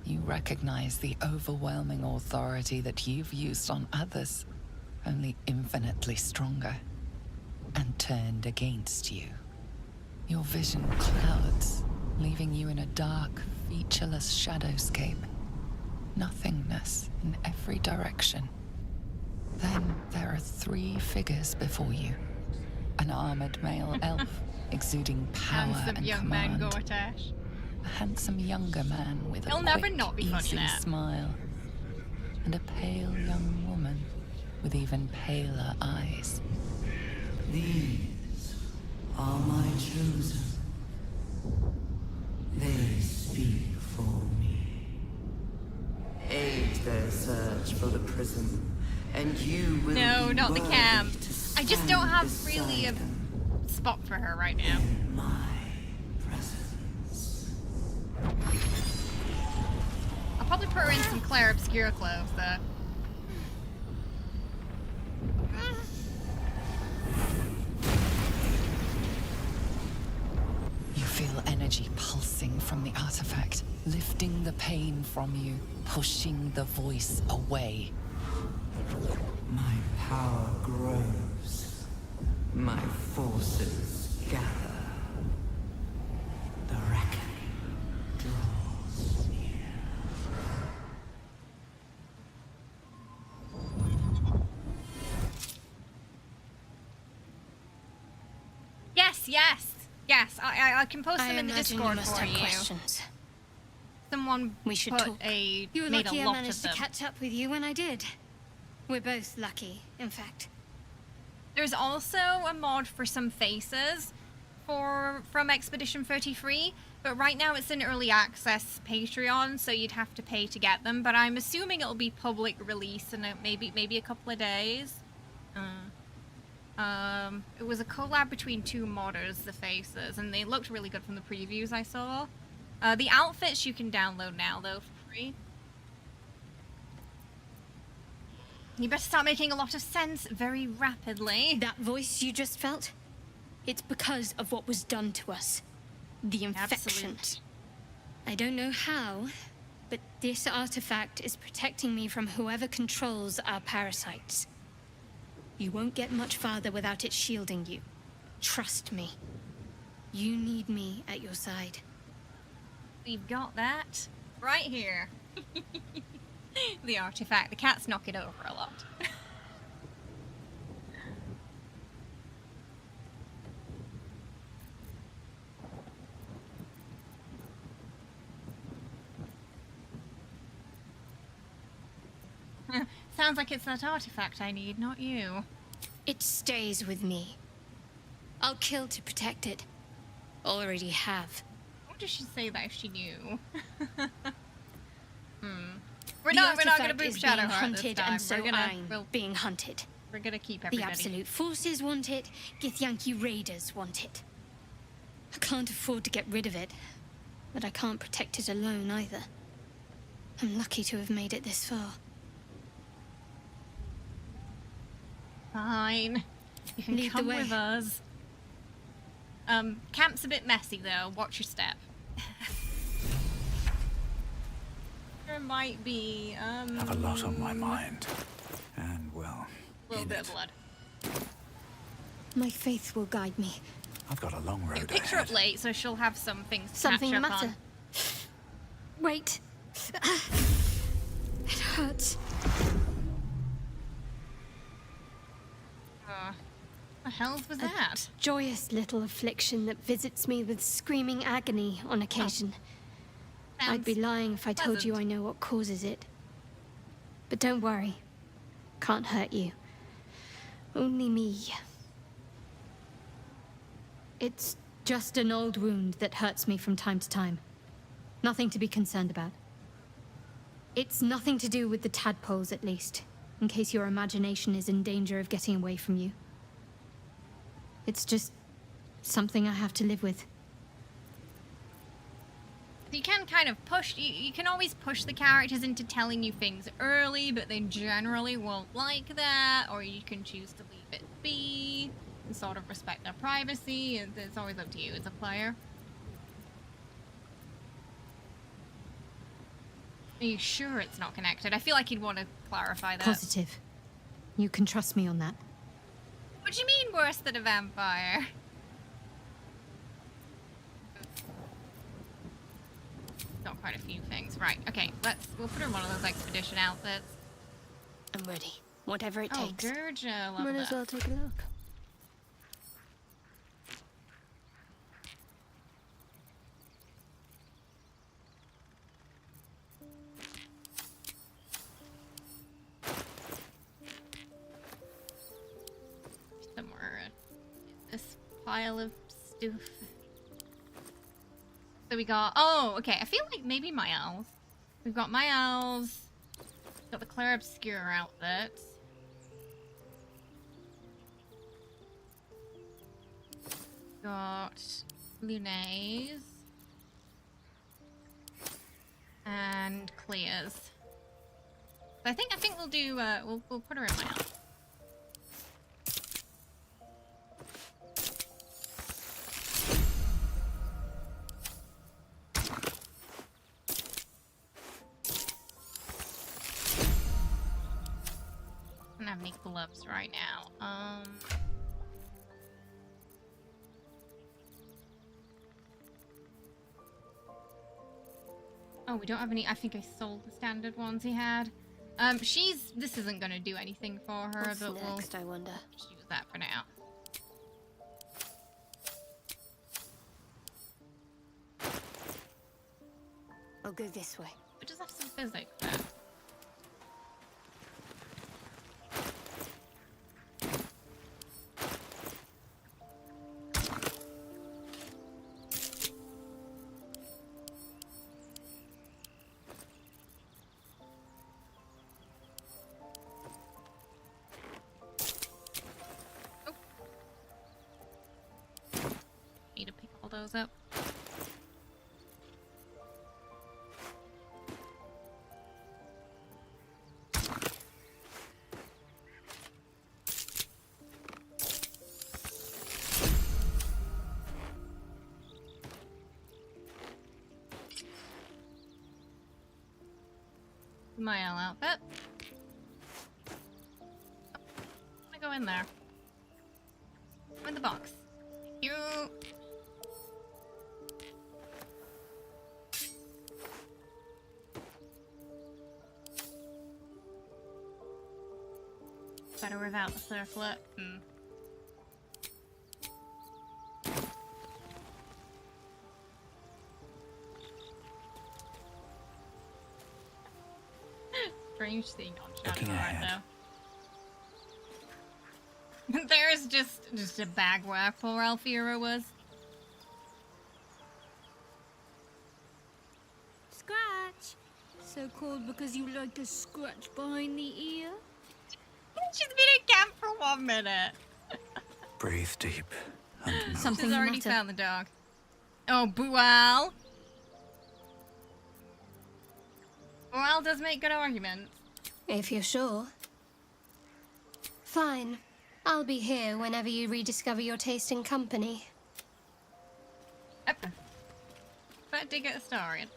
You recognize the overwhelming authority that you've used on others, only infinitely stronger, and turned against you. Your vision clouds, leaving you in a dark, featureless shadowscape. Nothingness in every direction. Then there are 3 figures before you. An armored male elf, exuding power Handsome and young man command. Gortash. A handsome younger man with He'll a never quick, not be funny, easy that. smile. And a pale young woman with even paler eyes. These are my chosen. They speak for me. Aid their search for the prism, and you will No, be not the worthy camp. to I just stand don't have beside really a them spot for her right now. in my presence. I'll probably put her in some Claire Obscura clothes, though. You feel energy pulsing from the artifact, lifting the pain from you, pushing the voice away. My power grows. My forces gather. The reckoning draws near. Yes. I can post them in the imagine Discord you must for have you. questions. Someone We should put talk. a You were made lucky a I lot managed of to them. catch up with you when I did. We're both lucky, in fact. There's also a mod for some faces from Expedition 33, but right now it's in early access Patreon, so you'd have to pay to get them. But I'm assuming it'll be public release in maybe a couple of days. It was a collab between 2 modders, the faces, and they looked really good from the previews I saw. The outfits you can download now, though, for free. You better start making a lot of sense very rapidly. That voice you just felt? It's because of what was done to us. The infection. Absolute. I don't know how, but this artifact is protecting me from whoever controls our parasites. You won't get much farther without it shielding you. Trust me. You need me at your side. We've got that right here. The artifact. The cats knock it over a lot. Sounds like it's that artifact I need, not you. It stays with me. I'll kill to protect it. Already have. What does she say that if she knew? We're not gonna boot Shadowheart hunted, this time. and so I'm we'll, being hunted. We're gonna keep everybody. The Absolute Forces want it. Githyanki Raiders want it. I can't afford to get rid of it, but I can't protect it alone either. I'm lucky to have made it this far. Fine. You can Lead the come way. with us. Camp's a bit messy though. Watch your step. There might be, I have a lot on my mind. And, well, a little bit of blood. My faith will guide me. I've got a long road Picked her up late, so she'll have some things to Something the catch up matter? on. Wait. It hurts. What the hell was that? Joyous little affliction that visits me with screaming agony on occasion. I'd be lying if I told you I know what causes it. But don't worry. Can't hurt you. Only me. It's just an old wound that hurts me from time to time. Nothing to be concerned about. It's nothing to do with the tadpoles, at least, in case your imagination is in danger of getting away from you. It's just something I have to live with. You can kind of push, you can always push the characters into telling you things early, but they generally won't like that, or you can choose to leave it be and sort of respect their privacy. It's always up to you as a player. Are you sure it's not connected? I feel like you'd want to clarify that. Positive. You can trust me on that. What do you mean worse than a vampire? Got quite a few things. Right, okay, we'll put her in one of those expedition outfits. I'm ready. Whatever it takes. Oh, Durja, love Might as that. well take a look. Somewhere in this pile of stuff. So we got, oh, okay, I feel like maybe my elves. We've got my elves. Got the Claire Obscure outfit. Got Lunay's. And Clear's. So I think we'll do, we'll put her in my elf. I don't have any gloves right now. Oh, we don't have any. I think I sold the standard ones he had. This isn't gonna do anything for her, What's but next, we'll I wonder? just use that for now. I'll go this way. It does have some physics there. Need to pick all those up. My own outfit. I'm gonna go in there. Go in the box. Thank you. Better without the circlet. you seeing on Looking Shadow right ahead. now? There's just a bag where poor Alfira was. Scratch. So called because you like a scratch behind the ear? She's been in camp for 1 minute. Breathe deep and move. She's already found the dog. Oh, Bual. Bual does make good arguments. If you're sure. Fine. I'll be here whenever you rediscover your taste in company. Better dig at Astarion.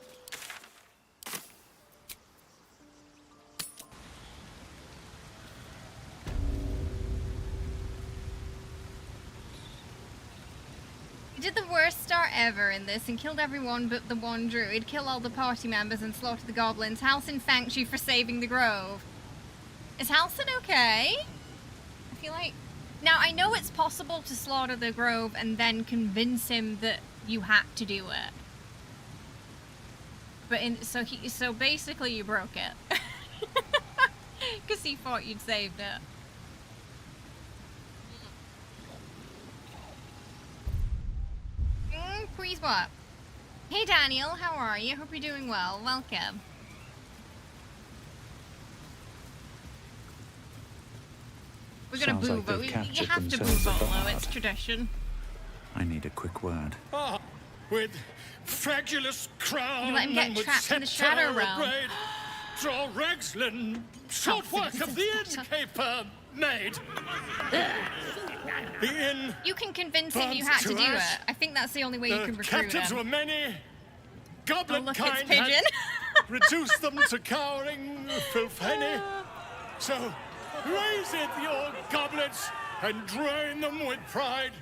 He did the worst start ever in this and killed everyone but the one druid, killed all the party members and slaughtered the goblins. Halsin thanks you for saving the grove. Is Halsin okay? I feel like... Now, I know it's possible to slaughter the grove and then convince him that you had to do it. But so basically you broke it. Because he thought you'd saved it. Please what? Hey Daniel, how are you? Hope you're doing well. Welcome. We're gonna Sounds boo, like but they've you captured have to boo themselves a Bolo, guard. it's tradition. I need a quick word. Ah, with fragulous crown You let him get and with trapped in the sceptre shadow realm. arrayed, draw Ragslin, short work of the innkeeper made. The inn You can convince him you burnt had to do ash. it. I think that's the only way you The can recruit captives him. were many. Oh, Goblet look, kind it's Pigeon. had reduced them to cowering filfenny. So raise it your goblets and drain them with pride.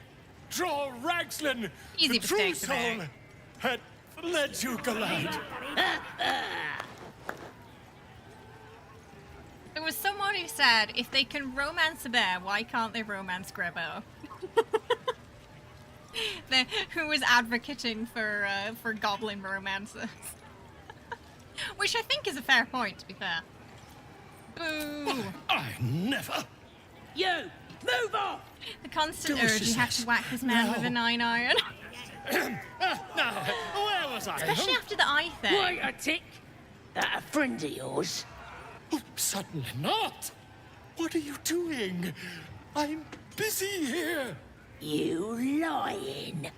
Draw Ragslin, Easy the true mistake to soul, make. had led you glide. There was someone who said, if they can romance a bear, why can't they romance Grebo? Who was advocating for goblin romances. Which I think is a fair point, to be fair. Boo! I never. You! Move off! The constant Do as urge she you have says. to whack this man with a 9-iron. Now, where was I? Especially after the eye thing. Wait a tick! That a friend of yours? Oh, certainly not. What are you doing? I'm busy here. You lying.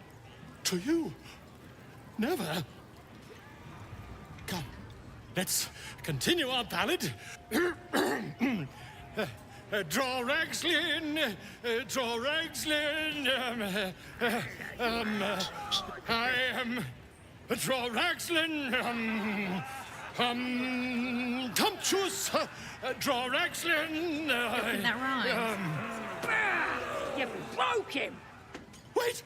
To you? Never. Come, let's continue our ballad. Draw Ragslin, draw Ragslin. I am draw Ragslin. Tumptuous, draw Ragslin. That rhymes. You broke him! Wait,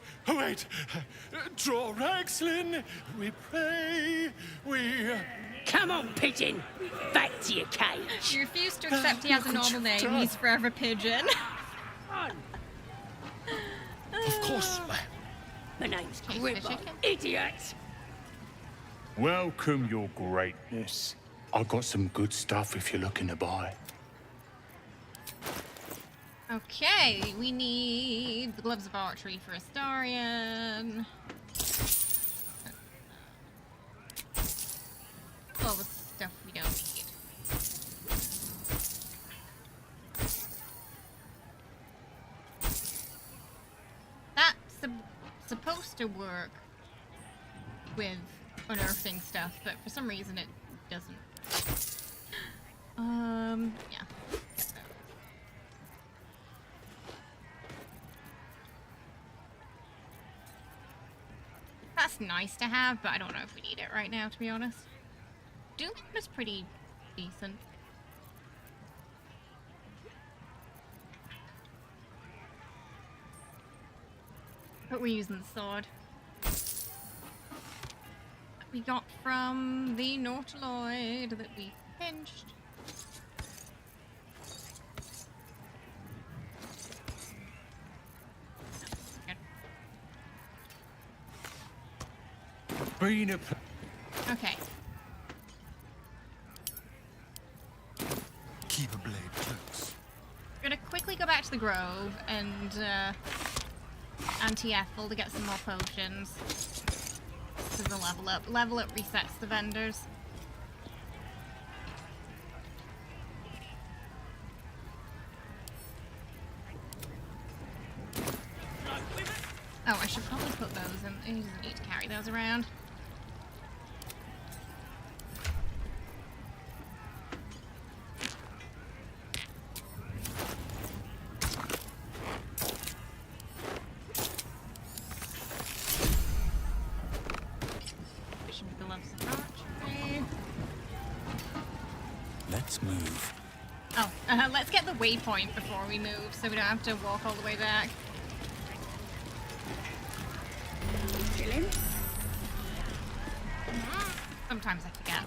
draw Ragslin. We pray. We. Come on, Pigeon! Back to your cage! You refuse to accept he has a normal name. He's forever Pigeon. Of course, ma'am. My name's Tastes Gribber, the chicken. idiot! Welcome, your greatness. I've got some good stuff if you're looking to buy. Okay, we need the gloves of archery for Astarion. All the stuff we don't need. That's supposed to work with unearthing stuff, but for some reason it doesn't. Yeah. That's nice to have, but I don't know if we need it right now, to be honest. Doom is pretty decent. But we're using the sword. That we got from the Nautiloid that we pinched. Been a Okay. Grove and Auntie Ethel to get some more potions. This is a level up. Level up resets the vendors. Oh, I should probably put those in. He doesn't need to carry those around. Let's move. Oh, let's get the waypoint before we move, so we don't have to walk all the way back. Sometimes I forget.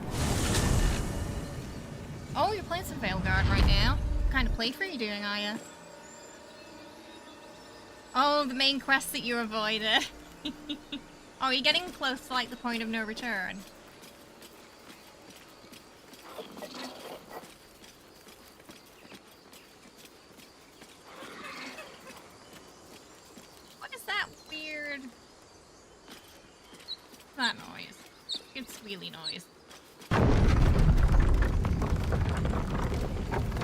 Oh, you're playing some Veilguard right now. What kind of playthrough are you doing, are you? Oh, the main quest that you avoided. Oh, you're getting close to like the point of no return. What is that weird... that noise? Good squealy noise.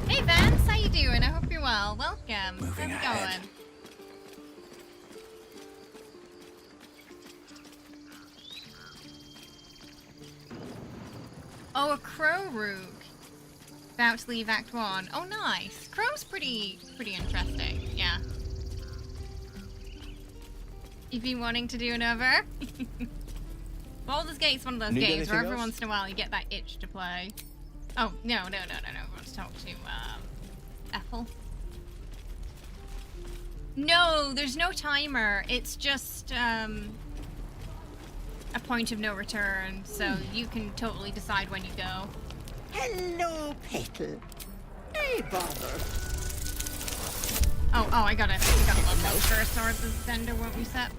Hey Vance, how you doing? I hope you're well. Welcome. Moving How's it ahead. going? Oh, a crow rook. About to leave Act 1. Oh, nice. Crow's pretty interesting. Yeah. You've been wanting to do another? Baldur's Gate's one of those Need games where anything every else? once in a while you get that itch to play. Oh, no. I want to talk to, Ethel. No, there's no timer. It's just, a point of no return, so you can totally decide when you go. Hello, Petal. Hey, bother. Oh, I gotta love those first, or the vendor won't reset.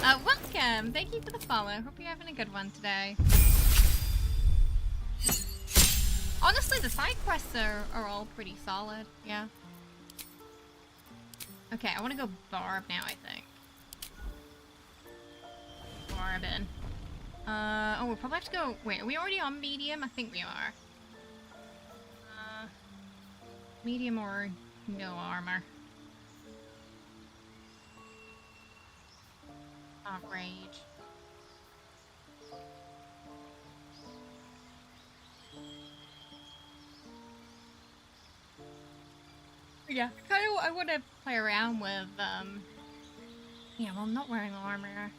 Welcome! Thank you for the follow. Hope you're having a good one today. Honestly, the side quests are all pretty solid, yeah. Okay, I want to go Barb now, I think. Barbin. Oh, we'll probably have to go... Wait, are we already on medium? I think we are. Medium or no armor. Outrage. Yeah, I want to play around with, yeah, well, I'm not wearing armor.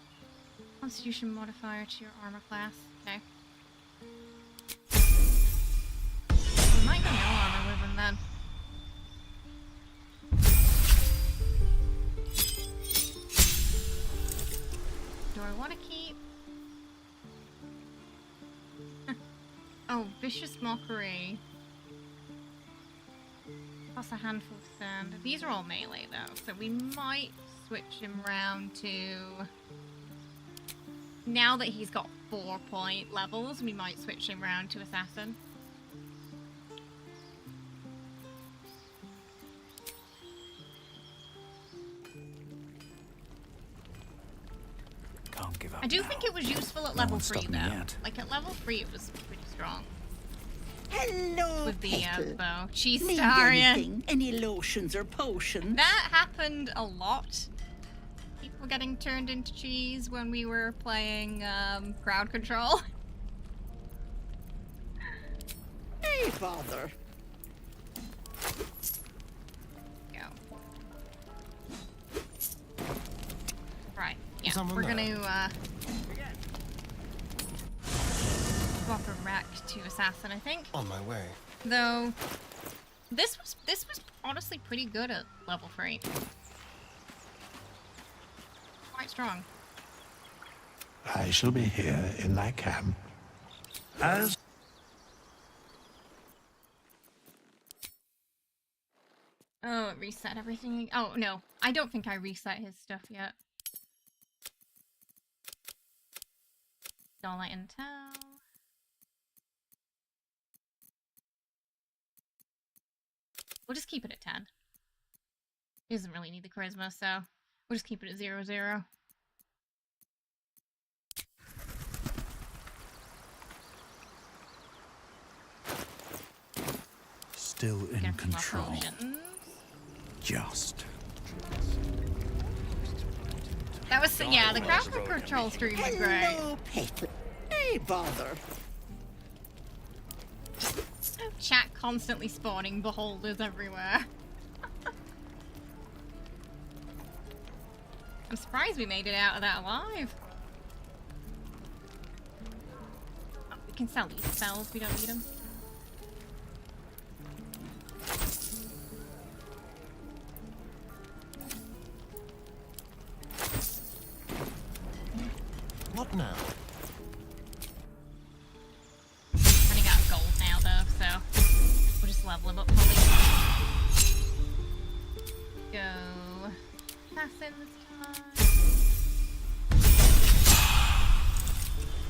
Constitution modifier to your armor class. Okay. We might go no armor with him then. Do I want to keep? Oh, Vicious Mockery. Plus a handful of sand. These are all melee though, so we might switch him round to... Now that he's got 4-point levels, we might switch him round to Assassin. Can't give up. I do think it was useful at No level one's 3 stopping though. me yet. Like at level 3 it was pretty strong. Hello, With the Petal. bow. Cheese Need Starian. anything? Any lotions or potions? That happened a lot. People getting turned into cheese when we were playing crowd control. Hey, bother. Go. Right. Yeah, Someone we're there. gonna swap a wreck to Assassin, I think. On my way. Though this was honestly pretty good at level 3. Quite strong. I shall be here in my camp. As Oh, it reset everything. Oh no, I don't think I reset his stuff yet. Dollar Intel. We'll just keep it at 10. He doesn't really need the charisma, so we'll just keep it at 0-0. Still in control. Just. That was, yeah, the crowd control stream was great. Hello, Petal. Hey, bother. Chat constantly spawning beholders everywhere. I'm surprised we made it out of that alive. Oh, we can sell these spells, we don't need them. What now? Running out of gold now though, so we'll just level him up probably. Go assassin this time.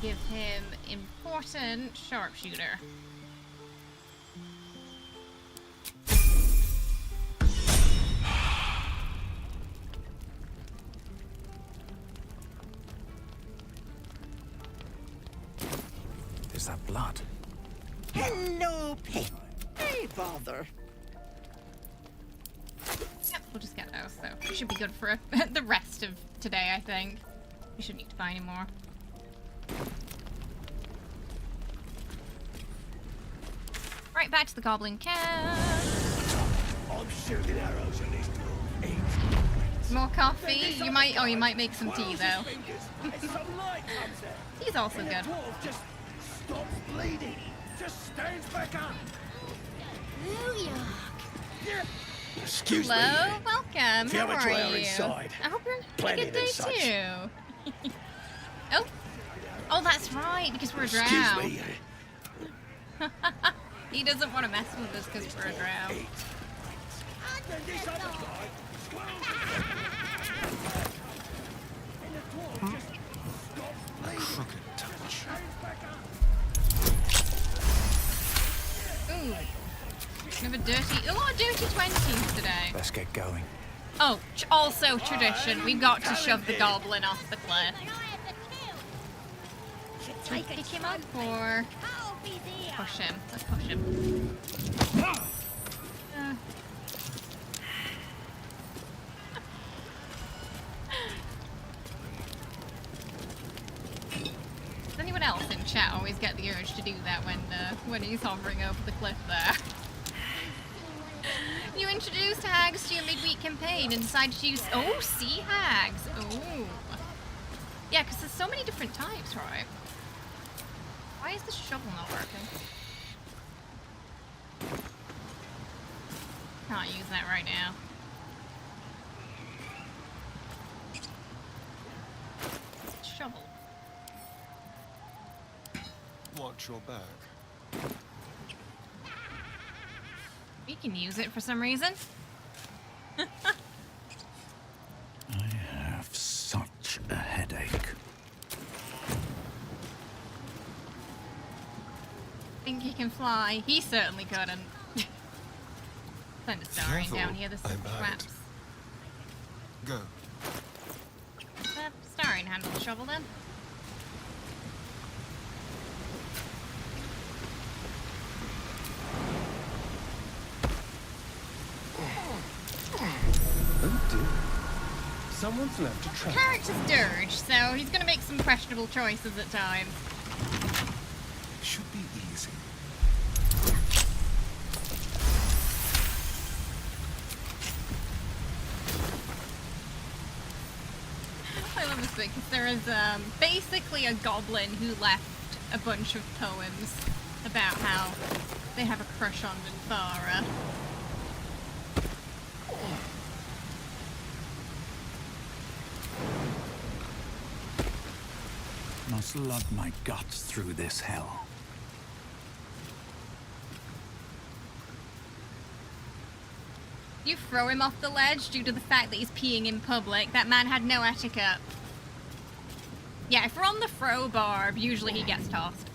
Give him important sharpshooter. Is that blood? Hello, Pet. Hey, bother. Yep, we'll just get those, so we should be good for the rest of today, I think. We shouldn't need to buy any more. Right, back to the goblin camp. I'm shooting arrows at these More coffee? You might make some tea though. Tea's also good. Just stops bleeding. Just stands back up. Excuse Hello, me. welcome. If you How have a are drawer you? inside, I hope you're having plenty a good day than such. too. Oh, that's right, because we're a drow. Excuse me. He doesn't want to mess with us because we're a drow. Crooked touch. Ooh. We have a lot of dirty 20s today. Let's get going. Oh, also tradition. We've got to shove the goblin off the cliff. Should we pick him up or push him? Let's push him. Does anyone else in chat always get the urge to do that when he's hovering over the cliff there? You introduced hags to your midweek campaign and decided to use sea hags. Oh, yeah, because there's so many different types, right? Why is the shovel not working? Can't use that right now. Shovel. Watch your back. We can use it for some reason. I have such a headache. Think he can fly? He certainly couldn't. Plenty of starring down here. There's some traps. Go. Starring handle the shovel then. Oh dear. Someone's left a trap. Character's dirge, so he's gonna make some questionable choices at times. Should be easy. I love this bit because there is basically a goblin who left a bunch of poems about how they have a crush on Vinthara. Must lug my guts through this hell. You throw him off the ledge due to the fact that he's peeing in public. That man had no etiquette. Yeah, if we're on the throw barb, usually he gets tossed.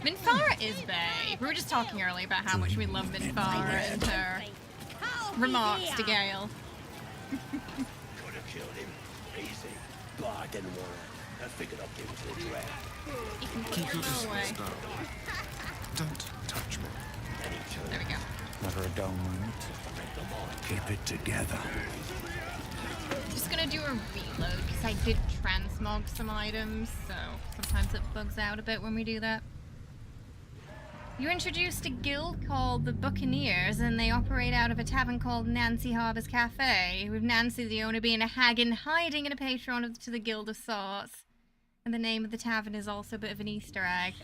Minfara is babe. We were just talking earlier about how much we love Minfara and her remarks to Gale. Could have killed him. Easy. But I didn't want to. I figured I'd give it to a drag. You can Keep your go away. distance now. Don't touch me. There we go. Never a dull moment. Keep it together. I'm just gonna do a reload because I did transmog some items, so sometimes it bugs out a bit when we do that. You're introduced a guild called the Buccaneers, and they operate out of a tavern called Nancy Harbour's Cafe, with Nancy, the owner, being a hag and hiding in a patron to the Guild of Sorts. And the name of the tavern is also a bit of an Easter egg.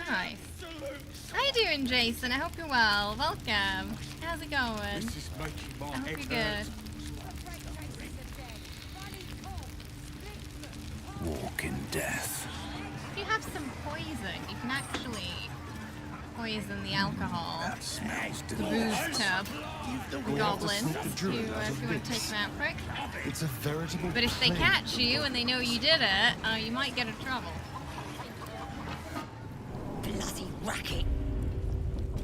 Nice. How you doing, Jason? I hope you're well. Welcome. How's it going? I hope you're good. Walk in death. If you have some poison, you can actually poison the alcohol. That smells The delicious. booze tub. The goblins. If you want to take them out quick. It's a veritable But if they plague. catch you and they know you did it, you might get in trouble. Bloody racket.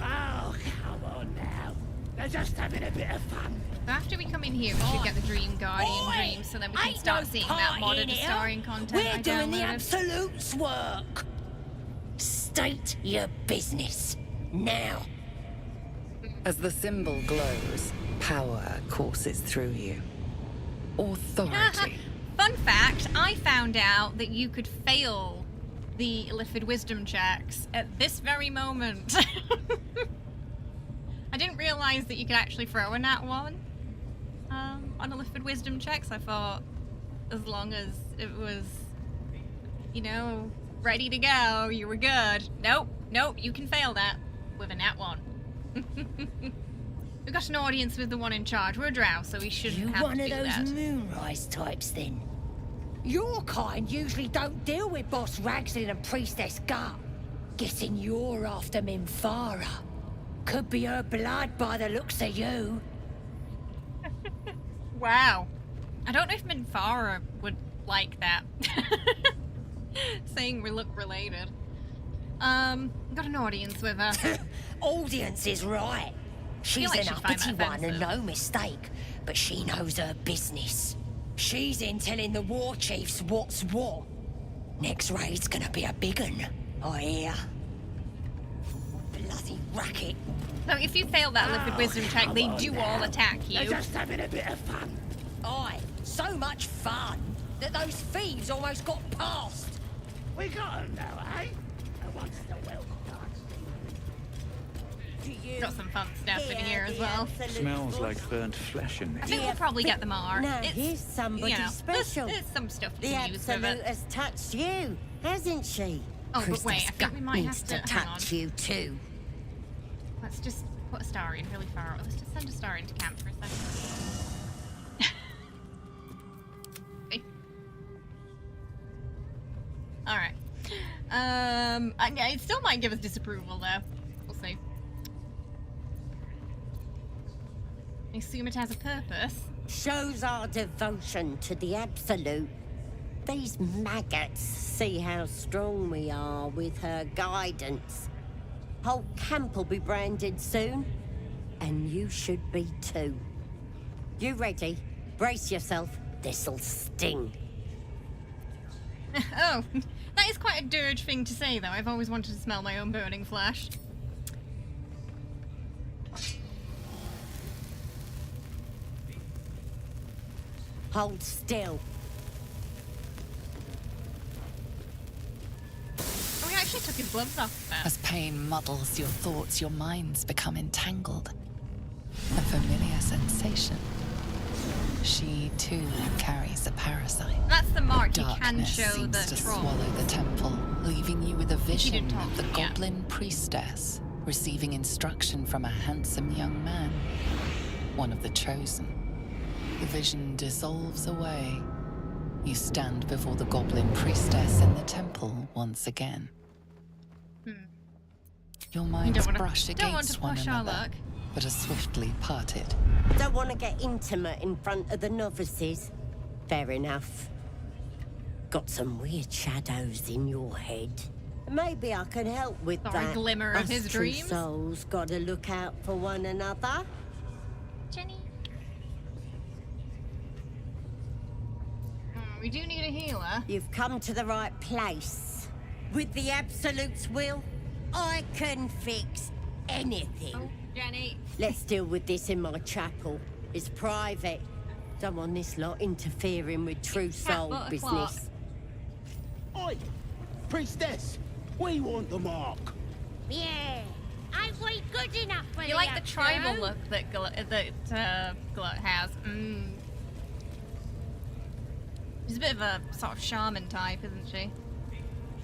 Oh, come on now. They're just having a bit of fun. So after we come in here, we should get the Dream Guardian dream so then we can Ain't start no seeing that party modded in here. starring content We're I doing the downloaded. Absolute's work. State your business. Now. As the symbol glows, power courses through you. Authority. Fun fact, I found out that you could fail the Illithid wisdom checks at this very moment. I didn't realise that you could actually throw a nat 1 on Illithid wisdom checks. I thought as long as it was, you know, ready to go, you were good. Nope, you can fail that with a nat 1. We've got an audience with the one in charge. We're a drow, so we shouldn't You have one to of do those that. moonrise types then? Your kind usually don't deal with Boss Ragslin and Priestess Gut. Guessing you're after Minfara. Could be her blood by the looks of you. Wow. I don't know if Minfara would like that. Saying we look related. Got an audience with her. Audience is right. She's like an she'd find uppity that one and no mistake, but she knows her business. She's in telling the war chiefs what's what. Next raid's gonna be a big un, I hear. Bloody racket. So if you fail that liquid wisdom check, they do all attack you. They're just having a bit of fun. Aye, so much fun that those thieves almost got past. We got them now, eh? Once the well Got some fun stuff in here as well. Smells like burnt flesh in I here. think we'll probably get them all. Now, It's, here's somebody you know, special. There's some stuff The you can use with Absolute it. has touched you, hasn't she? Oh, but wait, I Priestess think we might have needs to, to hang on. touch you too. Let's just put a star in really far. Let's just send a star into camp for a second. Okay. Alright. It still might give us disapproval though. We'll see. I assume it has a purpose. Shows our devotion to the Absolute. These maggots see how strong we are with her guidance. Whole camp will be branded soon, and you should be too. You ready? Brace yourself. This'll sting. Oh, that is quite a dirge thing to say though. I've always wanted to smell my own burning flesh. Hold still. Oh, we actually took his gloves off there. As pain muddles your thoughts, your minds become entangled. A familiar sensation. She, too, carries a parasite. That's the mark you can Darkness show the seems to troll. swallow the temple, leaving you with a vision talk of the to me, yeah. goblin priestess receiving instruction from a handsome young man, one of the chosen. The vision dissolves away. You stand before the goblin priestess in the temple once again. Your minds brush don't want to against one push our another, luck. but are swiftly parted. Don't want to get intimate in front of the novices. Fair enough. Got some weird shadows in your head. Maybe I can help with Sorry, that. glimmer of Us his true dreams. souls gotta look out for one another. Jenny. We do need a healer. You've come to the right place. With the Absolute's will, I can fix anything. Oh, Jenny. Let's deal with this in my chapel. It's private. Don't want this lot interfering with true soul business. Oi! Priestess! We want the mark! Yeah, ain't we good enough for You like the tribal look that Glut has? She's a bit of a sort of shaman type, isn't she?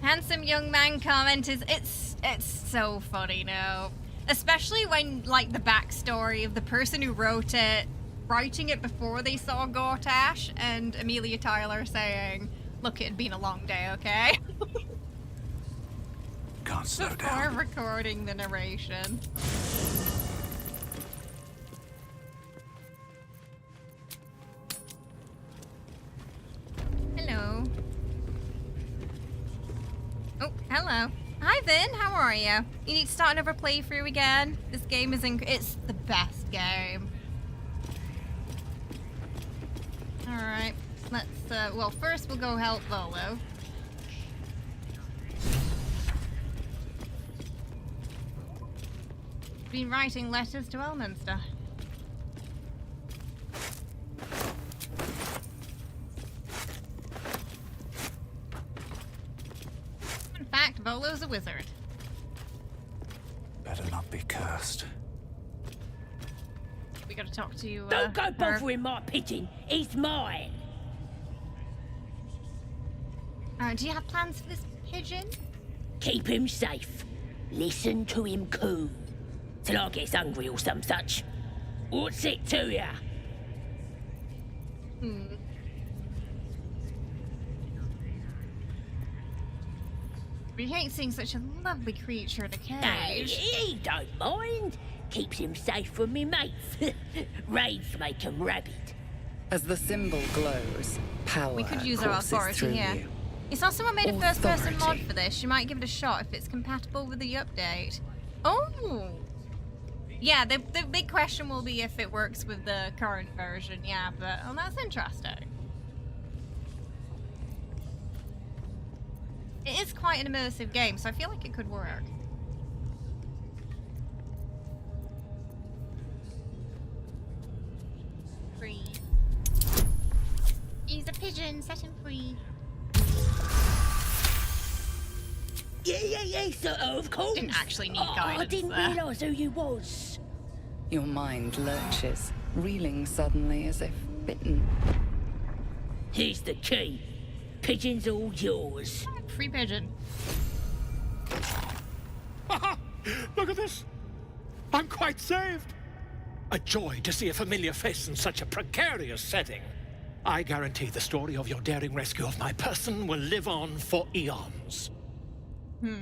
Handsome young man comment is it's so funny now, especially when like the backstory of the person who wrote it, writing it before they saw Gortash, and Amelia Tyler saying, "Look, it had been a long day, okay?" Can't slow Before down. recording the narration. Hello. Oh, hello. Hi, Vin. How are you? You need to start another playthrough again? This game is it's the best game. Alright. Let's, well, first we'll go help Volo. Been writing letters to Elminster. In fact, Volo's a wizard. Better not be cursed. We gotta talk to you. Don't go bothering my pigeon. He's mine. Do you have plans for this pigeon? Keep him safe. Listen to him coo. Till I gets hungry or some such. What's it to ya? We hate seeing such a lovely creature in a cage. Hey, he don't mind. Keeps him safe from me mates. Raids make him rabid. As the symbol glows, power We could use our courses authority through here. you. You saw someone made a first-person mod Authority. for this. You might give it a shot if it's compatible with the update. Oh! Yeah, the big question will be if it works with the current version. Yeah, but oh, that's interesting. It is quite an immersive game, so I feel like it could work. Free. He's a pigeon, set him free. Yeah, sir, of course. Didn't actually need guidance I didn't there. realise who you was. Your mind lurches, reeling suddenly as if bitten. Here's the key. Pigeon's all yours. Free pigeon. Look at this! I'm quite saved! A joy to see a familiar face in such a precarious setting. I guarantee the story of your daring rescue of my person will live on for eons. You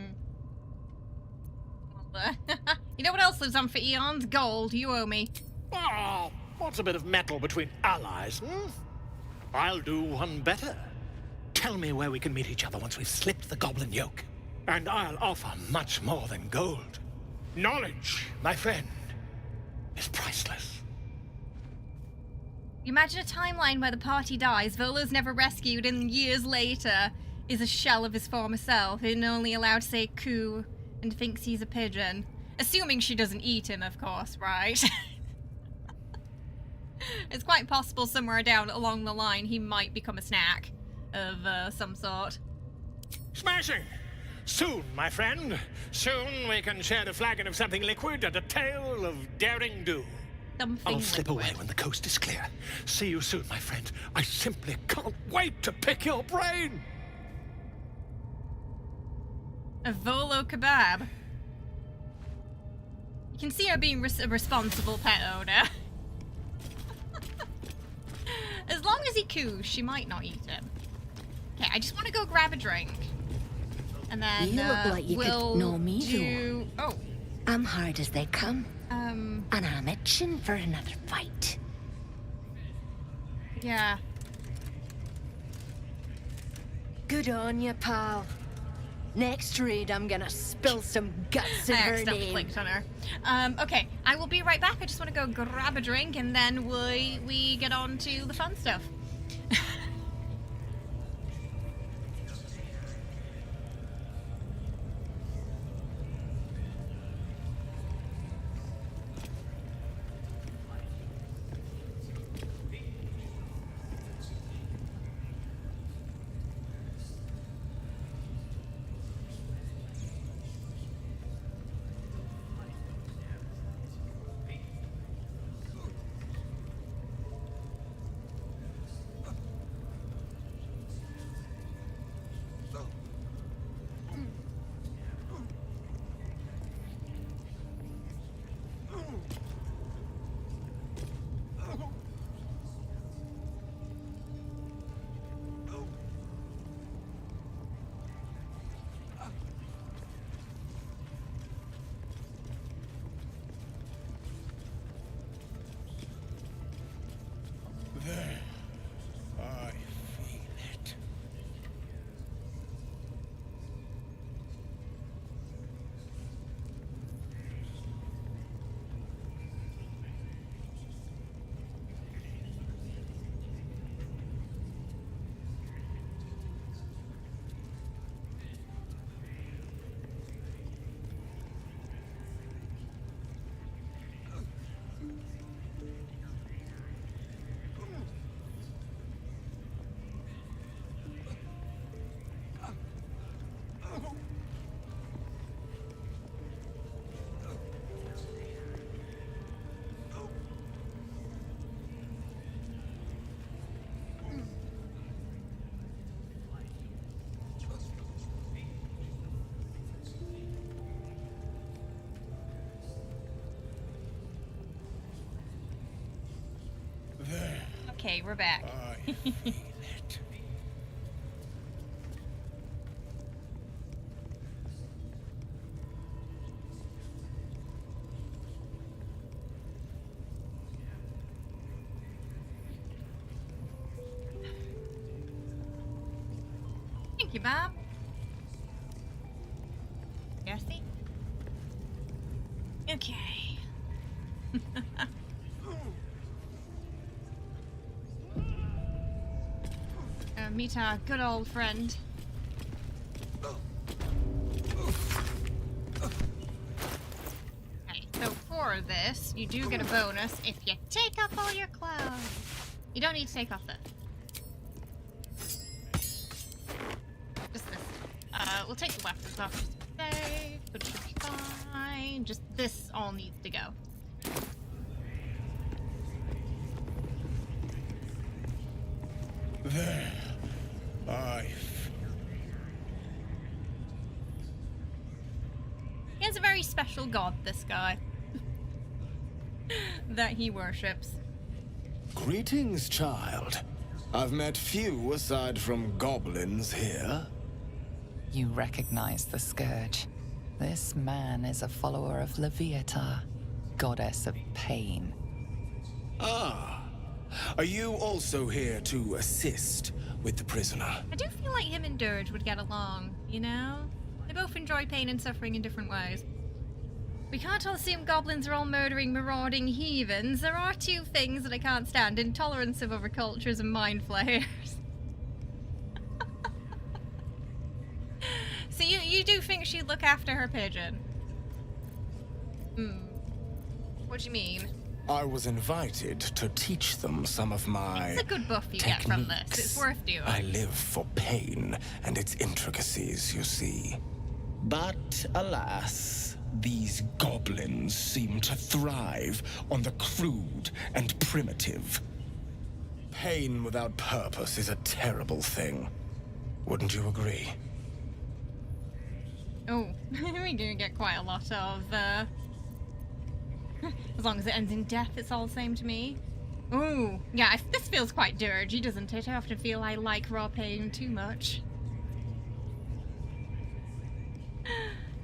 know what else lives on for eons? Gold. You owe me. Oh, what's a bit of metal between allies, I'll do one better. Tell me where we can meet each other once we've slipped the goblin yoke. And I'll offer much more than gold. Knowledge, my friend, is priceless. Imagine a timeline where the party dies, Volo's never rescued, and years later is a shell of his former self, and only allowed to say coo and thinks he's a pigeon. Assuming she doesn't eat him, of course, right? It's quite possible somewhere down along the line he might become a snack of some sort. Smashing! Soon, my friend. Soon we can share a flagon of something liquid and a tale of daring do. I'll slip away when the coast is clear. See you soon, my friend. I simply can't wait to pick your brain. A Volo kebab. You can see her being a responsible pet owner. As long as he coos, she might not eat him. Okay, I just want to go grab a drink. And then You look like you we'll could know me, do... Oh. I'm hard as they come. And I'm itching for another fight. Yeah. Good on you, pal. Next read, I'm gonna spill some guts in I her accidentally name. clicked on her. Okay, I will be right back. I just want to go grab a drink and then we get on to the fun stuff. There. I feel it. There. Okay, we're back. I feel it. Thank you, Bob. Gassy? Okay. Meet our good old friend. Okay, so for this, you do get a bonus if you take off all your clothes. You don't need to take off the... Just this. We'll take the weapons off just to be safe, but it should be fine. Just this all needs to go. There. He has a very special god, this guy, that he worships. Greetings, child. I've met few aside from goblins here. You recognize the Scourge. This man is a follower of Leviata, goddess of pain. Ah. Are you also here to assist with the prisoner? I do feel like him and Dirge would get along, you know? They both enjoy pain and suffering in different ways. We can't all assume goblins are all murdering, marauding heathens. There are two things that I can't stand: intolerance of other cultures and mind flayers. So you do think she'd look after her pigeon? What do you mean? I was invited to teach them some of my It's a good buff you get from this. It's worth doing. I live for pain and its intricacies, you see. But alas, these goblins seem to thrive on the crude and primitive. Pain without purpose is a terrible thing. Wouldn't you agree? Oh, we do get quite a lot of, as long as it ends in death, it's all the same to me. Ooh, yeah, this feels quite dirgy, doesn't it? I often feel I like raw pain too much.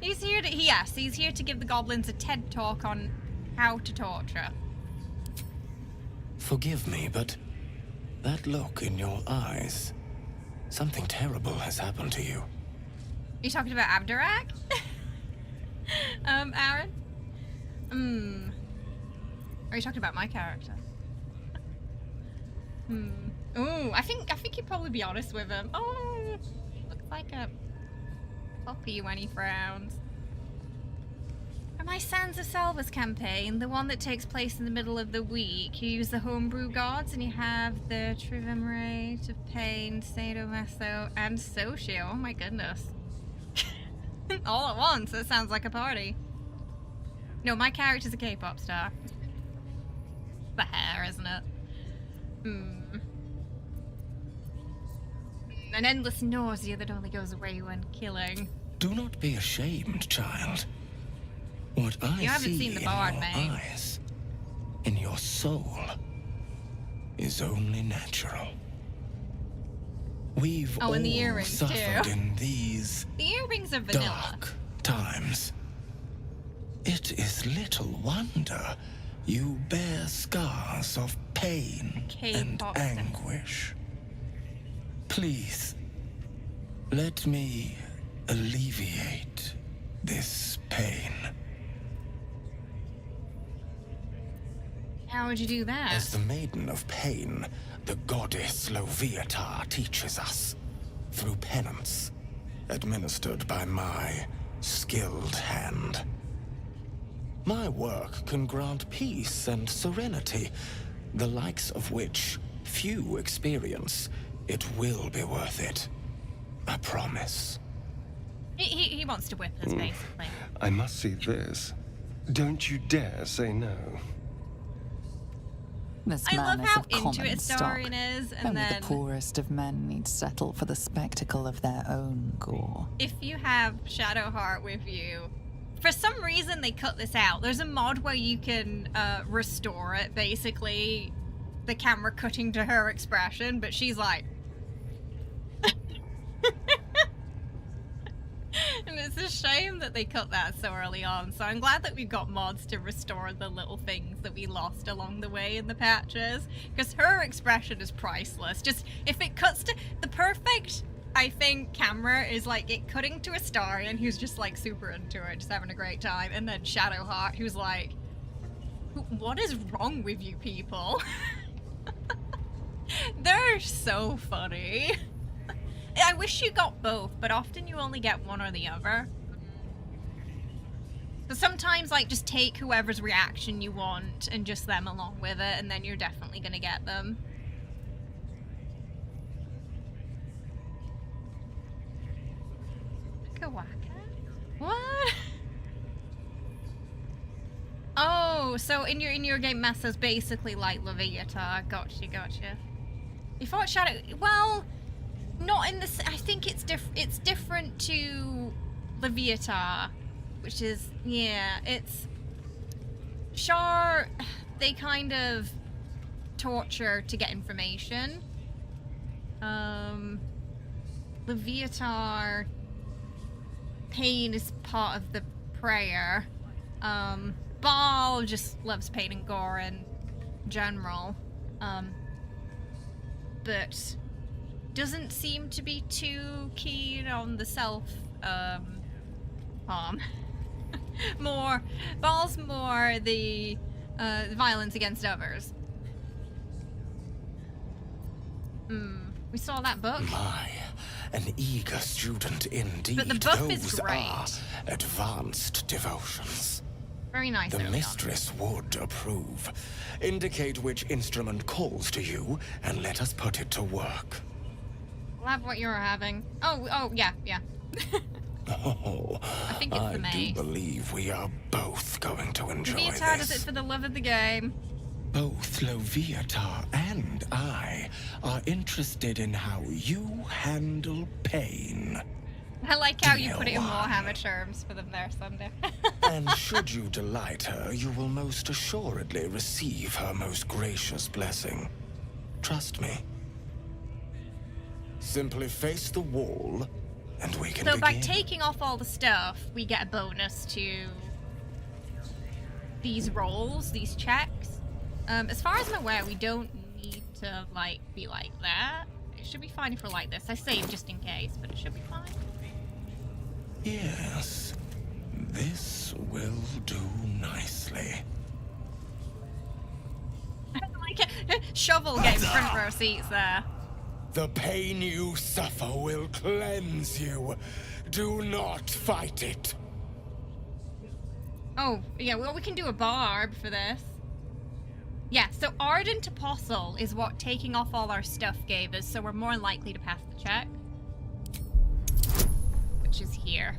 He's here to, yes, he's here to give the goblins a TED talk on how to torture. Forgive me, but that look in your eyes, something terrible has happened to you. You talking about Abdurak? Aaron? Are you talking about my character? Ooh, I think you'd probably be honest with him. Oh, looks like a puppy when he frowns. For my Sands of Selvas campaign, the one that takes place in the middle of the week, you use the homebrew gods and you have the Triumvirate of Pain, Sadomaso, and Socio. Oh my goodness. All at once, it sounds like a party. No, my character's a K-pop star. The hair, isn't it? An endless nausea that only goes away when killing. Do not be ashamed, child. What I You haven't see seen the in bard, your mate. eyes, in your soul, is only natural. We've all and the earrings, suffered too. in these The earrings are vanilla. dark times. It is little wonder you bear scars of pain and K-pop anguish. Please, let me alleviate this pain. How would you do that? As the Maiden of Pain, the goddess Loviatar teaches us through penance, administered by my skilled hand. My work can grant peace and serenity, the likes of which few experience. It will be worth it. I promise. He wants to whip us, basically. I must see this. Don't you dare say no. This I man love is how of into common it stock. Starring is, and Only then the poorest of men need settle for the spectacle of their own gore. if you have Shadowheart with you, for some reason they cut this out. There's a mod where you can restore it, basically the camera cutting to her expression, but she's like and it's a shame that they cut that so early on, so I'm glad that we've got mods to restore the little things that we lost along the way in the patches, because her expression is priceless. Just if it cuts to the perfect, I think, camera is like it cutting to Astarion, who's just like super into it, just having a great time, and then Shadowheart, who's like, what is wrong with you people? They're so funny. I wish you got both, but often you only get one or the other. But sometimes, like, just take whoever's reaction you want and just them along with it, and then you're definitely gonna get them. Kawaka? What? Oh, so in your game, Massa's basically like Leviathan. Gotcha. You thought Shadow? Well, not in this. I think it's different to Leviathan, which is it's Shar. They kind of torture to get information. Leviathan, pain is part of the prayer. Baal just loves pain and gore in general, but doesn't seem to be too keen on the self harm. Baal's more the violence against others. We saw that book. My, an eager student indeed. But the buff is Those great. are advanced devotions. Very nice. The early on. mistress would approve. Indicate which instrument calls to you, and let us put it to work. Love what you're having. Oh, yeah. Oh, I think it's the do mace. believe we are both going to enjoy Leviathan does this. it for the love of the game. Both Loviatar and I are interested in how you handle pain. I like how you Dear put it in one. Warhammer terms for them there, Sunday. And should you delight her, you will most assuredly receive her most gracious blessing. Trust me. Simply face the wall, and we can So by begin. taking off all the stuff, we get a bonus to these rolls, these checks. As far as I'm aware, we don't need to be like that. It should be fine if we're like this. I saved just in case, but it should be fine. Yes, this will do nicely. Like Shovel getting front row seats there. The pain you suffer will cleanse you. Do not fight it. Oh, yeah, well, we can do a barb for this. Yeah, so Ardent Apostle is what taking off all our stuff gave us, so we're more likely to pass the check. Which is here.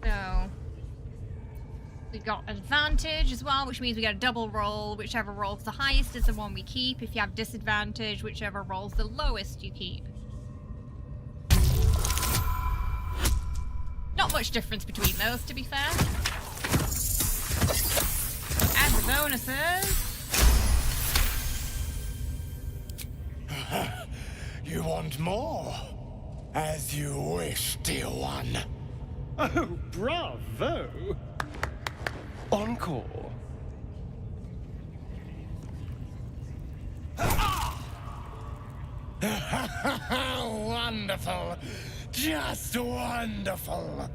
So we got advantage as well, which means we got a double roll. Whichever rolls the highest is the one we keep. If you have disadvantage, whichever rolls the lowest you keep. Not much difference between those, to be fair. Add the bonuses. You want more? As you wish, dear one. Oh, bravo! Encore. Wonderful. Just wonderful.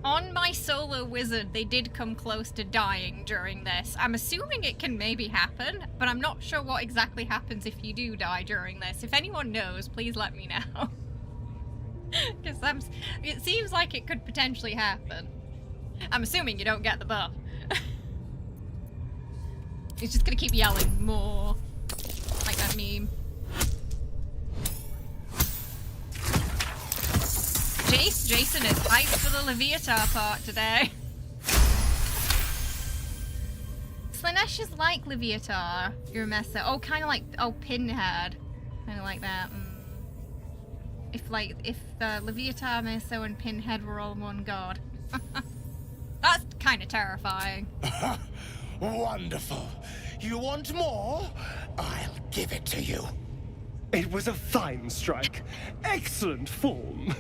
On my solo wizard, they did come close to dying during this. I'm assuming it can maybe happen, but I'm not sure what exactly happens if you do die during this. If anyone knows, please let me know. Because it seems like it could potentially happen. I'm assuming you don't get the buff. He's just gonna keep yelling more. Like that meme. Jason is hyped for the Leviatar part today. Slanesh is like Leviatar, Urmessa. Oh, kind of like, oh, Pinhead. Kind of like that. If Leviatar, Meso, and Pinhead were all one god. That's kind of terrifying. Wonderful. You want more? I'll give it to you. It was a fine strike. Excellent form.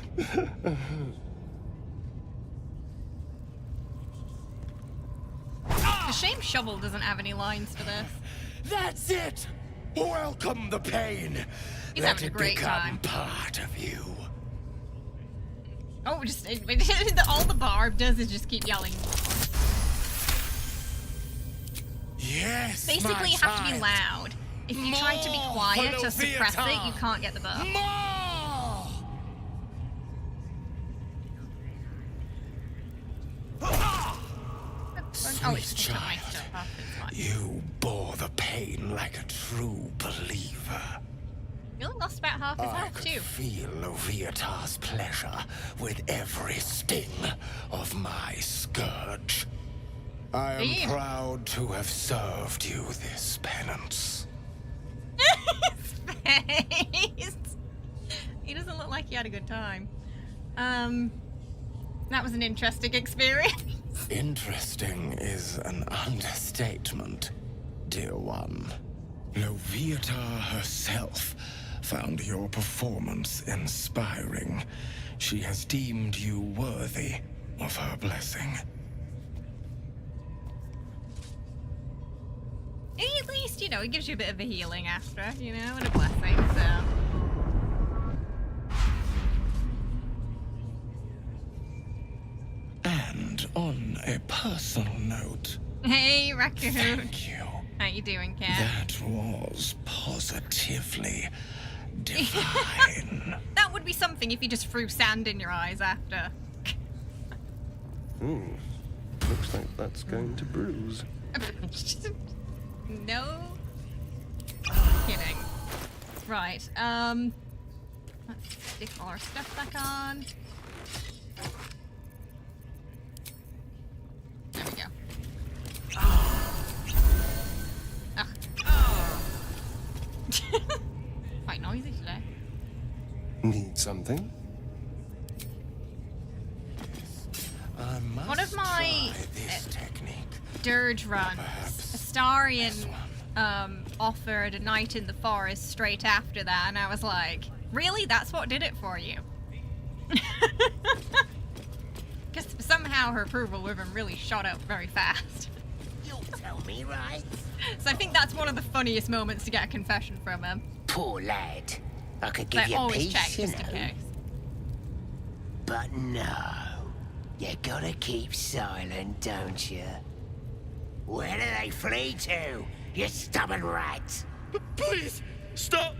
It's a shame Shovel doesn't have any lines for this. That's it! Welcome the pain. He's Let having a it great become time. part of you. Oh, all the barb does is just keep yelling. Yes, Basically, you have to be loud. If you try to be quiet or suppress it, you can't get the buff. Sweet child, you bore the pain like a true believer. You only lost about half his I health could too. feel Leviatar's pleasure with every sting of my scourge. I am Damn. proud to have served you this penance. Face. He doesn't look like he had a good time. That was an interesting experience. Interesting is an understatement, dear one. Leviatar herself found your performance inspiring. She has deemed you worthy of her blessing. At least, you know, it gives you a bit of a healing after, you know, and a blessing, so. And on a personal note... Hey, Raccoon. Thank you. How you doing, cat? That was positively divine. That would be something if you just threw sand in your eyes after. Looks like that's going to bruise. No. Kidding. Right, let's stick all our stuff back on. There we go. Quite noisy today. Need something? One of my dirge runs, Astarian offered a night in the forest straight after that, and I was like, really? That's what did it for you? Because somehow her approval with him really shot up very fast. You'll tell me, right? So I think that's one of the funniest moments to get a confession from him. Poor lad. I could give you always peace, check you just in know. case. But no. You gotta keep silent, don't you? Where do they flee to, you stubborn rat? Please, stop!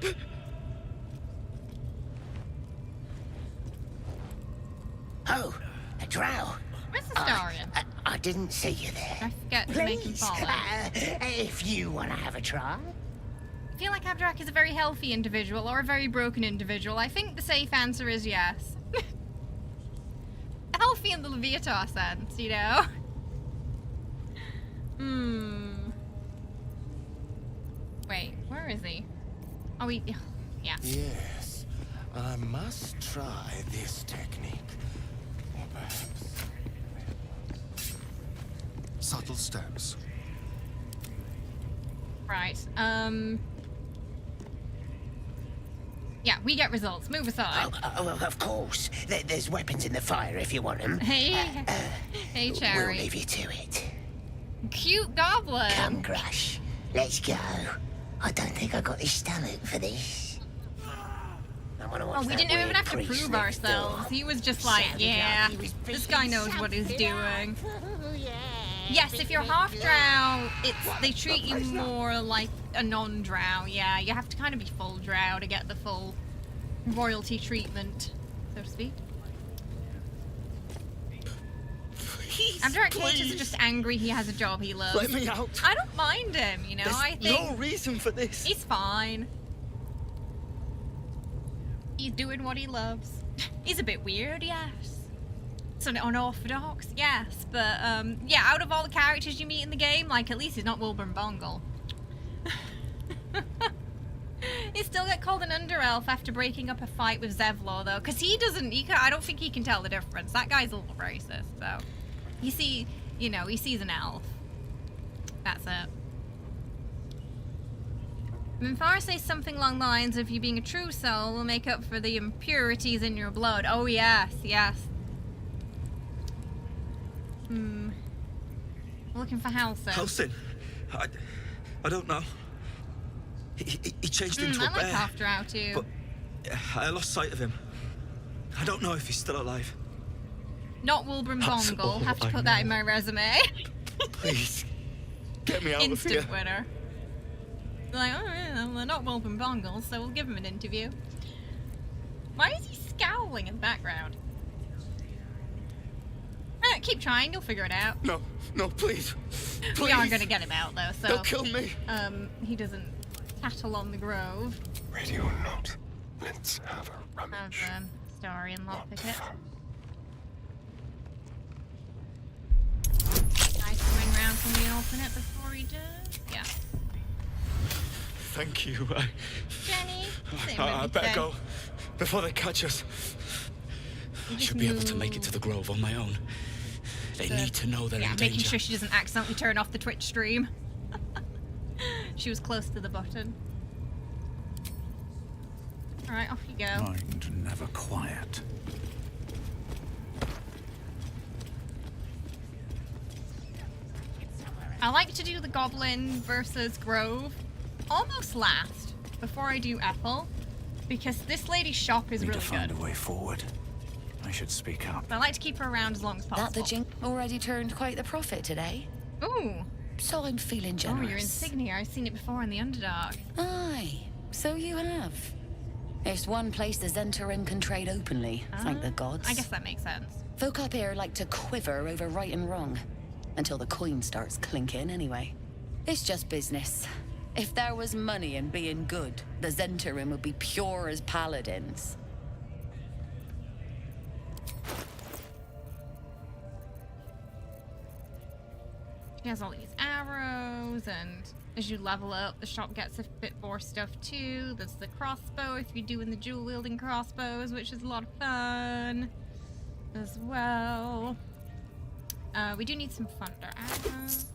Oh, a drow. Where's the Larian? I didn't see you there. I forget to make him Please, follow. if you want to have a try. I feel like Abdrak is a very healthy individual or a very broken individual. I think the safe answer is yes. Healthy in the Leviatar sense, you know? Wait, where is he? Oh, yeah. Yes, I must try this technique. Or perhaps... Subtle steps. Right, yeah, we get results. Move aside. Oh, of course. There's weapons in the fire if you want them. Hey, hey, Cherry. We'll leave you to it. Cute goblin. Come, Grush. Let's go. I don't think I got the stomach for this. Oh, we didn't even have to prove ourselves. He was just like, yeah, this guy knows what he's doing. Yes, if you're half drow, they treat you more like a non-drow. Yeah, you have to kind of be full drow to get the full royalty treatment, so to speak. Abdrak H is just angry he has a job he loves. Let me out. I don't mind him, you know. There's I think no reason for this. he's fine. He's doing what he loves. He's a bit weird, yes. It's unorthodox, yes. But, yeah, out of all the characters you meet in the game, like, at least he's not Wilburn Bongle. He still get called an underelf after breaking up a fight with Zevlor, though. Because I don't think he can tell the difference. That guy's a little racist, so. He sees an elf. That's it. Minfar says something along the lines of you being a true soul will make up for the impurities in your blood. Oh, yes, yes. Looking for Halsin. Halsin? I don't know. He changed into I a bear. like half-drow too. But I lost sight of him. I don't know if he's still alive. Not Wilburn That's Bongle. all Have to I put that know. in my resume. Please, get me out of here. Instant winner. Like, oh yeah, they're not Wilburn Bongle, so we'll give him an interview. Why is he scowling in the background? Keep trying, you'll figure it out. No, please. We are gonna get him out though, so Don't kill me. He doesn't tattle on the grove. Ready or not, let's have a rummage. Have Starian lockpick it. Nice swing round from the open it before he does. Yeah. Thank you. Jenny, I better go before they catch us. I should be able to make it to the grove on my own. They need to know they're in danger. Making sure she doesn't accidentally turn off the Twitch stream. She was close to the button. Alright, off you go. Mind never quiet. I like to do the goblin versus grove almost last, before I do Ethel, because this lady's shop is Need really to find good. a way forward. I should speak up. I like to keep her around as long as possible. That the jink already turned quite the profit today. Ooh. So I'm feeling generous. Oh, your insignia. I've seen it before in the Underdark. Aye, so you have. There's one place the Zentarim can trade openly, thank the gods. I guess that makes sense. Folk up here like to quiver over right and wrong. Until the coin starts clinking, anyway. It's just business. If there was money in being good, the Zentarim would be pure as paladins. She has all these arrows, and as you level up, the shop gets a bit more stuff too. There's the crossbow if you're doing the dual-wielding crossbows, which is a lot of fun as well. We do need some thunder arrows.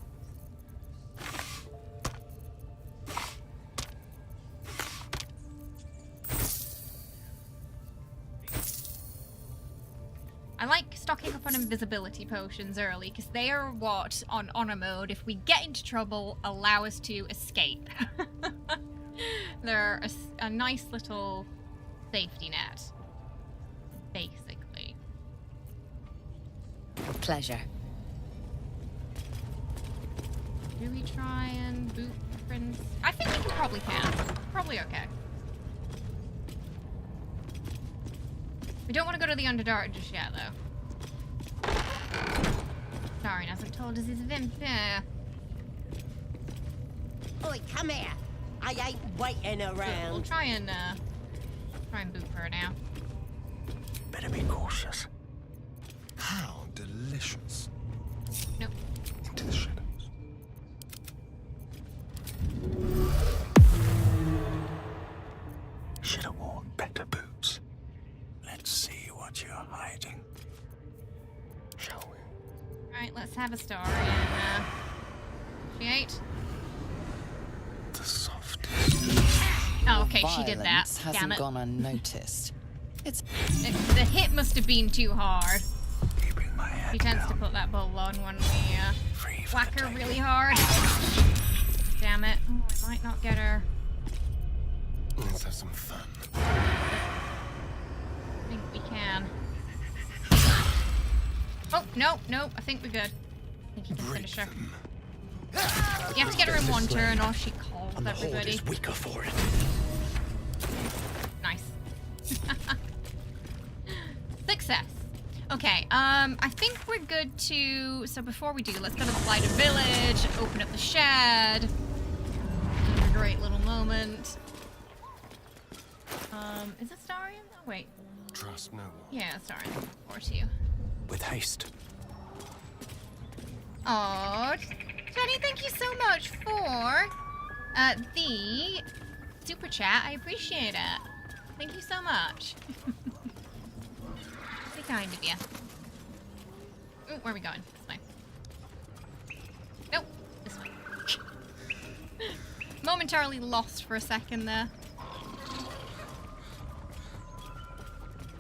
I like stocking up on invisibility potions early, because they are what, on honor mode, if we get into trouble, allow us to escape. They're a nice little safety net. Basically. Pleasure. Do we try and boot friends? I think we probably can. Probably okay. We don't want to go to the Underdark just yet, though. Sorry, as I've told us, he's a vampire. Oi, come here. I ain't waiting around. We'll try and boot her now. Better be cautious. How delicious. Nope. Into the shadows. Should have worn better boots. Let's see what you're hiding. Shall we? Alright, let's have a story and she ate. The softest. Oh, okay, she did that. Violence Damn hasn't it. gone unnoticed. It's The hit must have been too hard. Keeping my head He tends to down. put that bubble on when we whack her really hard. Damn it. Oh, I might not get her. Let's have some fun. I think we can. Oh, no, no, I think we're good. I think he can finish her. You have to get her in one turn or she calls And the horde everybody. is weaker for it. Nice. Success. Okay, I think we're good to... So before we do, let's go to the Blighted Village, open up the shed. A great little moment. Is it Starian? Oh, wait. Trust no one. Yeah, Starian. Or to you. With haste. Oh, Jenny, thank you so much for the super chat. I appreciate it. Thank you so much. Very kind of you. Ooh, where are we going? This way. Nope, this way. Momentarily lost for a second there.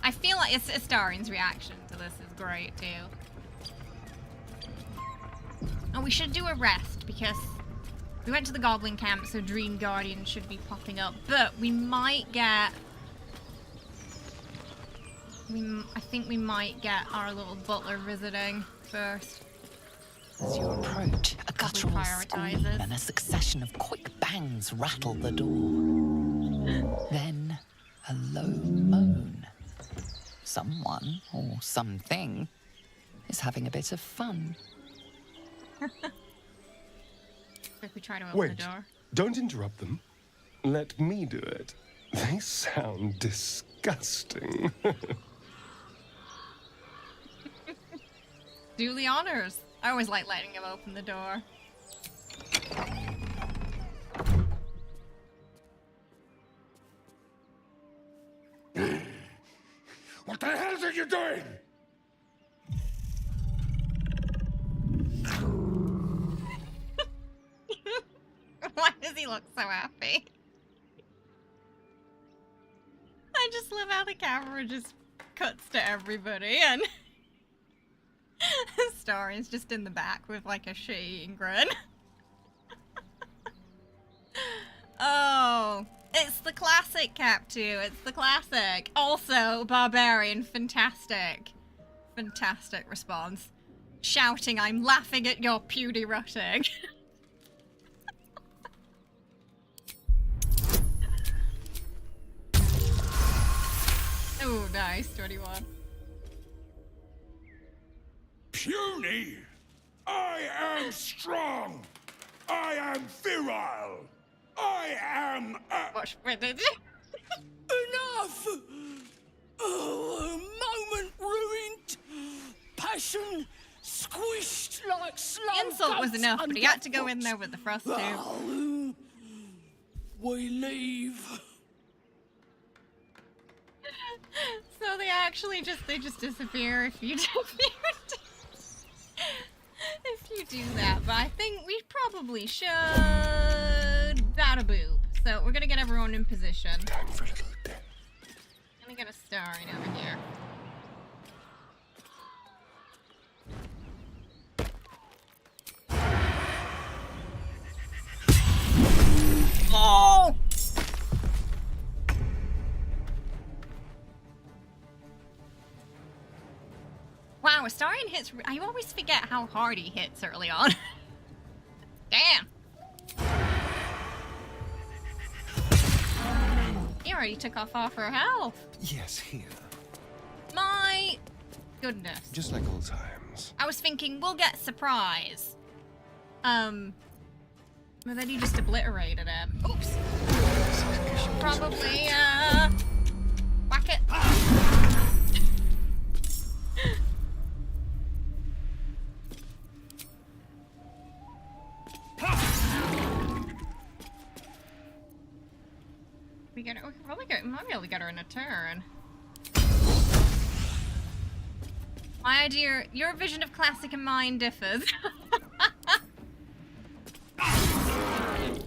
I feel like Astarian's reaction to this is great too. And we should do a rest because we went to the Goblin camp, so Dream Guardian should be popping up. But we might get... I think we might get our little butler visiting first. As you approach, a guttural prioritizes. scream and a succession of quick bangs rattle the door. Then, a low moan. Someone, or something, is having a bit of fun. If we try to open Wait, the door. don't interrupt them. Let me do it. They sound disgusting. Do the honors. I always like letting him open the door. What the hell are you doing? Why does he look so happy? I just love how the camera just cuts to everybody and Starian's just in the back with like a shitty grin. Oh, it's the classic Cap 2. It's the classic. Also, Barbarian, fantastic. Fantastic response. Shouting, I'm laughing at your pewdy rutting. Oh, nice, 21. Puny? I am strong. I am virile. I am Watch with it. Enough! Oh, a moment ruined. Passion squished like slow The insult was goats enough, but he had to go in underfoot. there with the thrust too. Well, we leave. So they actually just disappear if you do that. But I think we probably should bada boop. So we're gonna get everyone in position. Time for a little death. Let me get a star right over here. Oh! Astarion hits... I always forget how hard he hits early on. Damn. He already took off half her health. Yes, here. My goodness. Just like old times. I was thinking we'll get surprise. But then he just obliterated him. Oops. Probably, whack it. We can probably might be able to get her in a turn. My idea, your vision of classic and mine differs.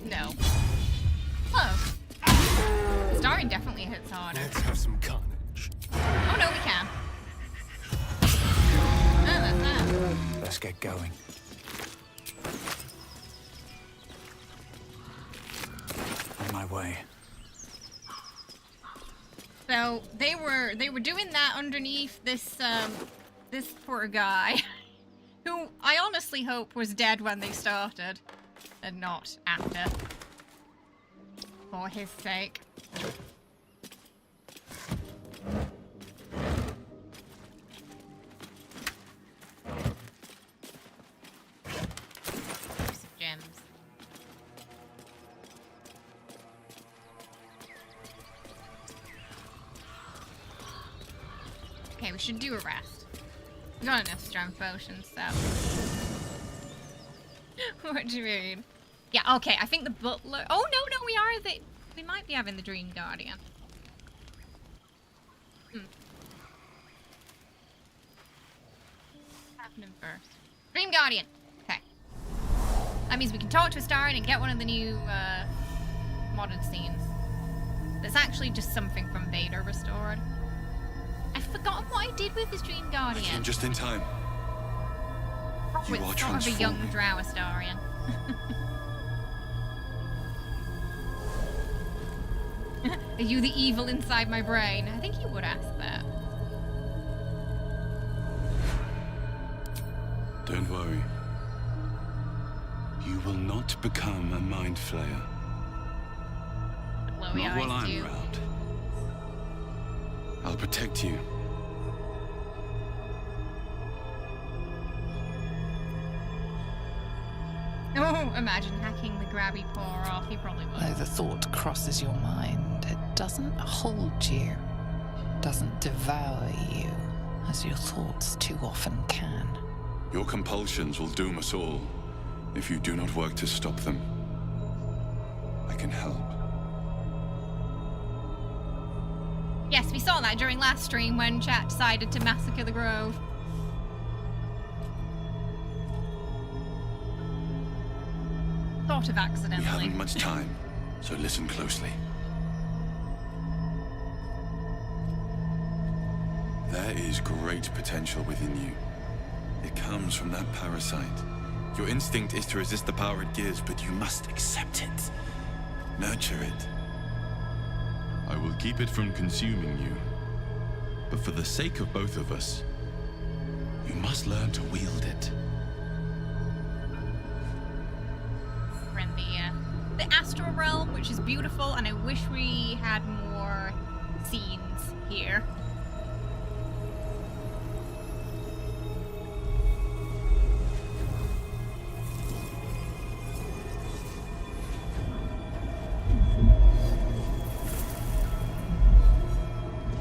No. Close. Starring definitely hits harder. Let's have some carnage. Oh no, we can. Oh, that's that. Let's get going. On my way. So they were doing that underneath this this poor guy, who I honestly hope was dead when they started, and not after. For his sake. Some gems. Okay, we should do a rest. We got enough strength potions, so. What do you mean? Yeah, okay, I think the butler... Oh, no, we are we might be having the Dream Guardian. What's happening first? Dream Guardian! Okay. That means we can talk to Astarion and get one of the new, modded scenes. That's actually just something from Vader restored. I've forgotten what I did with this Dream Guardian. I came just in time. You are sort of a young drow Astarion. Are you the evil inside my brain? I think you would ask that. Don't worry. You will not become a mind flayer. Glowy Not while eyes I'm do. around. I'll protect you. Oh, imagine hacking the grabby paw off. He probably would. Though the thought crosses your mind, it doesn't hold you, doesn't devour you, as your thoughts too often can. Your compulsions will doom us all if you do not work to stop them. I can help. Yes, we saw that during last stream when chat decided to massacre the grove. Sort of We accidentally. haven't much time, so listen closely. There is great potential within you. It comes from that parasite. Your instinct is to resist the power it gives, but you must accept it. Nurture it. I will keep it from consuming you. But for the sake of both of us, you must learn to wield it. We're in the astral realm, which is beautiful, and I wish we had more scenes here.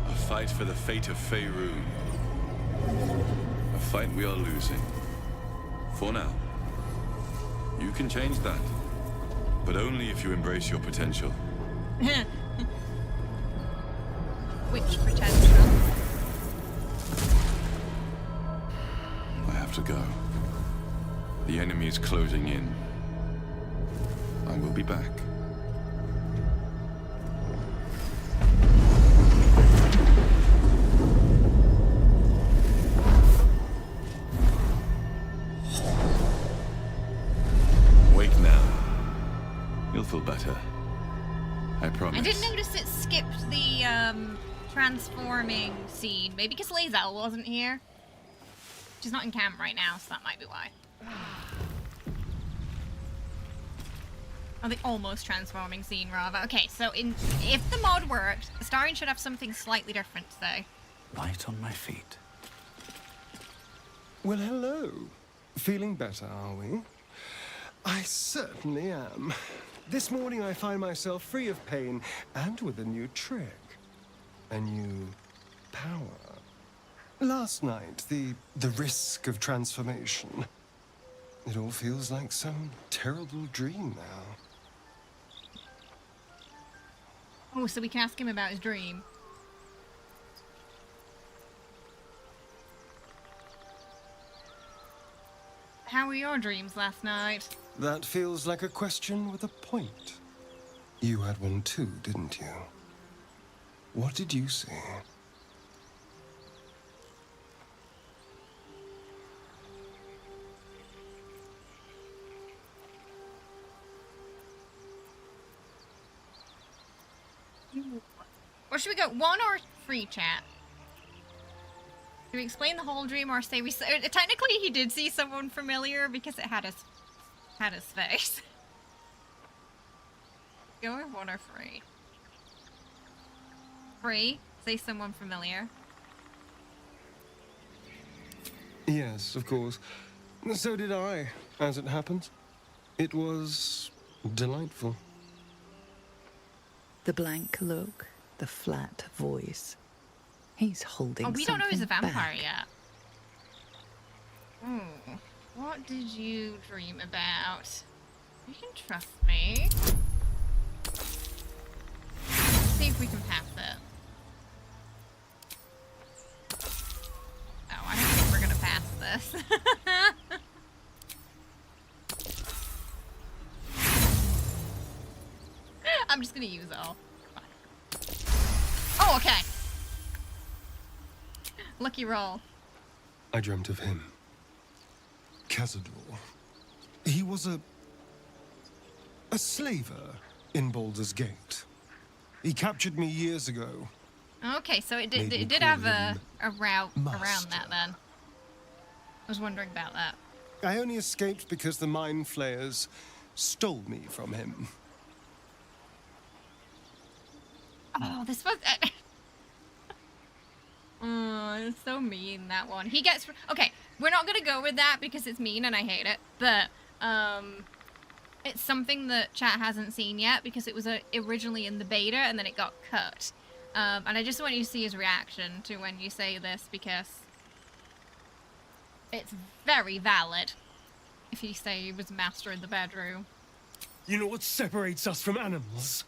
A fight for the fate of Faerun. A fight we are losing. For now. You can change that. But only if you embrace your potential. Which potential? I have to go. The enemy is closing in. I will be back. Wake now. You'll feel better. I promise. I did notice it skipped the transforming scene. Maybe because lae'zel wasn't here. She's not in camp right now, so that might be why. Oh, the almost transforming scene, rather. Okay, so if the mod worked, Astarion should have something slightly different to say. Light on my feet. Well, hello. Feeling better, are we? I certainly am. This morning I find myself free of pain and with a new trick. A new power. Last night, the risk of transformation. It all feels like some terrible dream now. Oh, so we can ask him about his dream. How were your dreams last night? That feels like a question with a point. You had one too, didn't you? What did you see? Or should we go 1 or 3, chat? Do we explain the whole dream or say we... Technically, he did see someone familiar because it had his face. Go with 1 or 3. 3, say someone familiar. Yes, of course. So did I, as it happens. It was delightful. The blank look, the flat voice. He's holding Oh, we don't know he's a vampire back. yet. Ooh, what did you dream about? You can trust me. Let's see if we can pass it. Oh, I don't think we're gonna pass this. I'm just gonna use it all. Oh, okay. Lucky roll. I dreamt of him. Cazador. He was a slaver in Baldur's Gate. He captured me years ago. Okay, so it Made me did call have him a route around Master. that then. I was wondering about that. I only escaped because the Mind Flayers stole me from him. Oh, this was... oh, it's so mean, that one. He gets... Okay, we're not going to go with that because it's mean and I hate it. But, it's something that chat hasn't seen yet because it was originally in the beta and then it got cut. And I just want you to see his reaction to when you say this because it's very valid if you say he was master in the bedroom. You know what separates us from animals?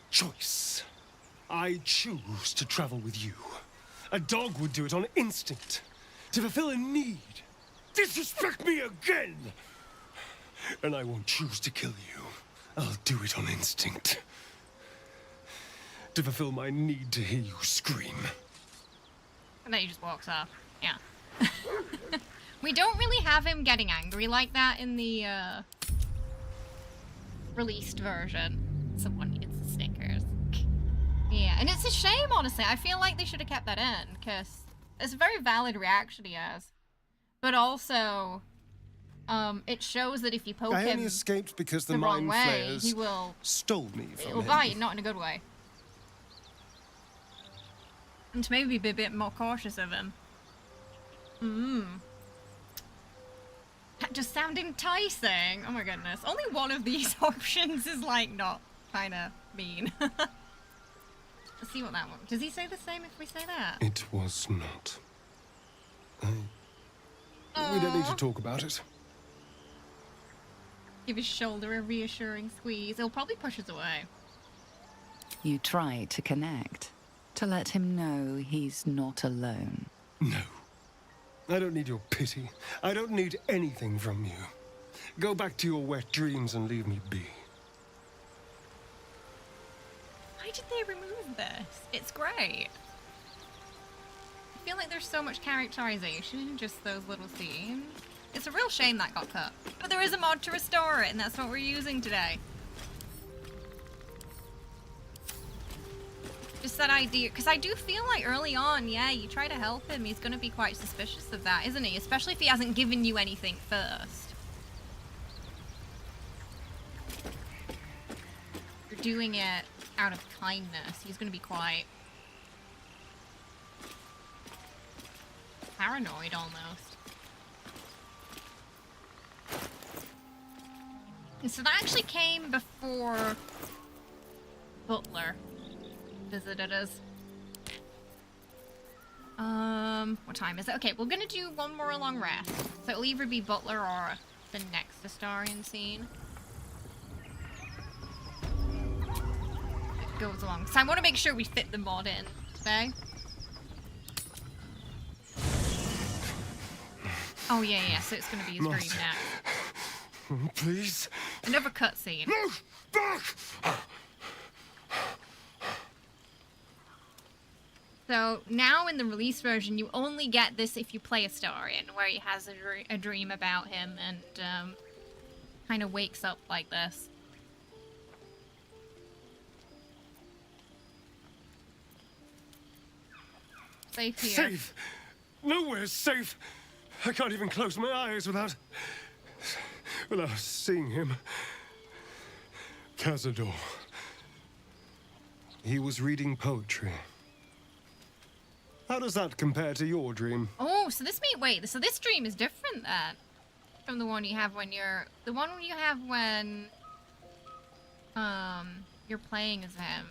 Choice. I choose to travel with you. A dog would do it on instinct, to fulfill a need. Disrespect me again! And I won't choose to kill you. I'll do it on instinct. To fulfill my need to hear you scream. And then he just walks off. Yeah. We don't really have him getting angry like that in the, released version. Someone needs the stickers. Yeah, and it's a shame, honestly. I feel like they should have kept that in, because it's a very valid reaction he has. But also, it shows that if you poke I him only escaped because the wrong Mind way, Flayers he will... stole me from It'll him. bite, not in a good way. And to maybe be a bit more cautious of him. That just sound enticing. Oh my goodness. Only one of these options is like not kind of mean. Let's see what that one... Does he say the same if we say that? It was not. We don't need to talk about it. Give his shoulder a reassuring squeeze. He'll probably push us away. You try to connect, to let him know he's not alone. No. I don't need your pity. I don't need anything from you. Go back to your wet dreams and leave me be. Why did they remove this? It's great. I feel like there's so much characterization in just those little scenes. It's a real shame that got cut. But there is a mod to restore it, and that's what we're using today. Just just that idea, because I do feel like early on, yeah, you try to help him, he's going to be quite suspicious of that, isn't he? Especially if he hasn't given you anything first. You're doing it out of kindness. He's going to be quite paranoid almost. And so that actually came before Butler visited us. What time is it? Okay, we're gonna do one more long rest. So it'll either be Butler or the next Astarian scene. It goes along. So I want to make sure we fit the mod in today. Oh yeah, so it's gonna be his dream now. Please. Another cutscene. Move back! So now in the release version, you only get this if you play Astarian, where he has a dream about him and kind of wakes up like this. Safe here. Safe! Nowhere's safe! I can't even close my eyes without seeing him. Cazador. He was reading poetry. How does that compare to your dream? Oh, so this so this dream is different then from the one you have when you're you're playing as him.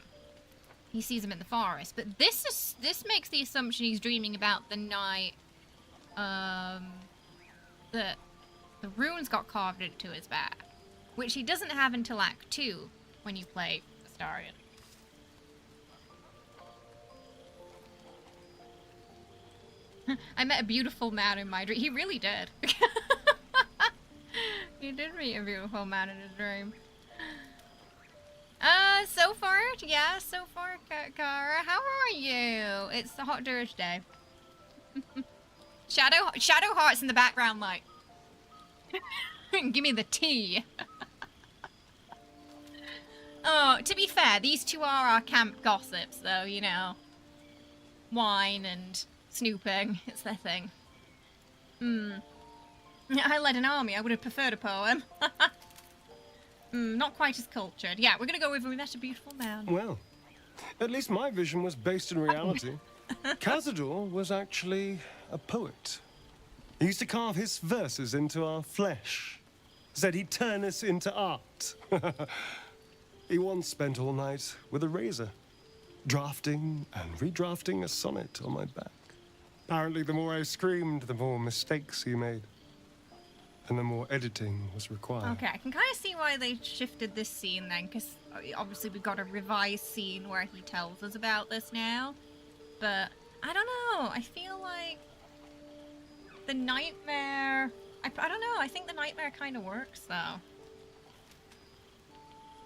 He sees him in the forest, but this makes the assumption he's dreaming about the night that the runes got carved into his back, which he doesn't have until Act 2 when you play Astarian. I met a beautiful man in my dream. He really did. He did meet a beautiful man in his dream. So far, Kara, how are you? It's the hot dirge day. Shadow Heart's in the background, like. Give me the tea. Oh, to be fair, these two are our camp gossips, though, you know. Wine and snooping, it's their thing. I led an army, I would have preferred a poem. Not quite as cultured. Yeah, we're gonna go with We Met a Beautiful Man. Well, at least my vision was based in reality. Cazador was actually a poet. He used to carve his verses into our flesh. Said he'd turn us into art. He once spent all night with a razor, drafting and redrafting a sonnet on my back. Apparently, the more I screamed, the more mistakes he made. And the more editing was required. Okay, I can kind of see why they shifted this scene then, because obviously we've got a revised scene where he tells us about this now. But, I don't know, I feel like the nightmare... I don't know, I think the nightmare kind of works, though.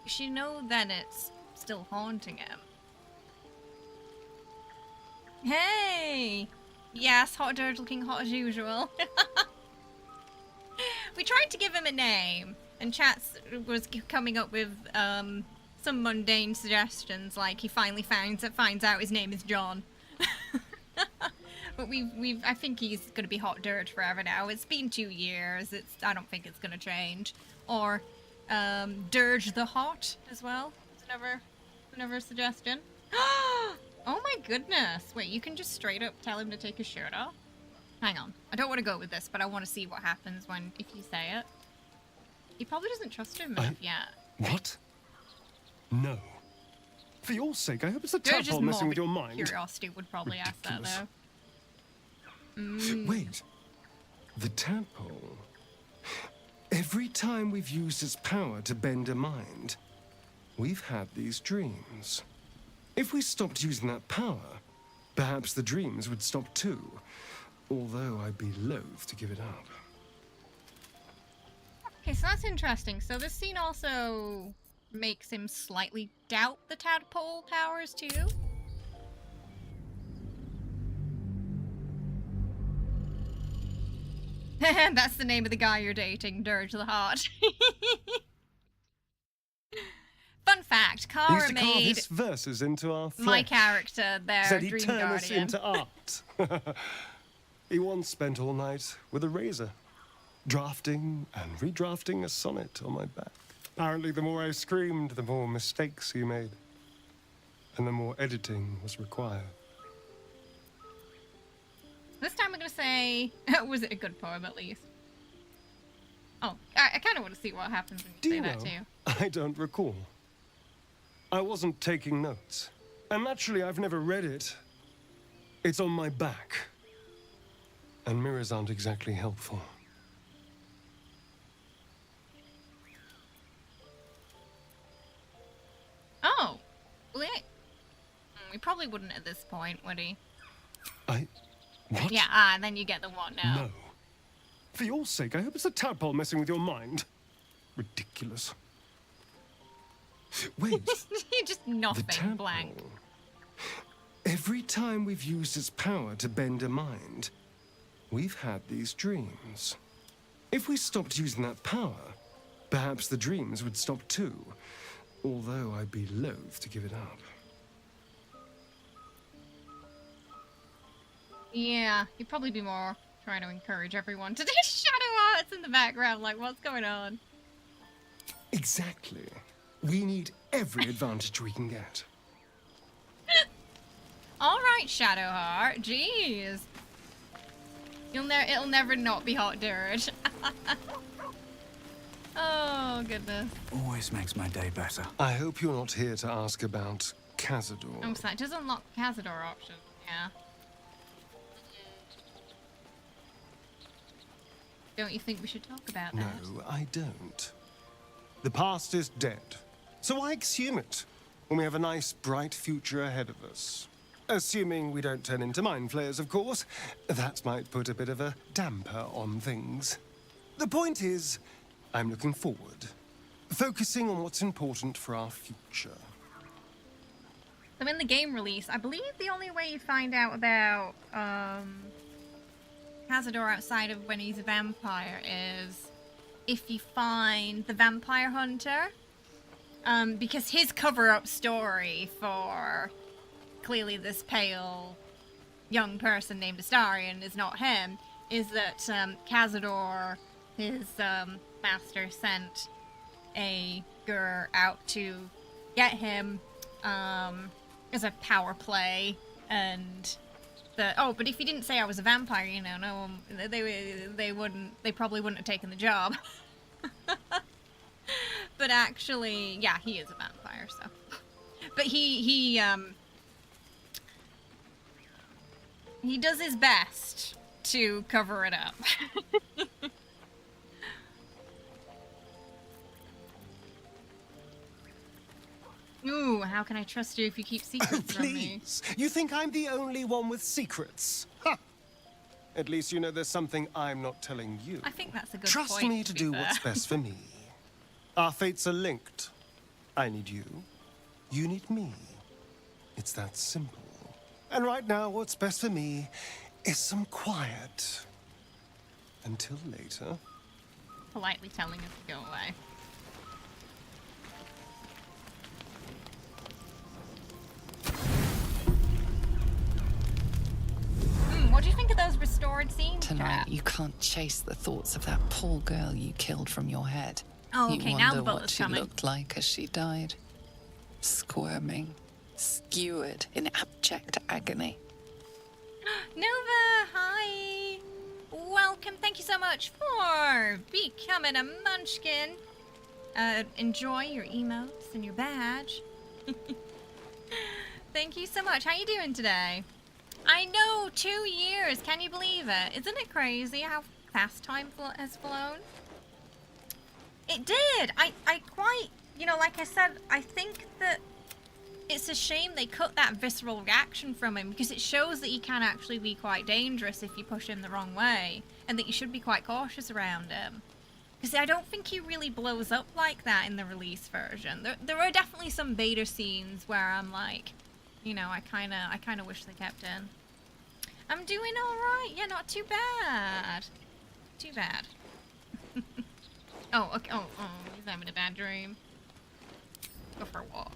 You know then it's still haunting him. Hey! Yes, Hot Dirge looking hot as usual. We tried to give him a name, and Chats was coming up with some mundane suggestions, like he finally finds out his name is John. But I think he's gonna be Hot Dirge forever now. It's been 2 years. I don't think it's gonna change. Or Dirge the Hot as well. It's another suggestion. Oh my goodness! Wait, you can just straight up tell him to take his shirt off? Hang on. I don't want to go with this, but I want to see what happens if you say it. He probably doesn't trust him enough yet. What? No. For your sake, I hope it's a tadpole messing with your mind. Curiosity would probably Ridiculous. ask that, though. Wait. The tadpole. Every time we've used its power to bend a mind, we've had these dreams. If we stopped using that power, perhaps the dreams would stop too. Although I'd be loath to give it up. Okay, so that's interesting. So this scene also makes him slightly doubt the tadpole powers too? That's the name of the guy you're dating, Dirge the Heart. Fun fact, fact, He used Kara to carve made his verses into our flesh. my character their Said he'd dream turn us guardian. into art. He once spent all night with a razor, drafting and redrafting a sonnet on my back. Apparently, the more I screamed, the more mistakes he made. And the more editing was required. This time I'm gonna say, was it a good poem at least? Oh, I kind of want to see what happens when you say that too. I don't recall. I wasn't taking notes. And naturally, I've never read it. It's on my back. And mirrors aren't exactly helpful. Oh, well, we probably wouldn't at this point, would he? What? Yeah, and then you get the what now. No. For your sake, I hope it's a tadpole messing with your mind. Ridiculous. Wait. You just nothing, blank. Every time we've used its power to bend a mind, we've had these dreams. If we stopped using that power, perhaps the dreams would stop too. Although I'd be loath to give it up. Yeah, you'd probably be more trying to encourage everyone to do shadow arts in the background, like, what's going on? Exactly. We need every advantage we can get. Alright, Shadowheart. Jeez. It'll never not be hot dirt. Oh, goodness. Always makes my day better. I hope you're not here to ask about Cazador. Oh, so that does unlock the Cazador option. Yeah. Don't you think we should talk about that? No, I don't. The past is dead. So why exhume it when we have a nice, bright future ahead of us? Assuming we don't turn into mind flayers, of course. That might put a bit of a damper on things. The point is, I'm looking forward, focusing on what's important for our future. So in the game release, I believe the only way you find out about Cazador outside of when he's a vampire is if you find the vampire hunter. Because his cover-up story for clearly this pale young person named Larian is not him, is that Cazador, his master, sent a girl out to get him as a power play, and but if you didn't say I was a vampire, you know, no, they probably wouldn't have taken the job. But actually, yeah, he is a vampire, so. But he does his best to cover it up. Ooh, how can I trust you if you keep secrets from me? Please! You think I'm the only one with secrets? Ha! At least you know there's something I'm not telling you. I think that's a good Trust point, me to be do fair. what's best for me. Our fates are linked. I need you. You need me. It's that simple. And right now, what's best for me is some quiet. Until later. Politely telling us to go away. What do you think of those restored scenes, Tonight, Kat? you can't chase the thoughts of that poor girl you killed from your head. Oh, You okay, wonder now the what butler's she coming. looked like as she died. Squirming, skewered in abject agony. Nova, hi! Welcome, thank you so much for becoming a munchkin. Enjoy your emotes and your badge. Thank you so much. How you doing today? I know, 2 years, can you believe it? Isn't it crazy how fast time has flown? It did! I quite, like I said, I think that it's a shame they cut that visceral reaction from him, because it shows that he can actually be quite dangerous if you push him the wrong way, and that you should be quite cautious around him. Because I don't think he really blows up like that in the release version. There are definitely some beta scenes where I'm like, I kind of wish they kept in. I'm doing all right. Yeah, not too bad. Too bad. Oh, okay. Oh, he's having a bad dream. Go for a walk.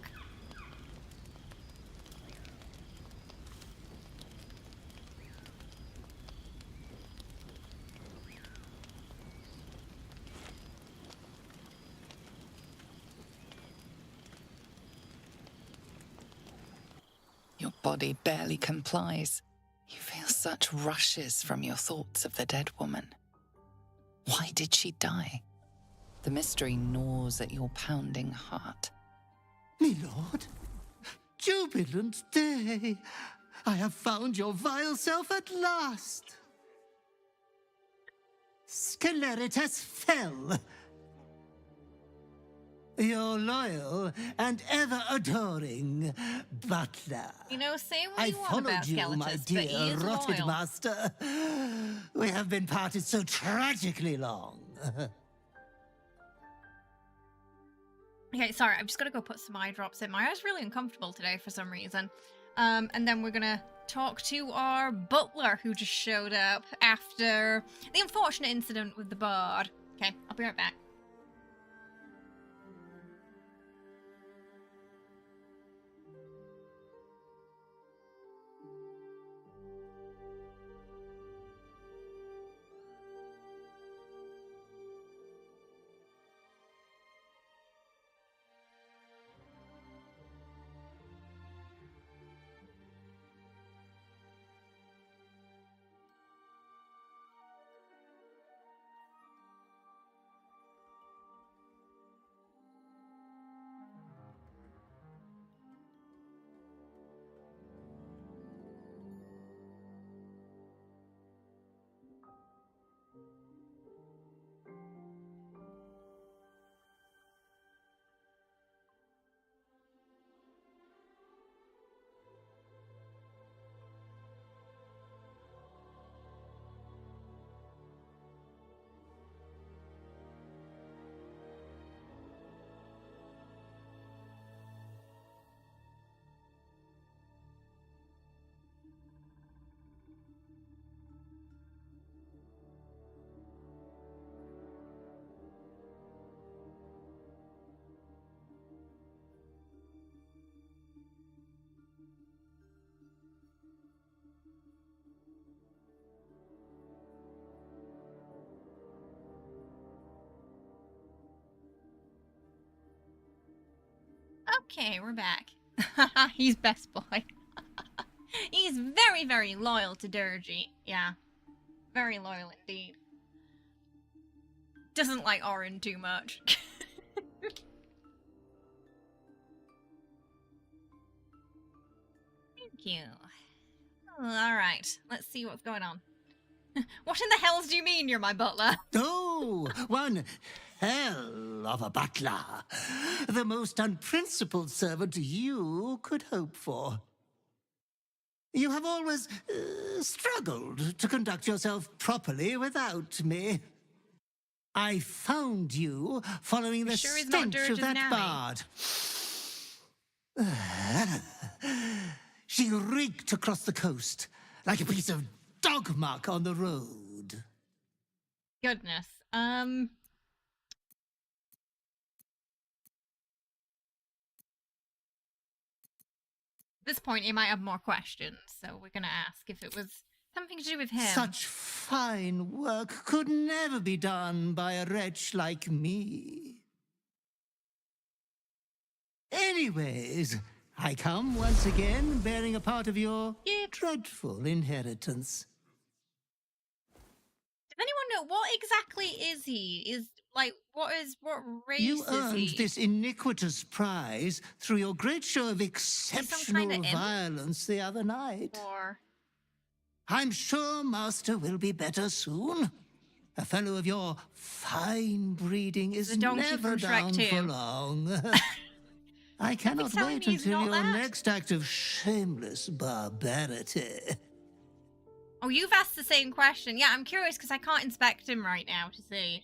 Your body barely complies. You feel such rushes from your thoughts of the dead woman. Why did she die? The mystery gnaws at your pounding heart. Me lord, jubilant day! I have found your vile self at last! Sceleritas fell. Your loyal and ever-adoring butler. You know, say what I you want followed about you, Skeletus, my but he dear is rotted loyal. master. We have been parted so tragically long. Okay, sorry, I'm just gonna go put some eye drops in. My eye's really uncomfortable today for some reason. And then we're gonna talk to our butler who just showed up after the unfortunate incident with the bard. Okay, I'll be right back. Okay, we're back. He's best boy. He's very, very loyal to Durgy. Yeah. Very loyal indeed. Doesn't like Orin too much. Thank you. Alright, let's see what's going on. What in the hells do you mean you're my butler? Oh, one hell of a butler. The most unprincipled servant you could hope for. You have always struggled to conduct yourself properly without me. I found you following the sure he's not stench Dirge's of that nanny? bard. She reeked across the coast like a piece of dog muck on the road. Goodness. At this point, he might have more questions, so we're gonna ask if it was something to do with him. Such fine work could never be done by a wretch like me. Anyways, I come once again bearing a part of your dreadful inheritance. Does anyone know what exactly is he? What race You is earned he? this iniquitous prize through your great show of exceptional violence the other night. Or I'm sure Master will be better soon. A fellow of your fine breeding is never down for long. I cannot wait until your next act of shameless barbarity. Oh, you've asked the same question. Yeah, I'm curious because I can't inspect him right now to see.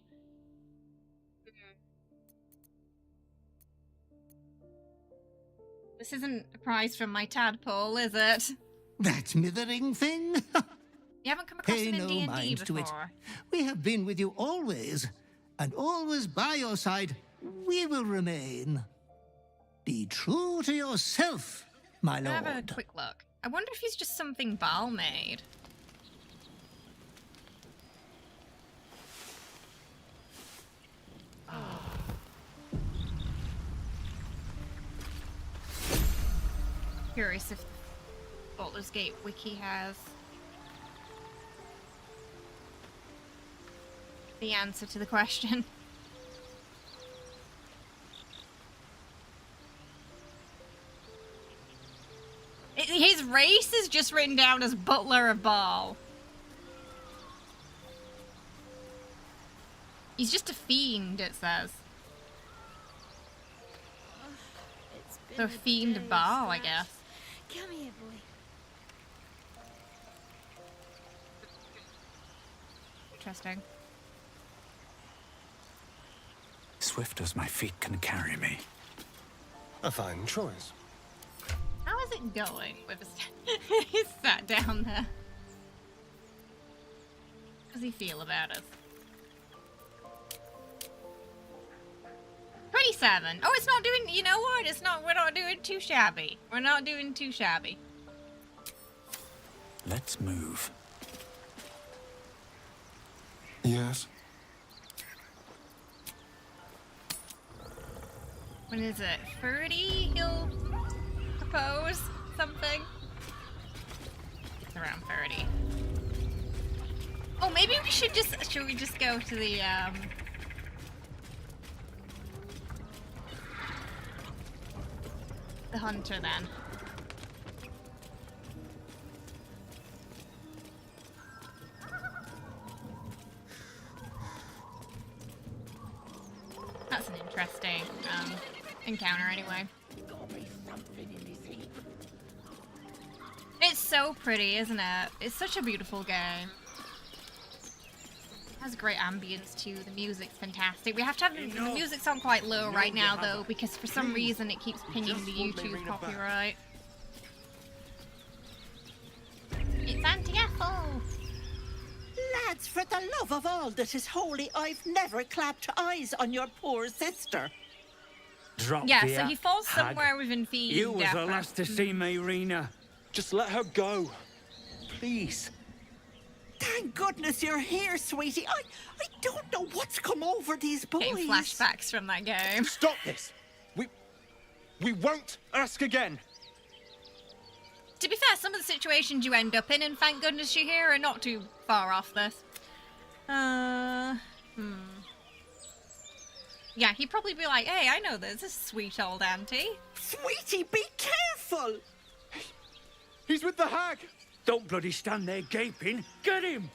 This isn't a prize from my tadpole, is it? That mithering thing? You haven't come across Pay him in no D&D mind to it. before. We have been with you always, and always by your side we will remain. Be true to yourself, my lord. Have a quick look. I wonder if he's just something Baal made. Curious if Baldur's Gate wiki has the answer to the question. His race is just written down as Butler of Baal. He's just a fiend, it says. So a fiend of Baal, I guess. Come here, boy. Interesting. Swift as my feet can carry me. A fine choice. How is it going with his... He's sat down there. How does he feel about us? 27. Oh, it's not doing... You know what? It's not... We're not doing too shabby. We're not doing too shabby. Let's move. Yes. When is it? 30? He'll propose something? It's around 30. Oh, maybe we should just... Should we just go to the, the hunter, then? That's an interesting, encounter, anyway. It's so pretty, isn't it? It's such a beautiful game. It has great ambience too. The music's fantastic. We have to have the music's on quite low right now though, because for some reason it keeps pinging the YouTube copyright. It's anti-Ethel! Lads, for the love of all that is holy, I've never clapped eyes on your poor sister. Drop Yeah, here, so he falls hag. somewhere within feet. You was the last to see me, Rena. Just let her go. Please. Thank goodness you're here, sweetie. I don't know what's come over these boys. Getting flashbacks from that game. Stop this. We won't ask again. To be fair, some of the situations you end up in, and thank goodness you're here, are not too far off this. Yeah, he'd probably be like, hey, I know this sweet old auntie. Sweetie, be careful! He's with the hag. Don't bloody stand there gaping. Get him!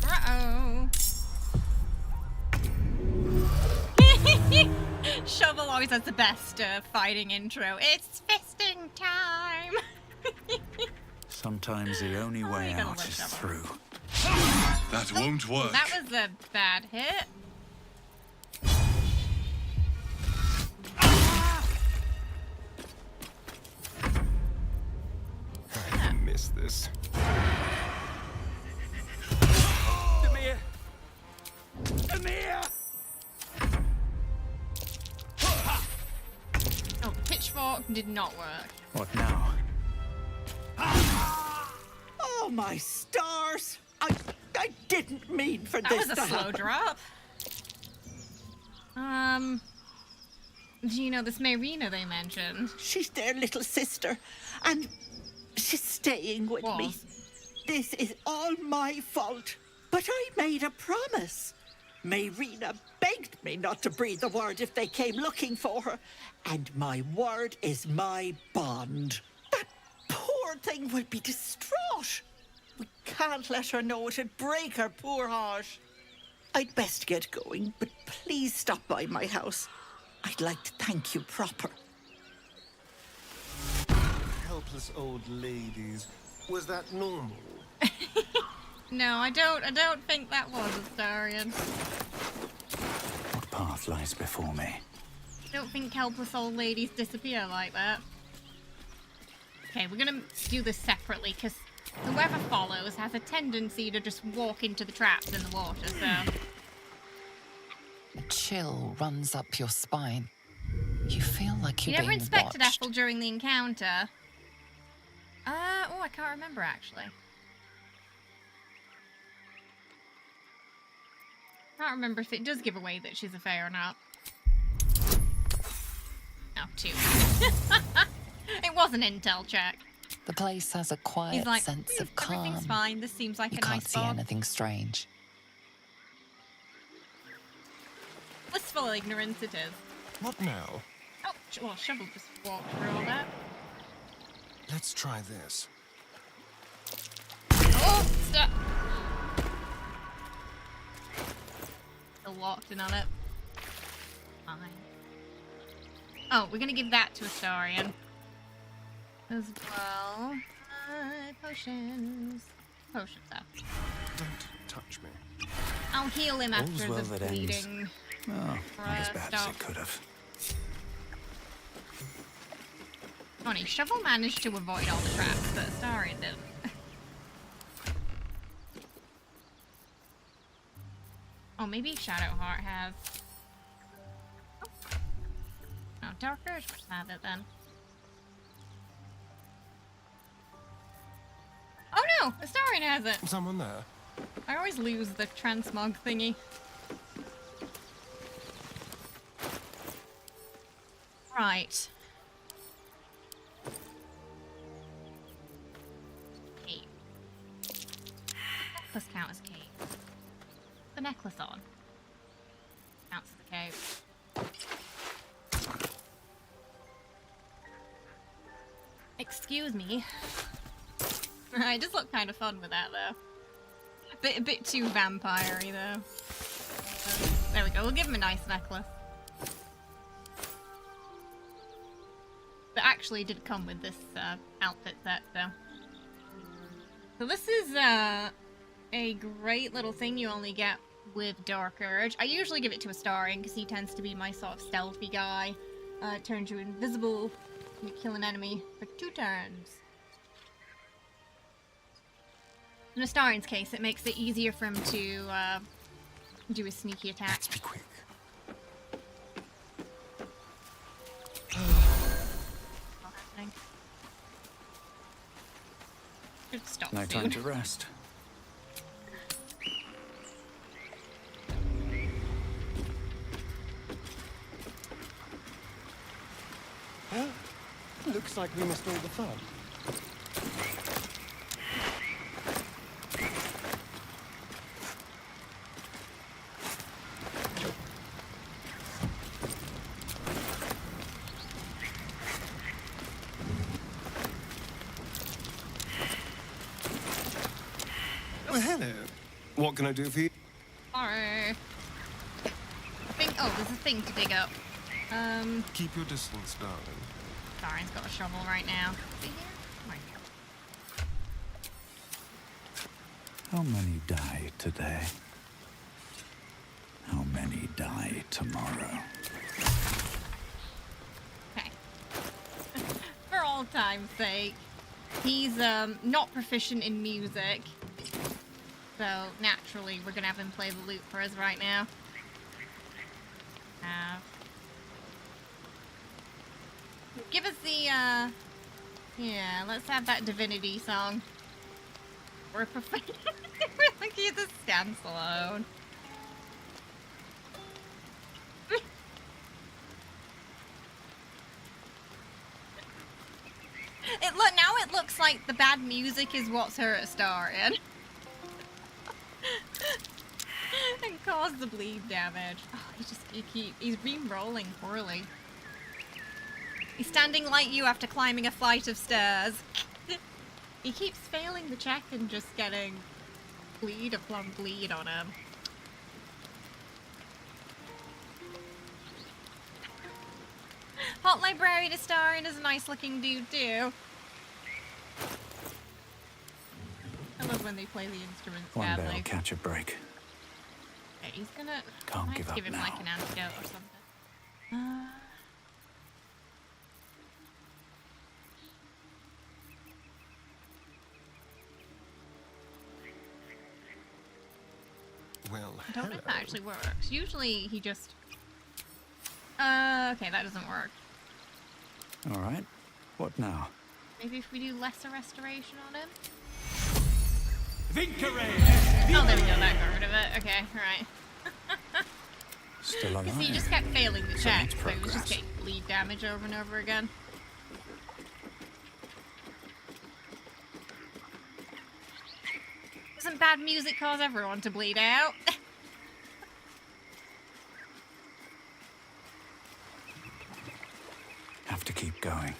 Uh-oh. Shovel always has the best fighting intro. It's fisting time! Sometimes the only way out is through. That won't work. That was a bad hit. I missed this. Demir! Demir! Oh, the pitchfork did not work. What now? Oh, my stars! I didn't mean for That this was to a slow happen. drop. Do you know this Marina they mentioned? She's their little sister, and she's staying with me. This is all my fault, but I made a promise. Marina begged me not to breathe a word if they came looking for her, and my word is my bond. That poor thing will be distraught. We can't let her know. It'd break her poor heart. I'd best get going, but please stop by my house. I'd like to thank you proper. Helpless old ladies. Was that normal? No, I don't think that was Larian. What path lies before me? I don't think helpless old ladies disappear like that. Okay, we're gonna do this separately, because whoever follows has a tendency to just walk into the traps in the water, so... A chill runs up your spine. You feel like You you're never being inspected watched. Ethel during the encounter. Oh, I can't remember actually. Can't remember if it does give away that she's a fae or not. Oh, 2. It was an intel check. The place has a quiet He's like, sense of everything's calm. fine. This seems like You a can't nice see spot. anything strange. Blissful ignorance it is. What now? Oh, well, Shovel just walked through all that. Let's try this. Oh, stop. Still locked in on it. Fine. Oh, we're gonna give that to Astarion. As well. Potions. Potions up. Don't touch me. I'll heal him All's after well the that ends. bleeding. Oh, not as bad as Stop. it could have. Funny, Shovel managed to avoid all the traps, but Astarion didn't. Oh, maybe Shadowheart has. Oh, no, Dark Urge must have it then. Oh no! Astarion has it! Someone there? I always lose the transmog thingy. Right. Cape. Necklace count as cape. The necklace on. Counts as the cape. Excuse me. I just look kind of fun with that though. A bit too vampire-y though. There we go, we'll give him a nice necklace. That actually did come with this outfit set though. So this is a great little thing you only get with Dark Urge. I usually give it to Astarion because he tends to be my sort of stealthy guy. Turns you invisible when you kill an enemy for 2 turns. In Astarion's case, it makes it easier for him to do a sneaky attack. Let's be quick. Should stop No soon. time to rest. Huh? Looks like we missed all the fun. Well, hello. What can I do for you? Alright. Oh, there's a thing to dig up. Keep your distance, darling. Starion's got a shovel right now. See here? Right here. How many die today? How many die tomorrow? Okay. For all time's sake. He's not proficient in music. So naturally we're gonna have him play the lute for us right now. Give us the yeah, let's have that divinity song. We're proficient. We're lucky this stands alone. Now it looks like the bad music is what's hurt Astarion. And caused the bleed damage. Oh, he's been rolling poorly. He's standing like you after climbing a flight of stairs. He keeps failing the check and just getting bleed upon bleed on him. Hot Librarian Astarion is a nice looking dude too. I love when they play the instruments One day badly. I'll catch a break. Okay, he's gonna... Can't might give up give him now. like an antidote or something. Well, I don't know if that actually works. Usually he just Okay, that doesn't work. All right. What now? Maybe if we do lesser restoration on him? Vincere! Oh, there we go, that got rid of it. Okay, alright. Still You alive. see, you just kept failing the So check, much so it was just progress. getting bleed damage over and over again. Doesn't bad music cause everyone to bleed out? Have to keep going.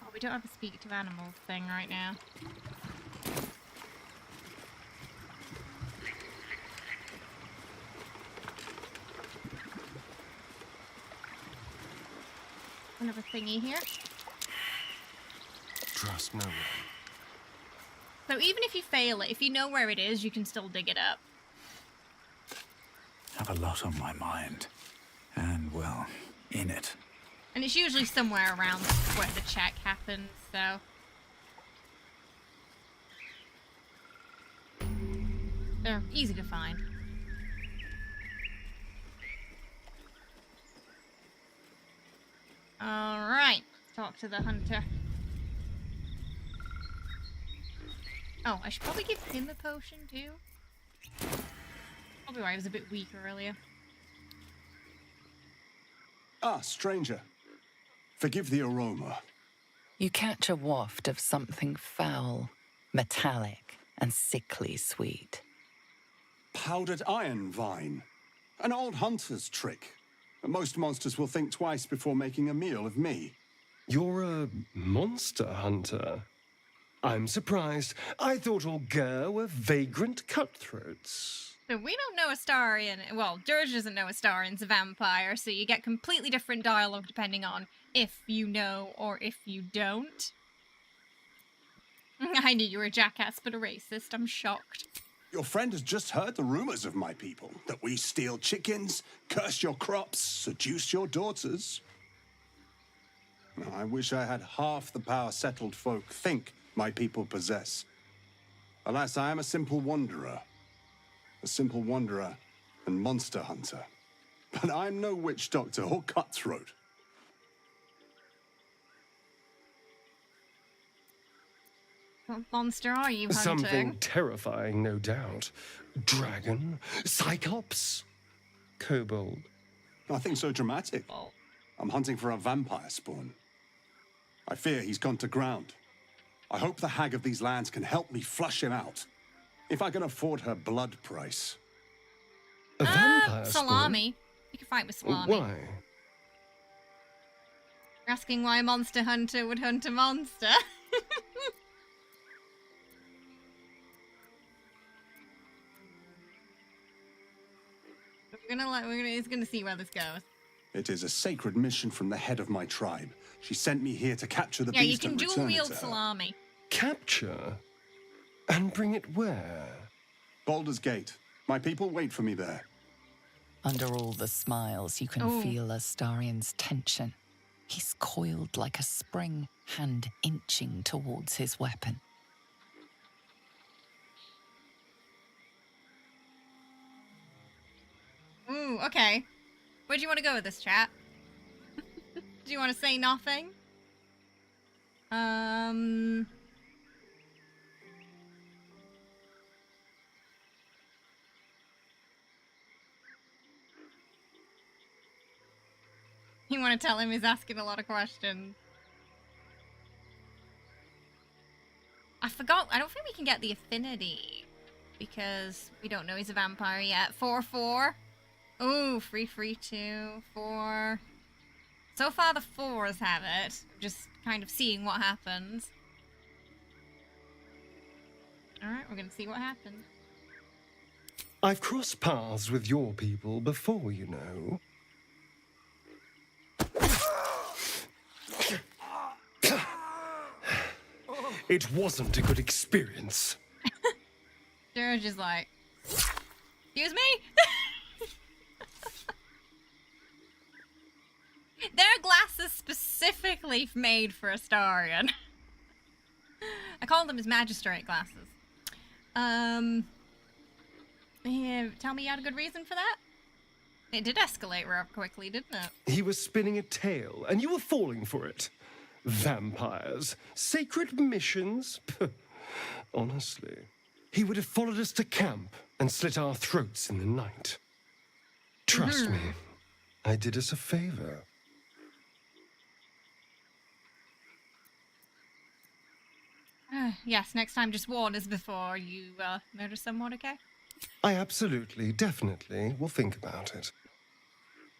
Oh, we don't have a speak to animals thing right now. Another thingy here. Trust no one. So even if you fail it, if you know where it is, you can still dig it up. Have a lot on my mind. And, well, in it. And it's usually somewhere around where the check happens, so... They're easy to find. Alright, let's talk to the hunter. Oh, I should probably give him a potion too. Probably why I was a bit weak earlier. Ah, stranger. Forgive the aroma. You catch a waft of something foul, metallic, and sickly sweet. Powdered iron vine. An old hunter's trick. Most monsters will think twice before making a meal of me. You're a monster hunter. I'm surprised. I thought all Ger were vagrant cutthroats. So we don't know Astarion. Well, Dirge doesn't know Astarian's a vampire, so you get completely different dialogue depending on if you know or if you don't. I knew you were a jackass, but a racist. I'm shocked. Your friend has just heard the rumors of my people. That we steal chickens, curse your crops, seduce your daughters. I wish I had half the power settled folk think my people possess. Alas, I am a simple wanderer. A simple wanderer and monster hunter. But I'm no witch doctor or cutthroat. What monster are you hunting? Something terrifying, no doubt. Dragon? Cyclops? Kobold? Nothing so dramatic. I'm hunting for a vampire spawn. I fear he's gone to ground. I hope the hag of these lands can help me flush him out. If I can afford her blood price. A vampire Salami. You can fight with Salami. Why? You're asking why a monster hunter would hunt a monster? He's gonna see where this goes. It is a sacred mission from the head of my tribe. She sent me here to capture the Yeah, you beast can and dual return it wield to her. Salami. Capture? And bring it where? Baldur's Gate. My people wait for me there. Under all the smiles, you can feel Astarion's tension. He's coiled like a spring, hand inching towards his weapon. Ooh, okay. Where do you want to go with this, chat? Do you want to say nothing? You want to tell him he's asking a lot of questions? I forgot. I don't think we can get the affinity because we don't know he's a vampire yet. 4/4. Ooh, 3/3/2 4. So far, the 4s have it. Just kind of seeing what happens. Alright, we're gonna see what happens. I've crossed paths with your people before, you know. It wasn't a good experience. George is like, excuse me? There are glasses specifically made for Astarion. I call them his magistrate glasses. Tell me you had a good reason for that? It did escalate rather quickly, didn't it? He was spinning a tale, and you were falling for it. Vampires, sacred missions. Honestly, he would have followed us to camp and slit our throats in the night. Trust me, I did us a favor. Yes, next time just warn us before you murder someone, okay? I absolutely, definitely will think about it.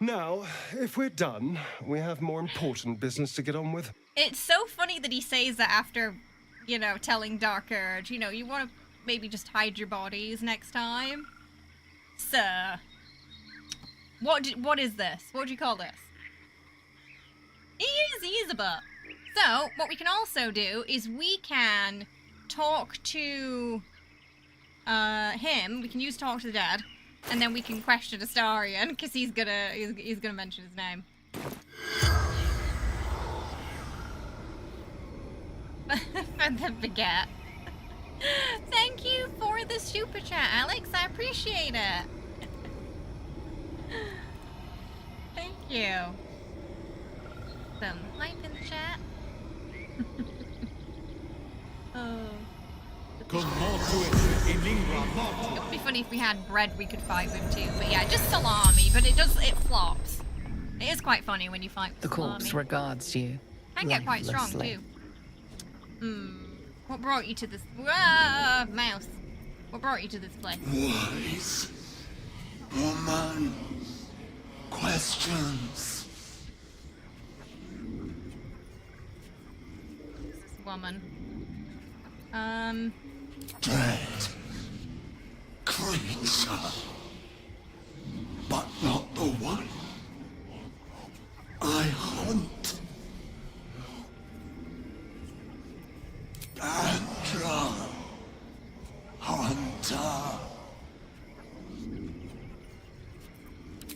Now, if we're done, we have more important business to get on with. It's so funny that he says that after, you know, telling Dark Urge, you know, you want to maybe just hide your bodies next time. Sir. What is this? What do you call this? He is a butt. So, what we can also do is we can talk to him. We can use Talk to the Dead, and then we can question Astarion because he's gonna mention his name. And then forget. Thank you for the super chat, Alex. I appreciate it. Thank you. Some hype in the chat. Oh. It would be funny if we had bread we could fight with too, but yeah, just salami, but it flops. It is quite funny when you fight with The corpse salami. regards you. Can get quite strong lifelessly. too. What brought you to this? Whoa, mouse. What brought you to this place? Wise woman. Questions. This woman. Dread. Creature. But not the one I hunt. Andra. Hunter.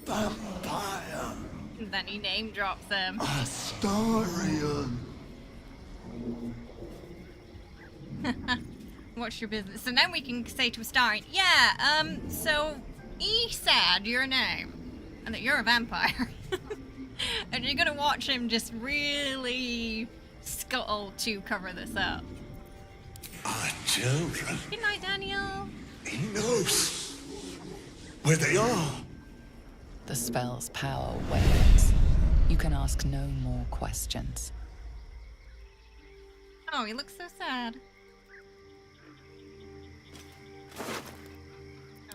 Vampire. And then he name drops them. Astarion. What's your business? So then we can say to Astarion, yeah, so he said your name and that you're a vampire. And you're gonna watch him just really scuttle to cover this up. Our children. Good night, Daniel. He knows where they are. The spell's power wanes. You can ask no more questions. Oh, he looks so sad.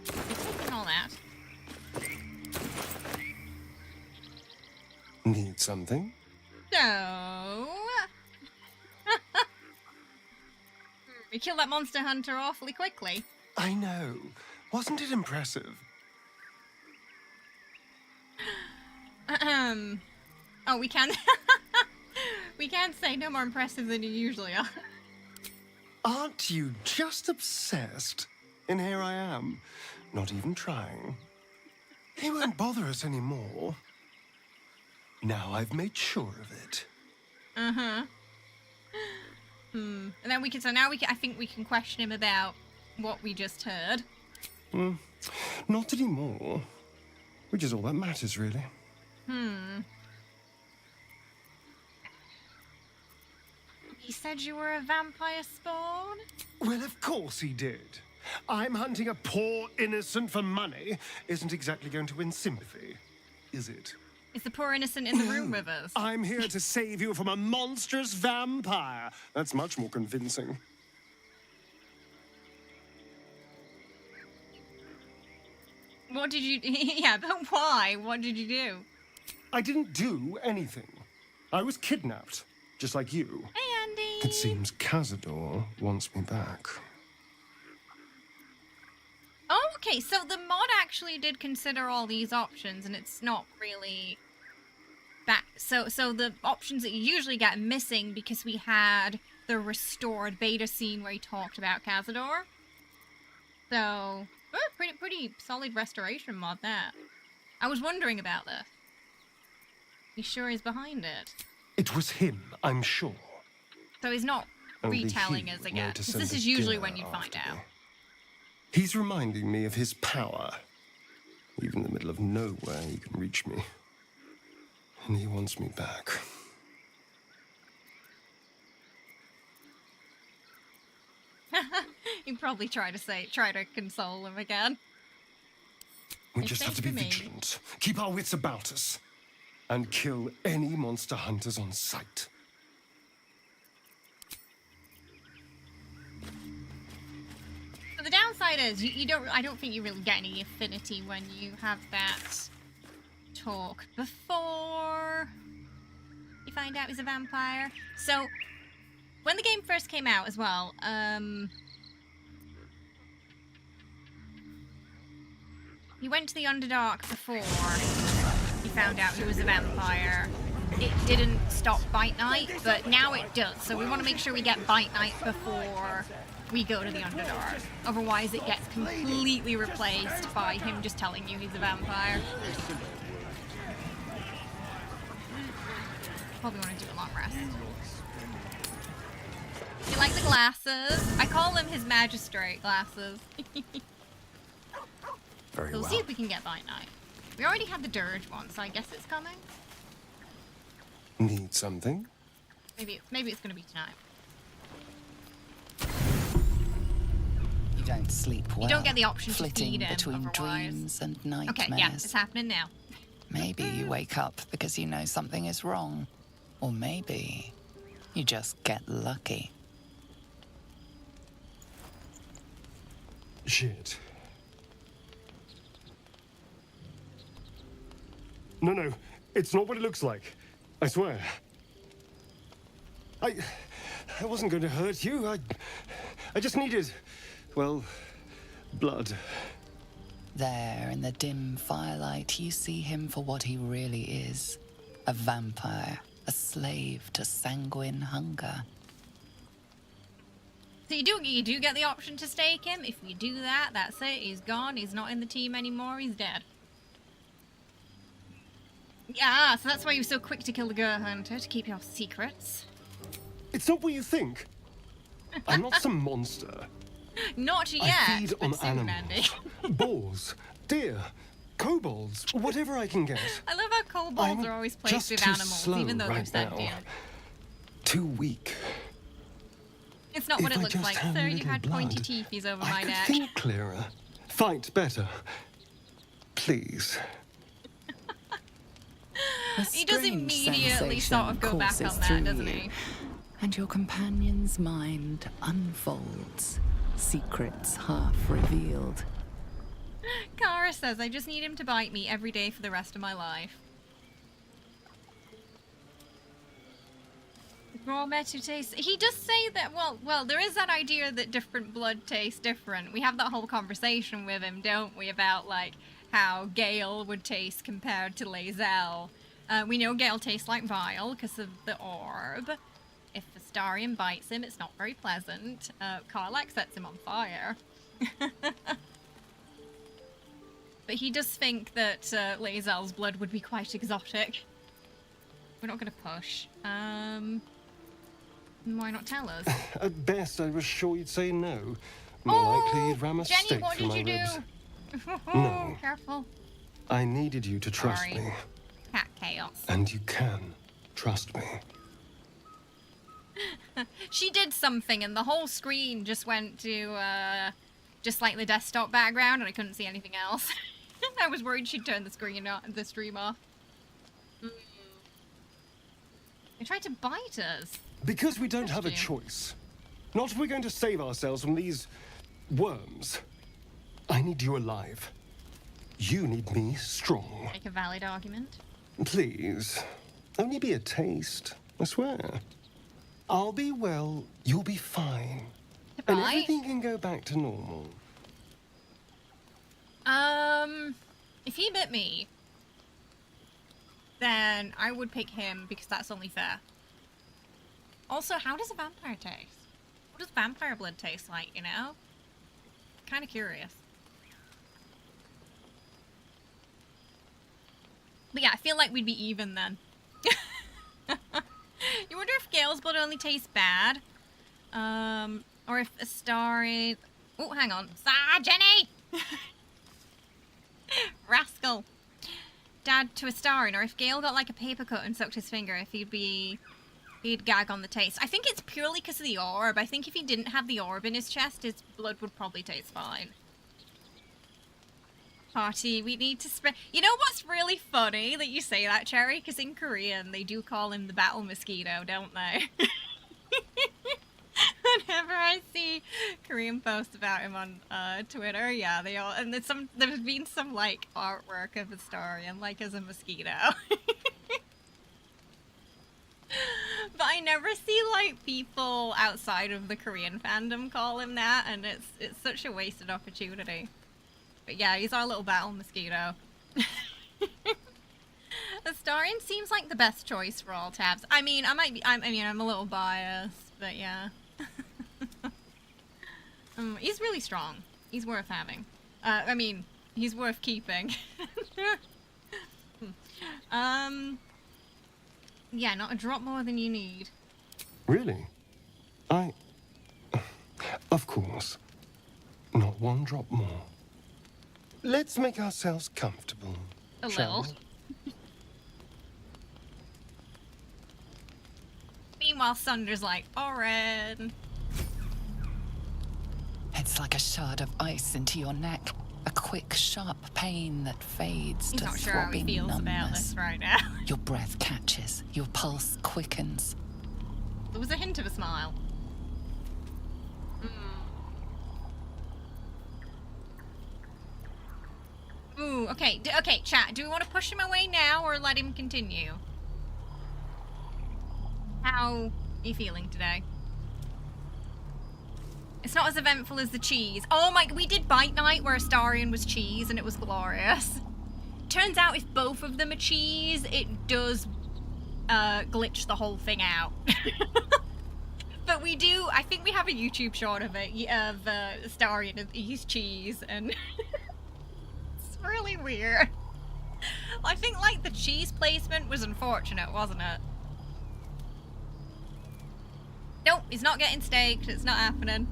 Taking all that. Need something? No. We killed that monster hunter awfully quickly. I know. Wasn't it impressive? Oh, we can. We can say no more impressive than you usually are. Aren't you just obsessed? And here I am, not even trying. He won't bother us anymore. Now I've made sure of it. And then we can. So now we can. I think we can question him about what we just heard. Not anymore. Which is all that matters, really. He said you were a vampire spawn? Well, of course he did. I'm hunting a poor innocent for money isn't exactly going to win sympathy, is it? Is the poor innocent in the room with us? I'm here to save you from a monstrous vampire. That's much more convincing. What did you... Yeah, but why? What did you do? I didn't do anything. I was kidnapped, just like you. Hey, Andy! It seems Cazador wants me back. Oh, okay, so the mod actually did consider all these options, and it's not really... that. So the options that you usually get are missing because we had the restored beta scene where he talked about Cazador. So... pretty solid restoration mod, that. I was wondering about this. You sure he's behind it? It was him, I'm sure. So he's not Only retelling he us would know again. to 'Cause send this a is usually dinner when you find after out. me. He's reminding me of his power. Even in the middle of nowhere, he can reach me. And he wants me back. You probably try to console him again. We just have to be vigilant. Keep our wits about us. And kill any monster hunters on sight. So the downside is I don't think you really get any affinity when you have that talk before you find out he's a vampire. So when the game first came out as well, he went to the Underdark before he found out he was a vampire. It didn't stop Bite Night, but now it does. So we want to make sure we get Bite Night before we go to the Underdark. Otherwise it gets completely replaced by him just telling you he's a vampire. Probably want to do a long rest. You like the glasses? I call them his magistrate glasses. Very We'll well. see if we can get Bite Night. We already had the Dirge one, so I guess it's coming. Need something? Maybe it's gonna be tonight. You don't sleep well. You don't get the option to flitting feed him between otherwise. dreams and nightmares. Okay, yeah, it's happening now. Maybe you wake up because you know something is wrong. Or maybe you just get lucky. Shit. No, it's not what it looks like. I swear. I wasn't going to hurt you. I just needed, well, blood. There, in the dim firelight, you see him for what he really is. A vampire, a slave to sanguine hunger. So you do get the option to stake him. If you do that, that's it. He's gone. He's not in the team anymore. He's dead. Yeah, so that's why you were so quick to kill the Gur Hunter, to keep your secrets. It's not what you think. I'm not some monster. Not yet, I feed but on soon, animals. Andy. Boars, deer, kobolds, whatever I can get. I love how kobolds I'm are always placed just with too animals, slow even though they're right now. sentient. Too weak. It's not what If it I looks just like. had a Sir, you little had pointy blood, teethies over I my could neck. think clearer, fight better. Please. He does immediately sort of go back on that, doesn't he? And your companion's mind unfolds, secrets half revealed. Kara says, I just need him to bite me every day for the rest of my life. Raw metal taste. He does say that, well, there is that idea that different blood tastes different. We have that whole conversation with him, don't we, about, like, how Gale would taste compared to lae'zel. We know Gale tastes like Vile because of the orb. If Astarion bites him, it's not very pleasant. Karlach sets him on fire. But he does think that lae'zel's blood would be quite exotic. We're not going to push. Why not tell us? At best, I was sure you'd say no. More likely you'd ram a Jenny, stake what through did my you ribs. do? No. Careful. I needed you to trust Sorry. me. Cat chaos. And you can trust me. She did something and the whole screen just went to just like the desktop background and I couldn't see anything else. I was worried she'd turn the stream off. They tried to bite us. Because we don't have a choice. Not if we're going to save ourselves from these worms. I need you alive. You need me strong. Make a valid argument. Please. Only be a taste. I swear. I'll be well, you'll be fine. And Goodbye. everything can go back to normal. If he bit me, then I would pick him because that's only fair. Also, how does a vampire taste? What does vampire blood taste like, you know? Kind of curious. But yeah, I feel like we'd be even then. You wonder if Gale's blood only tastes bad? Or if Astari... Oh, hang on. Jenny! Rascal. Dad to Astarion, or if Gale got like a paper cut and sucked his finger, if he'd gag on the taste. I think it's purely because of the orb. I think if he didn't have the orb in his chest, his blood would probably taste fine. Party, we need to spread. You know what's really funny that you say that, Cherry? Because in Korean, they do call him the battle mosquito, don't they? Whenever I see Korean posts about him on Twitter, yeah, they all, and there's been some like artwork of Astarion like as a mosquito. But I never see like people outside of the Korean fandom call him that, and it's such a wasted opportunity. But yeah, he's our little battle mosquito. Astarion seems like the best choice for all tabs. I mean, I'm a little biased, but yeah. He's really strong. He's worth having. I mean, he's worth keeping. Yeah, not a drop more than you need. Really? Of course. Not one drop more. Let's make ourselves comfortable. A shall little. Meanwhile, Sunder's like, Oren. It's like a shard of ice into your neck. A quick, sharp pain that fades He's to not sure how he throbbing feels about numbness. this right now. Your breath catches, your pulse quickens. There was a hint of a smile. Ooh, okay, okay, chat. Do we want to push him away now or let him continue? How are you feeling today? It's not as eventful as the cheese. Oh my, we did Bite Night where Astarion was cheese and it was glorious. Turns out if both of them are cheese, it does glitch the whole thing out. But we do, I think we have a YouTube short of it, of Astarion, he's cheese, and it's really weird. I think like the cheese placement was unfortunate, wasn't it? Nope, he's not getting staked, it's not happening.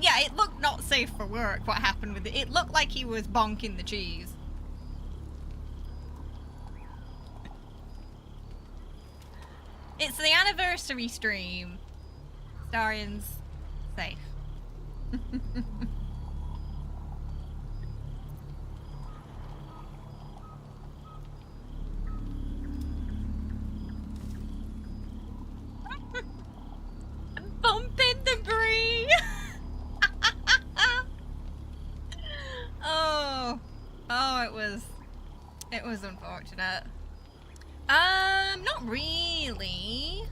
Yeah, it looked not safe for work, what happened with it. It looked like he was bonking the cheese. It's the anniversary stream. Astarion's safe. Bumping debris. It was unfortunate. Not really.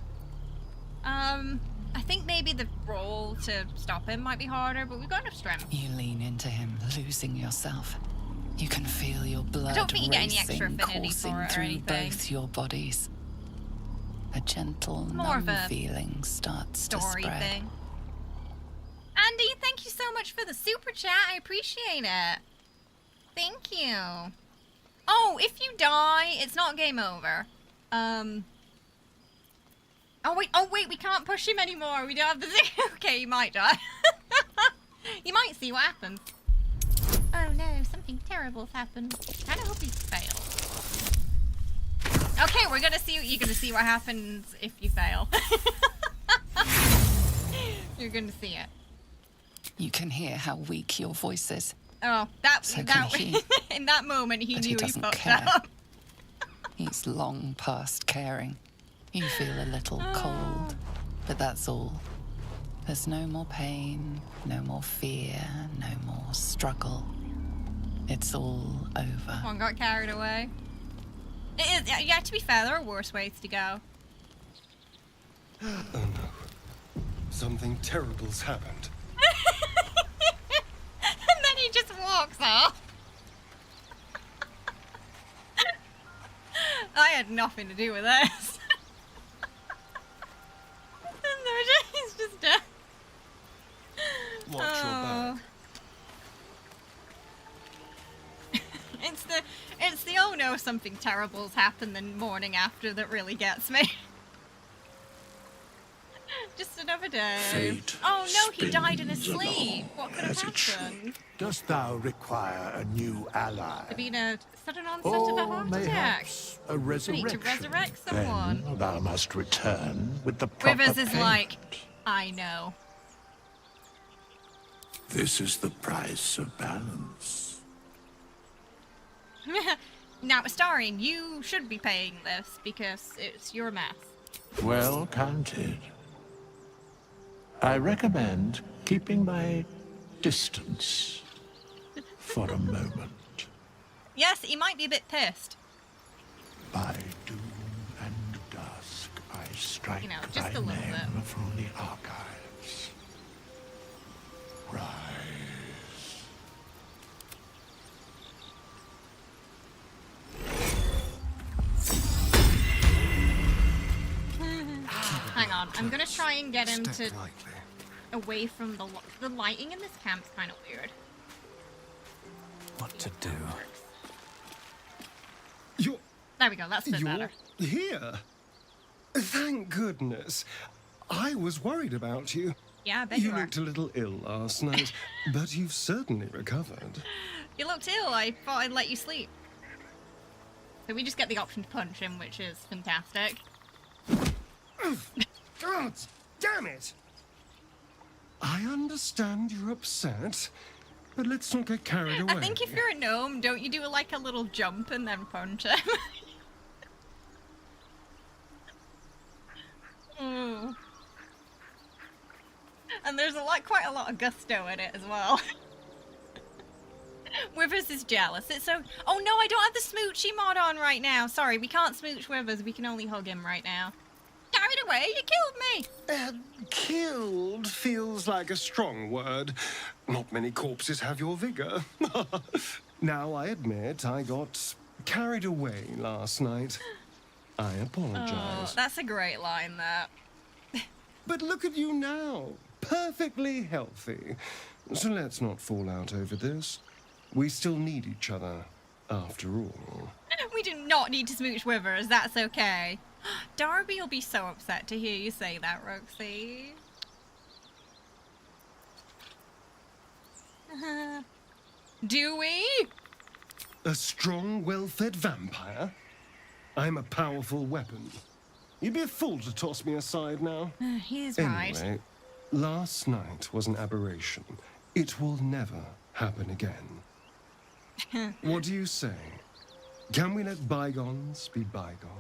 I think maybe the roll to stop him might be harder, but we've got enough strength. You lean into him, losing yourself. You can feel your blood I don't think you get any extra racing, affinity coursing for it or through anything. both your bodies. A gentle, More of numb a feeling starts to story spread. thing. Andy, thank you so much for the super chat. I appreciate it. Thank you. Oh, if you die, it's not game over. Oh wait, we can't push him anymore. We don't have the okay, he might die. You might see what happens. Oh no, something terrible's happened. I kinda hope he fails. Okay, you're gonna see what happens if you fail. You're gonna see it. You can hear how weak your voice is. Oh, So can he. in that moment he But knew he he doesn't fucked care. up. He's long past caring. You feel a little cold, but that's all. There's no more pain, no more fear, no more struggle. It's all over. One got carried away. It is, yeah, to be fair, there are worse ways to go. Oh no. Something terrible's happened. And then he just walks off. I had nothing to do with this. And he's just dead. Watch your back. It's the oh no, something terrible's happened the morning after that really gets me. Just another Shadow. Fate Oh no, he died in his spins sleep. along What could have as it should. happened? Dost thou require a new ally? To be a sudden onset of a Or heart attack. mayhaps a resurrection? Need to resurrect someone. Then thou must return with the proper Rivers is payment. like, I know. This is the price of balance. Now, Astarian, you should be paying this because it's your math. Well counted. I recommend keeping my distance for a moment. Yes, he might be a bit pissed. By doom and dusk, I strike You know, just thy a little name bit. from the archives. Rise. Hang on, I'm gonna try and get him to away from the lighting in this camp's kind of weird. What to do? There we go. That's a bit better. Here? Thank goodness. I was worried about you. Yeah, I bet you you are. looked a little ill last night, but you've certainly recovered. You looked ill. I thought I'd let you sleep. So we just get the option to punch him, which is fantastic. God damn it! I understand you're upset, but let's not get carried away. I think if you're a gnome, don't you do like a little jump and then punch him? Mm. And there's quite a lot of gusto in it as well. Withers is jealous. It's so. Oh no, I don't have the smoochy mod on right now. Sorry, we can't smooch Withers. We can only hug him right now. Carried away, you killed me. Killed feels like a strong word. Not many corpses have your vigor. Now, I admit I got carried away last night. I apologize. Oh, that's a great line, that. But look at you now. Perfectly healthy. So let's not fall out over this. We still need each other, after all. We do not need to smooch Withers. That's okay. Darby will be so upset to hear you say that, Roxy. Do we? A strong, well-fed vampire? I'm a powerful weapon. You'd be a fool to toss me aside now. He's Anyway, right. last night was an aberration. It will never happen again. What do you say? Can we let bygones be bygones?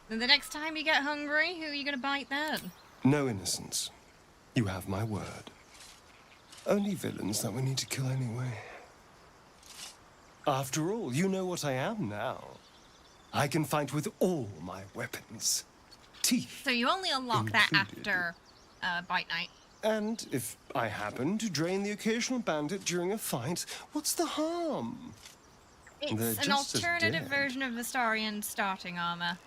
Then the next time you get hungry, who are you gonna bite then? No innocence. You have my word. Only villains that we need to kill anyway. After all, you know what I am now. I can fight with all my weapons. Teeth. So you only unlock that after Bite Night. And if I happen to drain the occasional bandit during a fight, what's the harm? They're It's an just as alternative dead. version of Astarian's starting armor.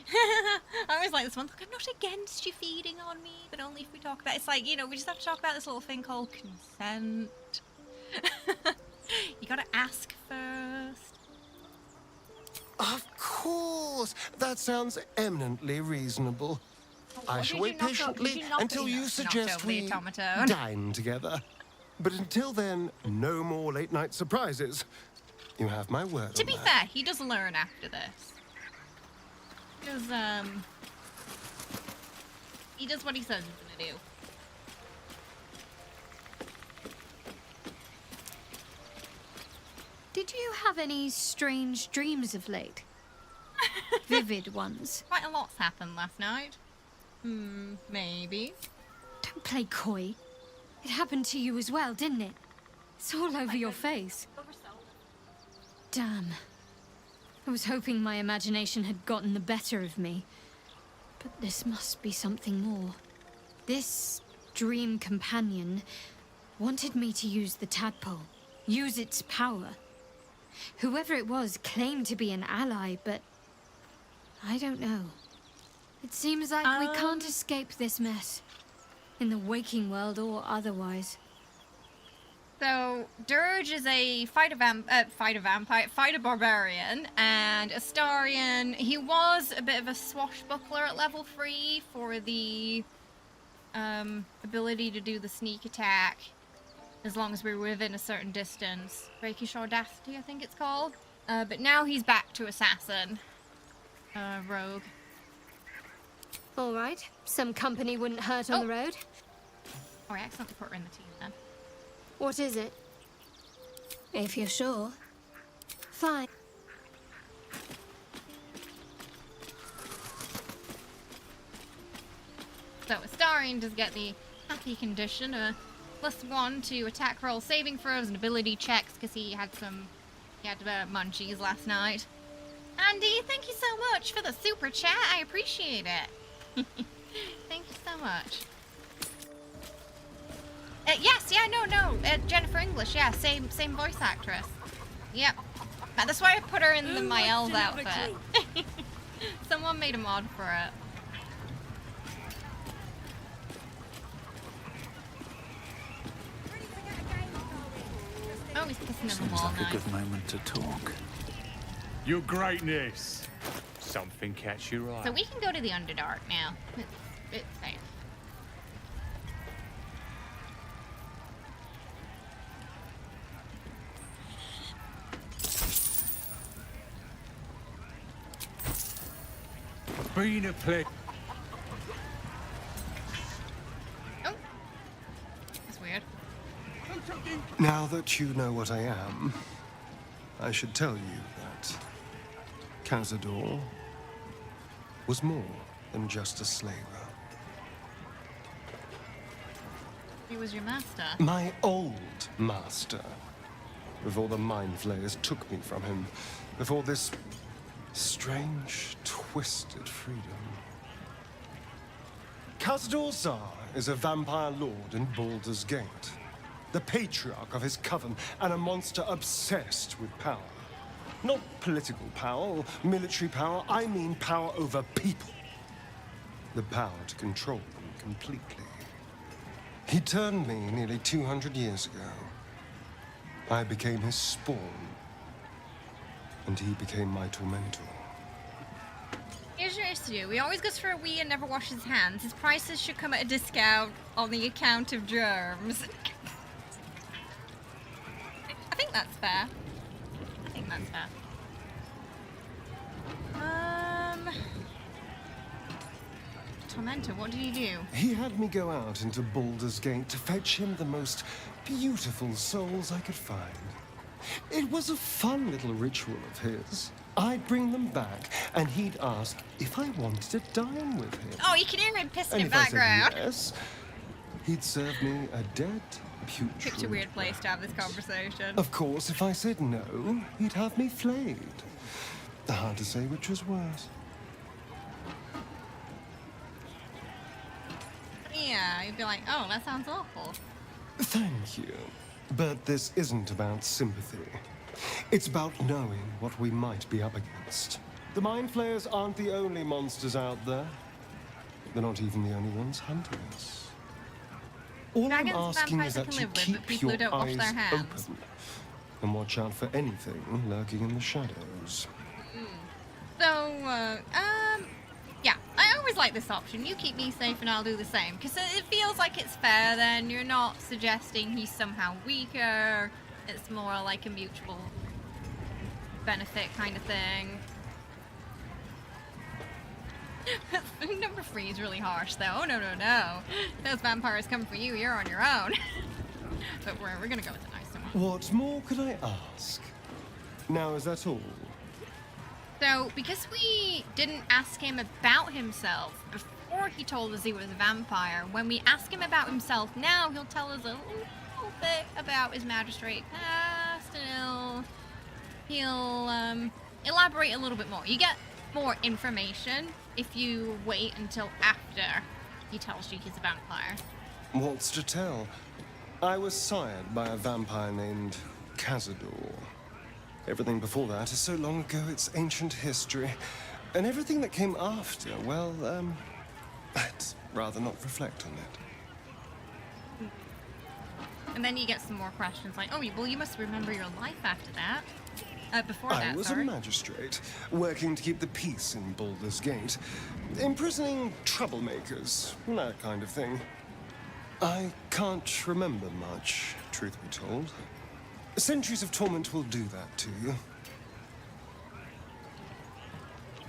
I always like this one. Look, I'm not against you feeding on me, but only if we talk about. It's like, you know, we just have to talk about this little thing called consent. You gotta ask first. Of course! That sounds eminently reasonable. I shall wait patiently until you suggest we dine together. But until then, no more late-night surprises. You have my word To on be that. fair, he does learn after this. He does what he says he's gonna do. Did you have any strange dreams of late? Vivid ones? Quite a lot's happened last night. Maybe. Don't play coy. It happened to you as well, didn't it? It's all over your face. Damn. I was hoping my imagination had gotten the better of me. But this must be something more. This dream companion wanted me to use the tadpole, use its power. Whoever it was claimed to be an ally, but I don't know. It seems like we can't escape this mess, in the waking world or otherwise. So, Dirge is a fighter barbarian, and Astarion, he was a bit of a swashbuckler at level 3 for the ability to do the sneak attack, as long as we were within a certain distance. Rakish Audacity, I think it's called. But now he's back to assassin. Rogue. Alright, some company wouldn't hurt on the road. Oh, I accidentally put her in the team then. What is it? If you're sure. Fine. So Astarion does get the happy condition, +1 to attack roll saving throws and ability checks, because he had munchies last night. Andy, thank you so much for the super chat. I appreciate it. Thank you so much. Yes, yeah, no, Jennifer English, yeah, same voice actress. Yep. That's why I put her in my elf outfit. Someone made a mod for it. Oh, he's kissing in the Seems wall like now. a good moment to talk. Your greatness. Something catch your eye. So we can go to the Underdark now. It's safe. Been a pleasure. Oh. That's weird. Now that you know what I am, I should tell you that Cazador was more than just a slaver. He was your master. My old master. Before the Mind Flayers took me from him. Before this strange, twisted freedom. Cazador Zar is a vampire lord in Baldur's Gate. The patriarch of his coven, and a monster obsessed with power. Not political power or military power, I mean power over people. The power to control them completely. He turned me nearly 200 years ago. I became his spawn, and he became my tormentor. Here's your issue. He always goes for a wee and never washes his hands. His prices should come at a discount on the account of germs. I think that's fair. I think that's fair. Tormentor, what did he do? He had me go out into Baldur's Gate to fetch him the most beautiful souls I could find. It was a fun little ritual of his. I'd bring them back, and he'd ask if I wanted to dine with him. Oh, you can hear him pissing And in if I background. said yes, he'd serve me a dead, putrid... Picked a weird place to have this conversation. Of course, if I said no, he'd have me flayed. Hard to say which was worse. Yeah, you'd be like, oh, that sounds awful. Thank you. But this isn't about sympathy. It's about knowing what we might be up against. The Mind Flayers aren't the only monsters out there. They're not even the only ones hunting us. All I'm Dragons, asking vampires is I that can you live with, keep but people your who don't wash eyes their hands. open and watch out for anything lurking in the shadows. So, yeah, I always like this option. You keep me safe and I'll do the same. Because it feels like it's fair then. You're not suggesting he's somehow weaker. It's more like a mutual benefit kind of thing. Number 3 is really harsh though. Oh, no. Those vampires come for you, you're on your own. But we're gonna go with the nice one. What more could I ask? Now, is that all? So, because we didn't ask him about himself before he told us he was a vampire, when we ask him about himself now, he'll tell us a little bit about his magistrate past, and he'll elaborate a little bit more. You get more information if you wait until after he tells you he's a vampire. What's to tell? I was sired by a vampire named Cazador. Everything before that is so long ago, it's ancient history. And everything that came after, well, I'd rather not reflect on it. And then you get some more questions like, oh, well, you must remember your life after that. Before I that, was sorry. a magistrate, working to keep the peace in Baldur's Gate, imprisoning troublemakers, that kind of thing. I can't remember much, truth be told. Centuries of torment will do that to you.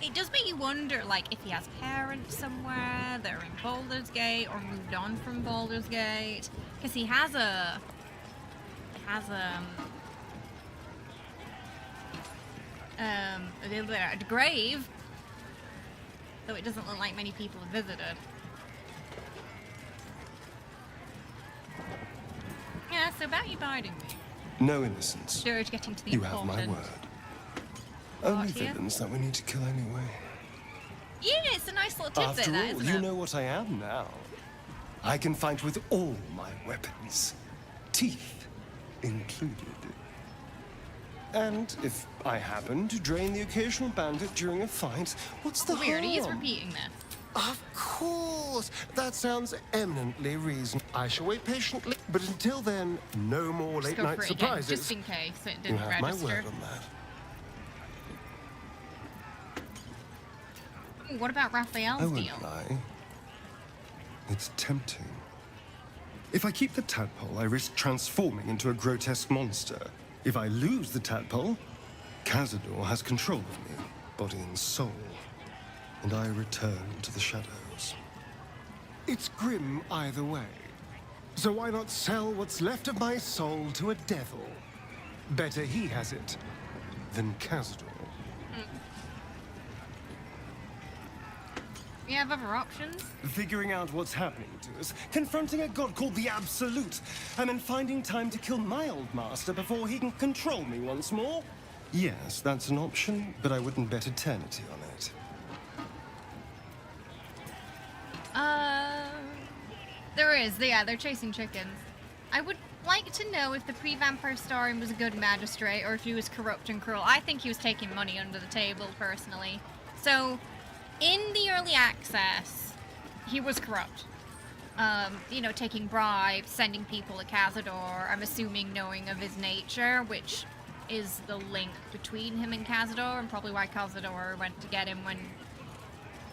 It does make you wonder, like, if he has parents somewhere that are in Baldur's Gate or moved on from Baldur's Gate. Because he has a grave, though it doesn't look like many people have visited. Yeah, so about you biting me. No innocence. Dirge getting to the You have important. my word. Only here? villains that we need to kill anyway. Yeah, it's a nice little tidbit, After that, all, isn't you it? know what I am now. I can fight with all my weapons, teeth included. And if I happen to drain the occasional bandit during a fight, what's the Weird, he is harm? repeating this. Of course! That sounds eminently reasonable. I shall wait patiently, but until then, no more Just go late-night for it again, surprises. just in case it You didn't have register. my word on that. Ooh, what about Raphael's I won't deal? lie. It's tempting. If I keep the tadpole, I risk transforming into a grotesque monster. If I lose the tadpole, Cazador has control of me, body and soul, and I return to the shadows. It's grim either way. So why not sell what's left of my soul to a devil? Better he has it than Cazador. We have other options. Figuring out what's happening to us, confronting a god called the Absolute, and then finding time to kill my old master before he can control me once more? Yes, that's an option, but I wouldn't bet eternity on it. There is. Yeah, they're chasing chickens. I would like to know if the pre-vampire Starion was a good magistrate or if he was corrupt and cruel. I think he was taking money under the table, personally. So, in the early access, he was corrupt. You know, taking bribes, sending people to Cazador, I'm assuming knowing of his nature, which is the link between him and Cazador, and probably why Cazador went to get him when...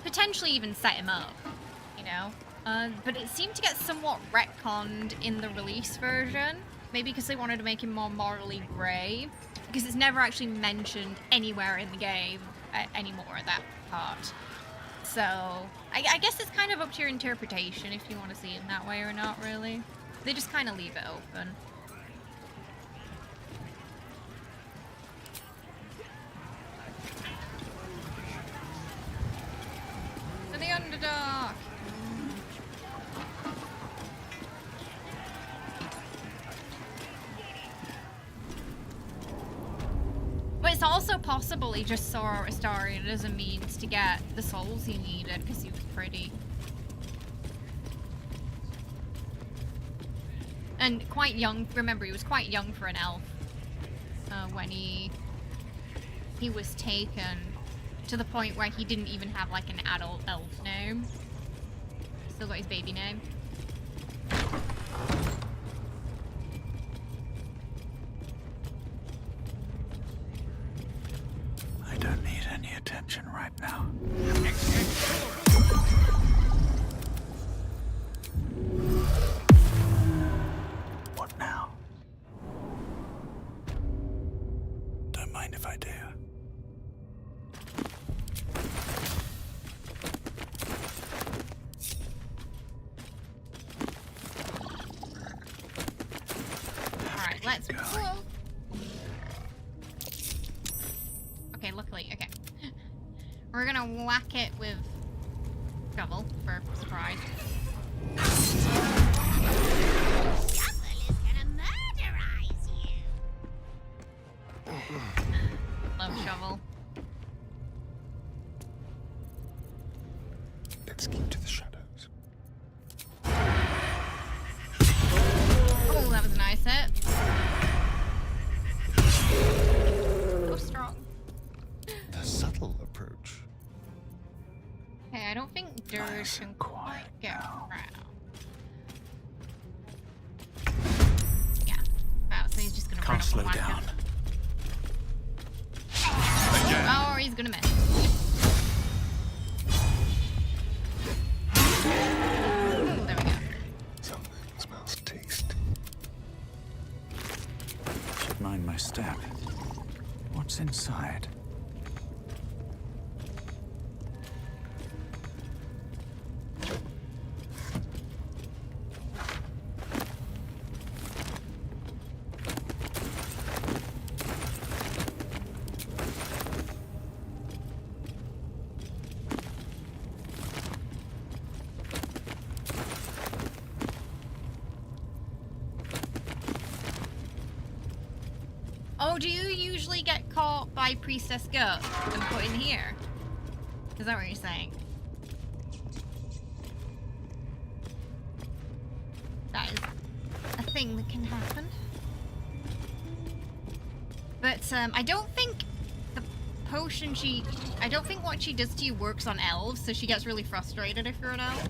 potentially even set him up, you know? But it seemed to get somewhat retconned in the release version. Maybe because they wanted to make him more morally grey. Because it's never actually mentioned anywhere in the game anymore, that part. So, I guess it's kind of up to your interpretation if you want to see it in that way or not, really. They just kind of leave it open. To the Underdark! But it's also possible he just saw Astarion as a means to get the souls he needed because he was pretty. And quite young. Remember, he was quite young for an elf when he was taken, to the point where he didn't even have like an adult elf name. Still got his baby name. I don't need any attention right now. What now? Don't mind if I do. Alright, let's go. Okay, luckily, okay. We're gonna whack it with shovel for surprise. Love shovel. Let's keep to the shadows. Oh, that was a nice hit. So strong. The subtle approach. Okay, I don't think Dirge can quite get around. so he's just gonna Can't run up slow and whack down. him. Again. Oh, he's gonna miss. There we go. Something smells tasty. Should mind my step. What's inside? Oh, do you usually get caught by Priestess Gut and put in here? Is that what you're saying? That is a thing that can happen. But I don't think the potion I don't think what she does to you works on elves, so she gets really frustrated if you're an elf.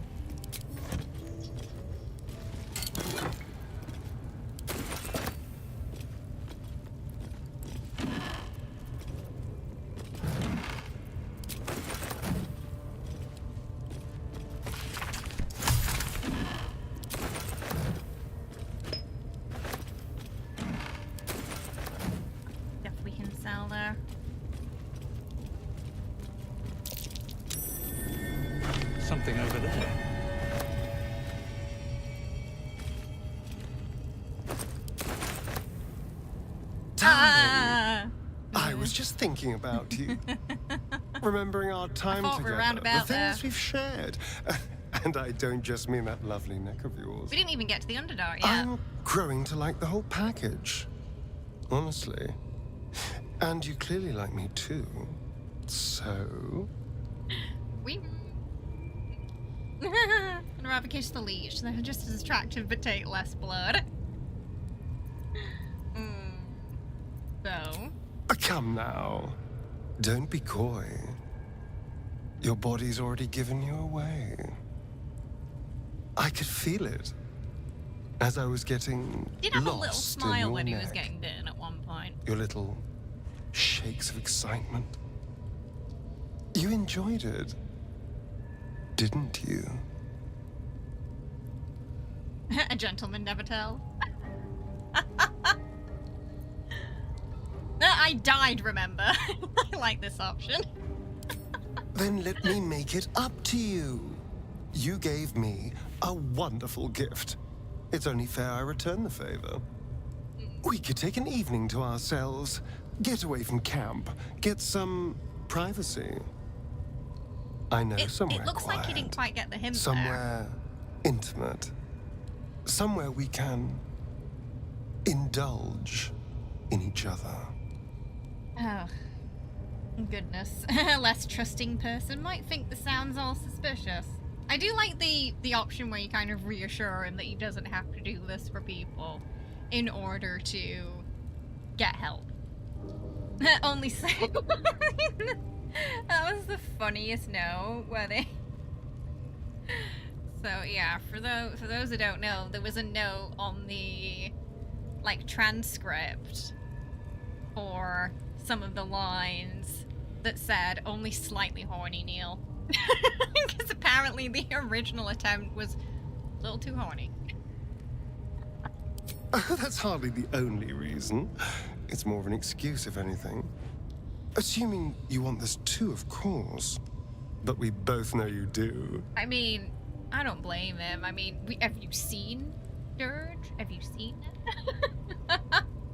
Something over there. I was just thinking about you. Remembering our time together, the things we've shared. And I don't just mean that lovely neck of yours. We didn't even get to the Underdark yet. I'm growing to like the whole package. Honestly. And you clearly like me too. So... We... I'd rather kiss the leech. They're just as attractive but take less blood. So... Come now. Don't be coy. Your body's already given you away. I could feel it. As I was getting Did have a lost little in smile your when he was neck. getting bitten at one point. Your little shakes of excitement. You enjoyed it, didn't you? A gentleman never tell. I died, remember? I like this option. Then let me make it up to you. You gave me a wonderful gift. It's only fair I return the favor. We could take an evening to ourselves, get away from camp, get some privacy. I know somewhere It looks quiet, like you didn't quite get the hint somewhere intimate, somewhere we can indulge in each other. Oh, goodness. A less trusting person might think this sounds all suspicious. I do like the option where you kind of reassure him that he doesn't have to do this for people in order to get help. Only so. That was the funniest note where they... So yeah, for those who don't know, there was a note on the transcript for some of the lines that said only slightly horny, Neil. Because apparently the original attempt was a little too horny. That's hardly the only reason. It's more of an excuse, if anything. Assuming you want this too, of course. But we both know you do. I mean, I don't blame him. I mean, have you seen Dirge? Have you seen it?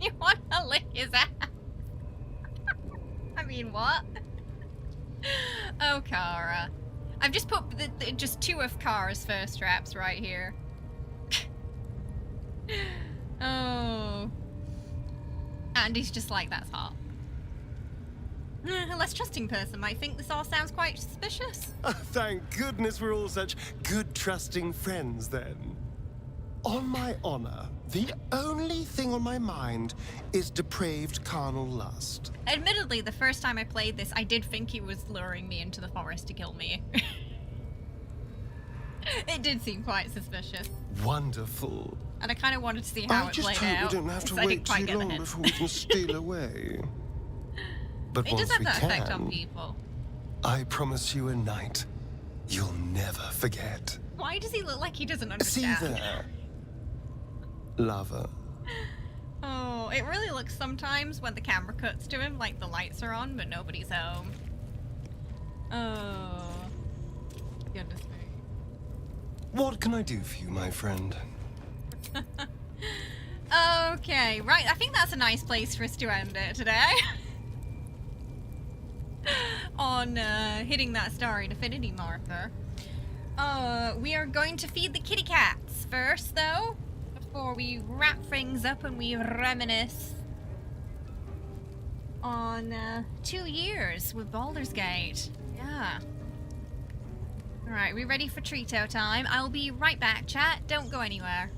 You want to lick his ass? I mean, what? Oh, Kara. I've just put just two of Kara's first traps right here. Oh. And he's just like, that's hot. A less trusting person might think this all sounds quite suspicious. Thank goodness we're all such good, trusting friends, then. On my honor, the only thing on my mind is depraved carnal lust. Admittedly, the first time I played this, I did think he was luring me into the forest to kill me. It did seem quite suspicious. Wonderful. and I kind of wanted to see how I it just played hope out. we don't have to so I wait didn't quite too get the long hint. before we can steal away. But It once does have we that can, effect on people. I promise you a night you'll never forget. Why does he look like he doesn't See understand? there, lover. Oh, it really looks sometimes when the camera cuts to him like the lights are on, but nobody's home. Oh, goodness me. What can I do for you, my friend? Okay, right. I think that's a nice place for us to end it today. On hitting that starry infinity marker. We are going to feed the kitty cats first, though, before we wrap things up and we reminisce on 2 years with Baldur's Gate. Yeah. Alright, we ready for Trito time? I'll be right back, chat. Don't go anywhere.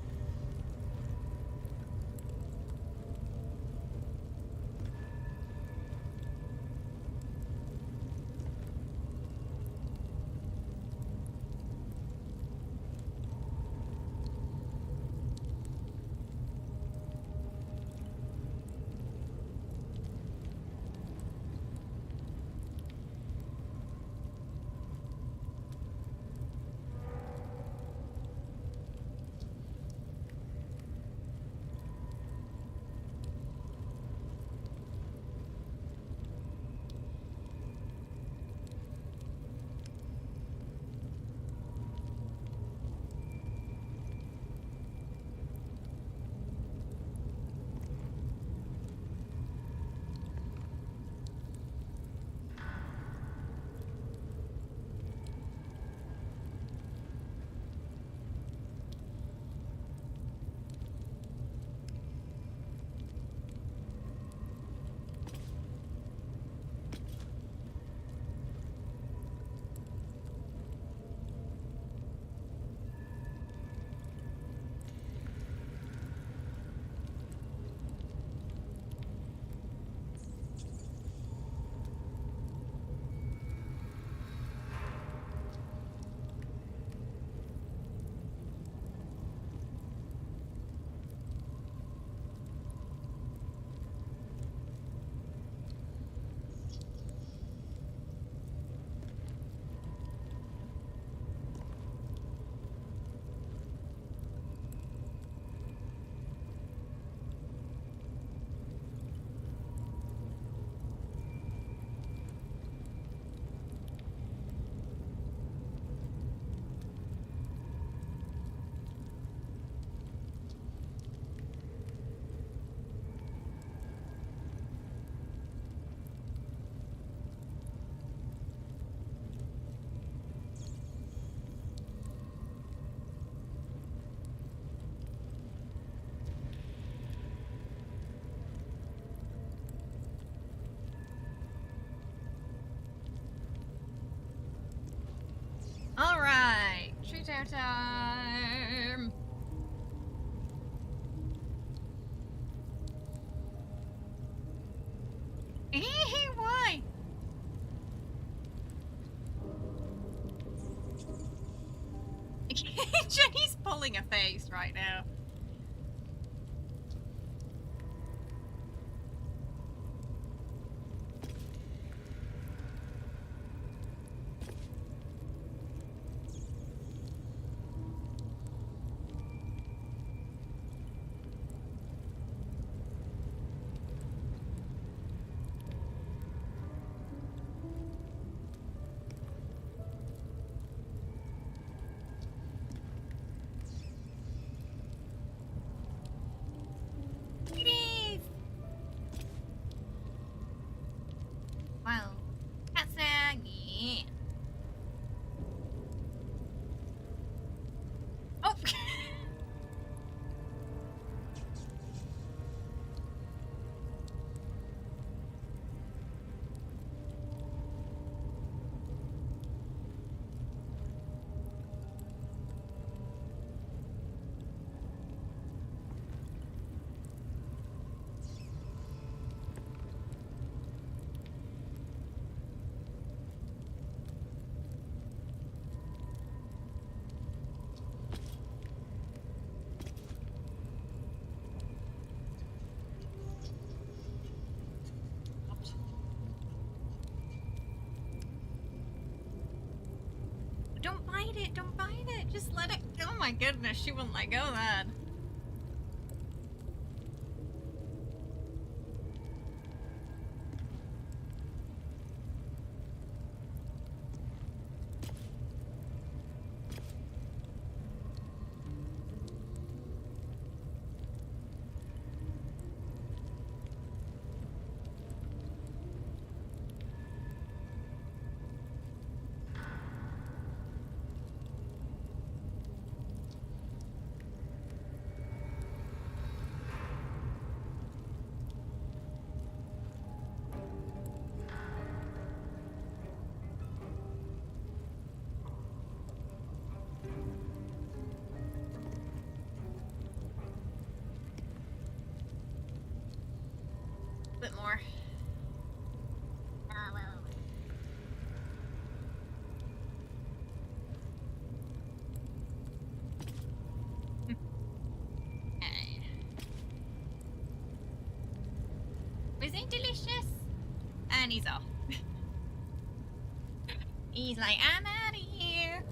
Alright, Trito time. Why? Jenny's pulling a face right now. just let it... Oh my goodness, she wouldn't let go then. Bit more. Okay. Was it delicious? And he's off. He's like, I'm out of here.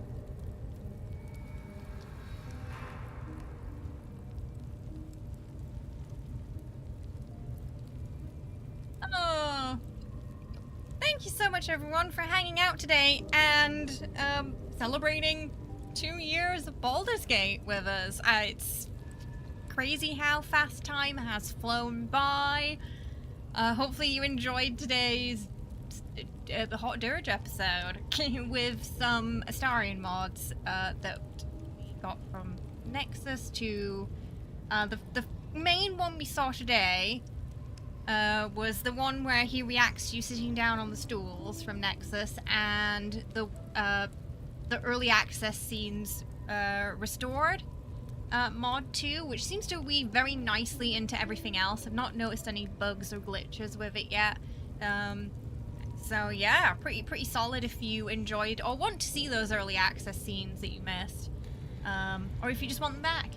Oh, thank you so much everyone for hanging out today and celebrating 2 years of Baldur's Gate with us. It's crazy how fast time has flown by. Hopefully you enjoyed today's the Hot Dirge episode with some Astarian mods that we got from Nexus to the main one we saw today. Was the one where he reacts to you sitting down on the stools from Nexus, and the early access scenes restored mod 2, which seems to weave very nicely into everything else. I've not noticed any bugs or glitches with it yet. So yeah, pretty solid if you enjoyed or want to see those early access scenes that you missed, or if you just want them back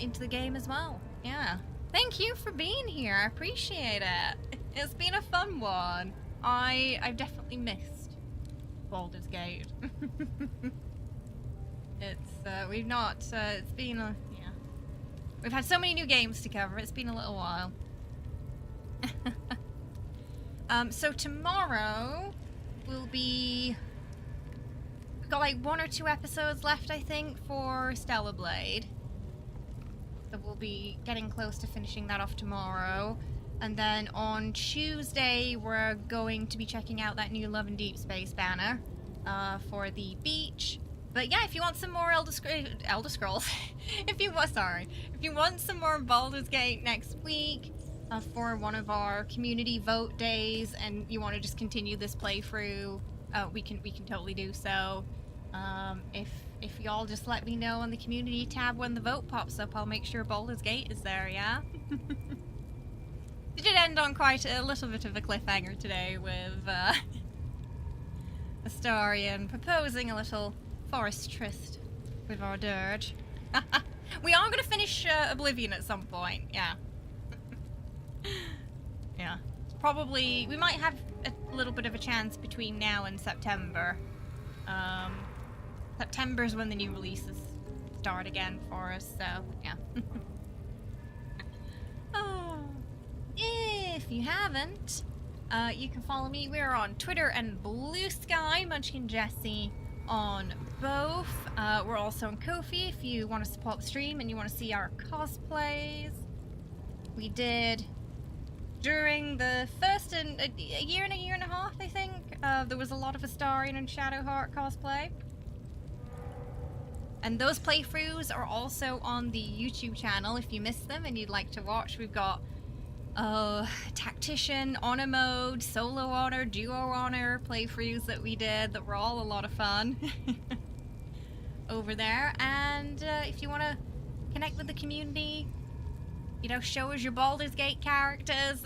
into the game as well. Yeah. Thank you for being here. I appreciate it. It's been a fun one. I've definitely missed Baldur's Gate. We've not. It's been a yeah. We've had so many new games to cover. It's been a little while. So tomorrow will be. We've got like 1 or 2 episodes left, I think, for Stellar Blade. So we'll be getting close to finishing that off tomorrow. And then on Tuesday, we're going to be checking out that new Love and Deep Space banner for the beach. But yeah, if you want some more Elder Scrolls, if you want some more Baldur's Gate next week for one of our community vote days, and you want to just continue this playthrough, we can totally do so. If y'all just let me know on the community tab when the vote pops up, I'll make sure Baldur's Gate is there, yeah? We did end on quite a little bit of a cliffhanger today with Astarian proposing a little forest tryst with our dirge. We are going to finish Oblivion at some point, yeah. Yeah. Probably, we might have a little bit of a chance between now and September. September is when the new releases start again for us, so yeah. Oh, if you haven't, you can follow me. We're on Twitter and Blue Sky, Munchkin Jesse on both. We're also on Ko-fi if you want to support the stream and you want to see our cosplays. We did during the first a year and a half, I think. There was a lot of Astarian and Shadowheart cosplay. And those playthroughs are also on the YouTube channel if you missed them and you'd like to watch. We've got Tactician, Honor Mode, Solo Honor, Duo Honor playthroughs that we did that were all a lot of fun over there. And if you want to connect with the community, you know, show us your Baldur's Gate characters,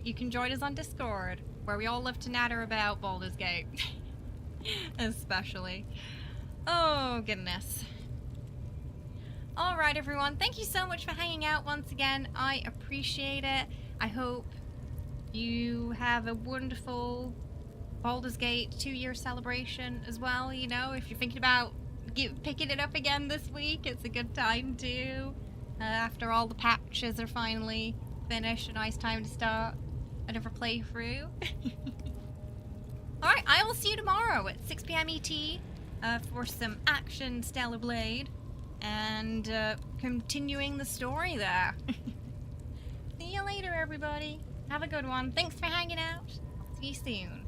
you can join us on Discord, where we all love to natter about Baldur's Gate. Especially. Oh, goodness. Alright, everyone. Thank you so much for hanging out once again. I appreciate it. I hope you have a wonderful Baldur's Gate 2-year celebration as well. You know, if you're thinking about picking it up again this week. It's a good time to. After all the patches are finally finished, a nice time to start another playthrough. Alright, I will see you tomorrow at 6 PM ET for some action Stellar Blade and continuing the story there. See you later, everybody. Have a good one. Thanks for hanging out. See you soon.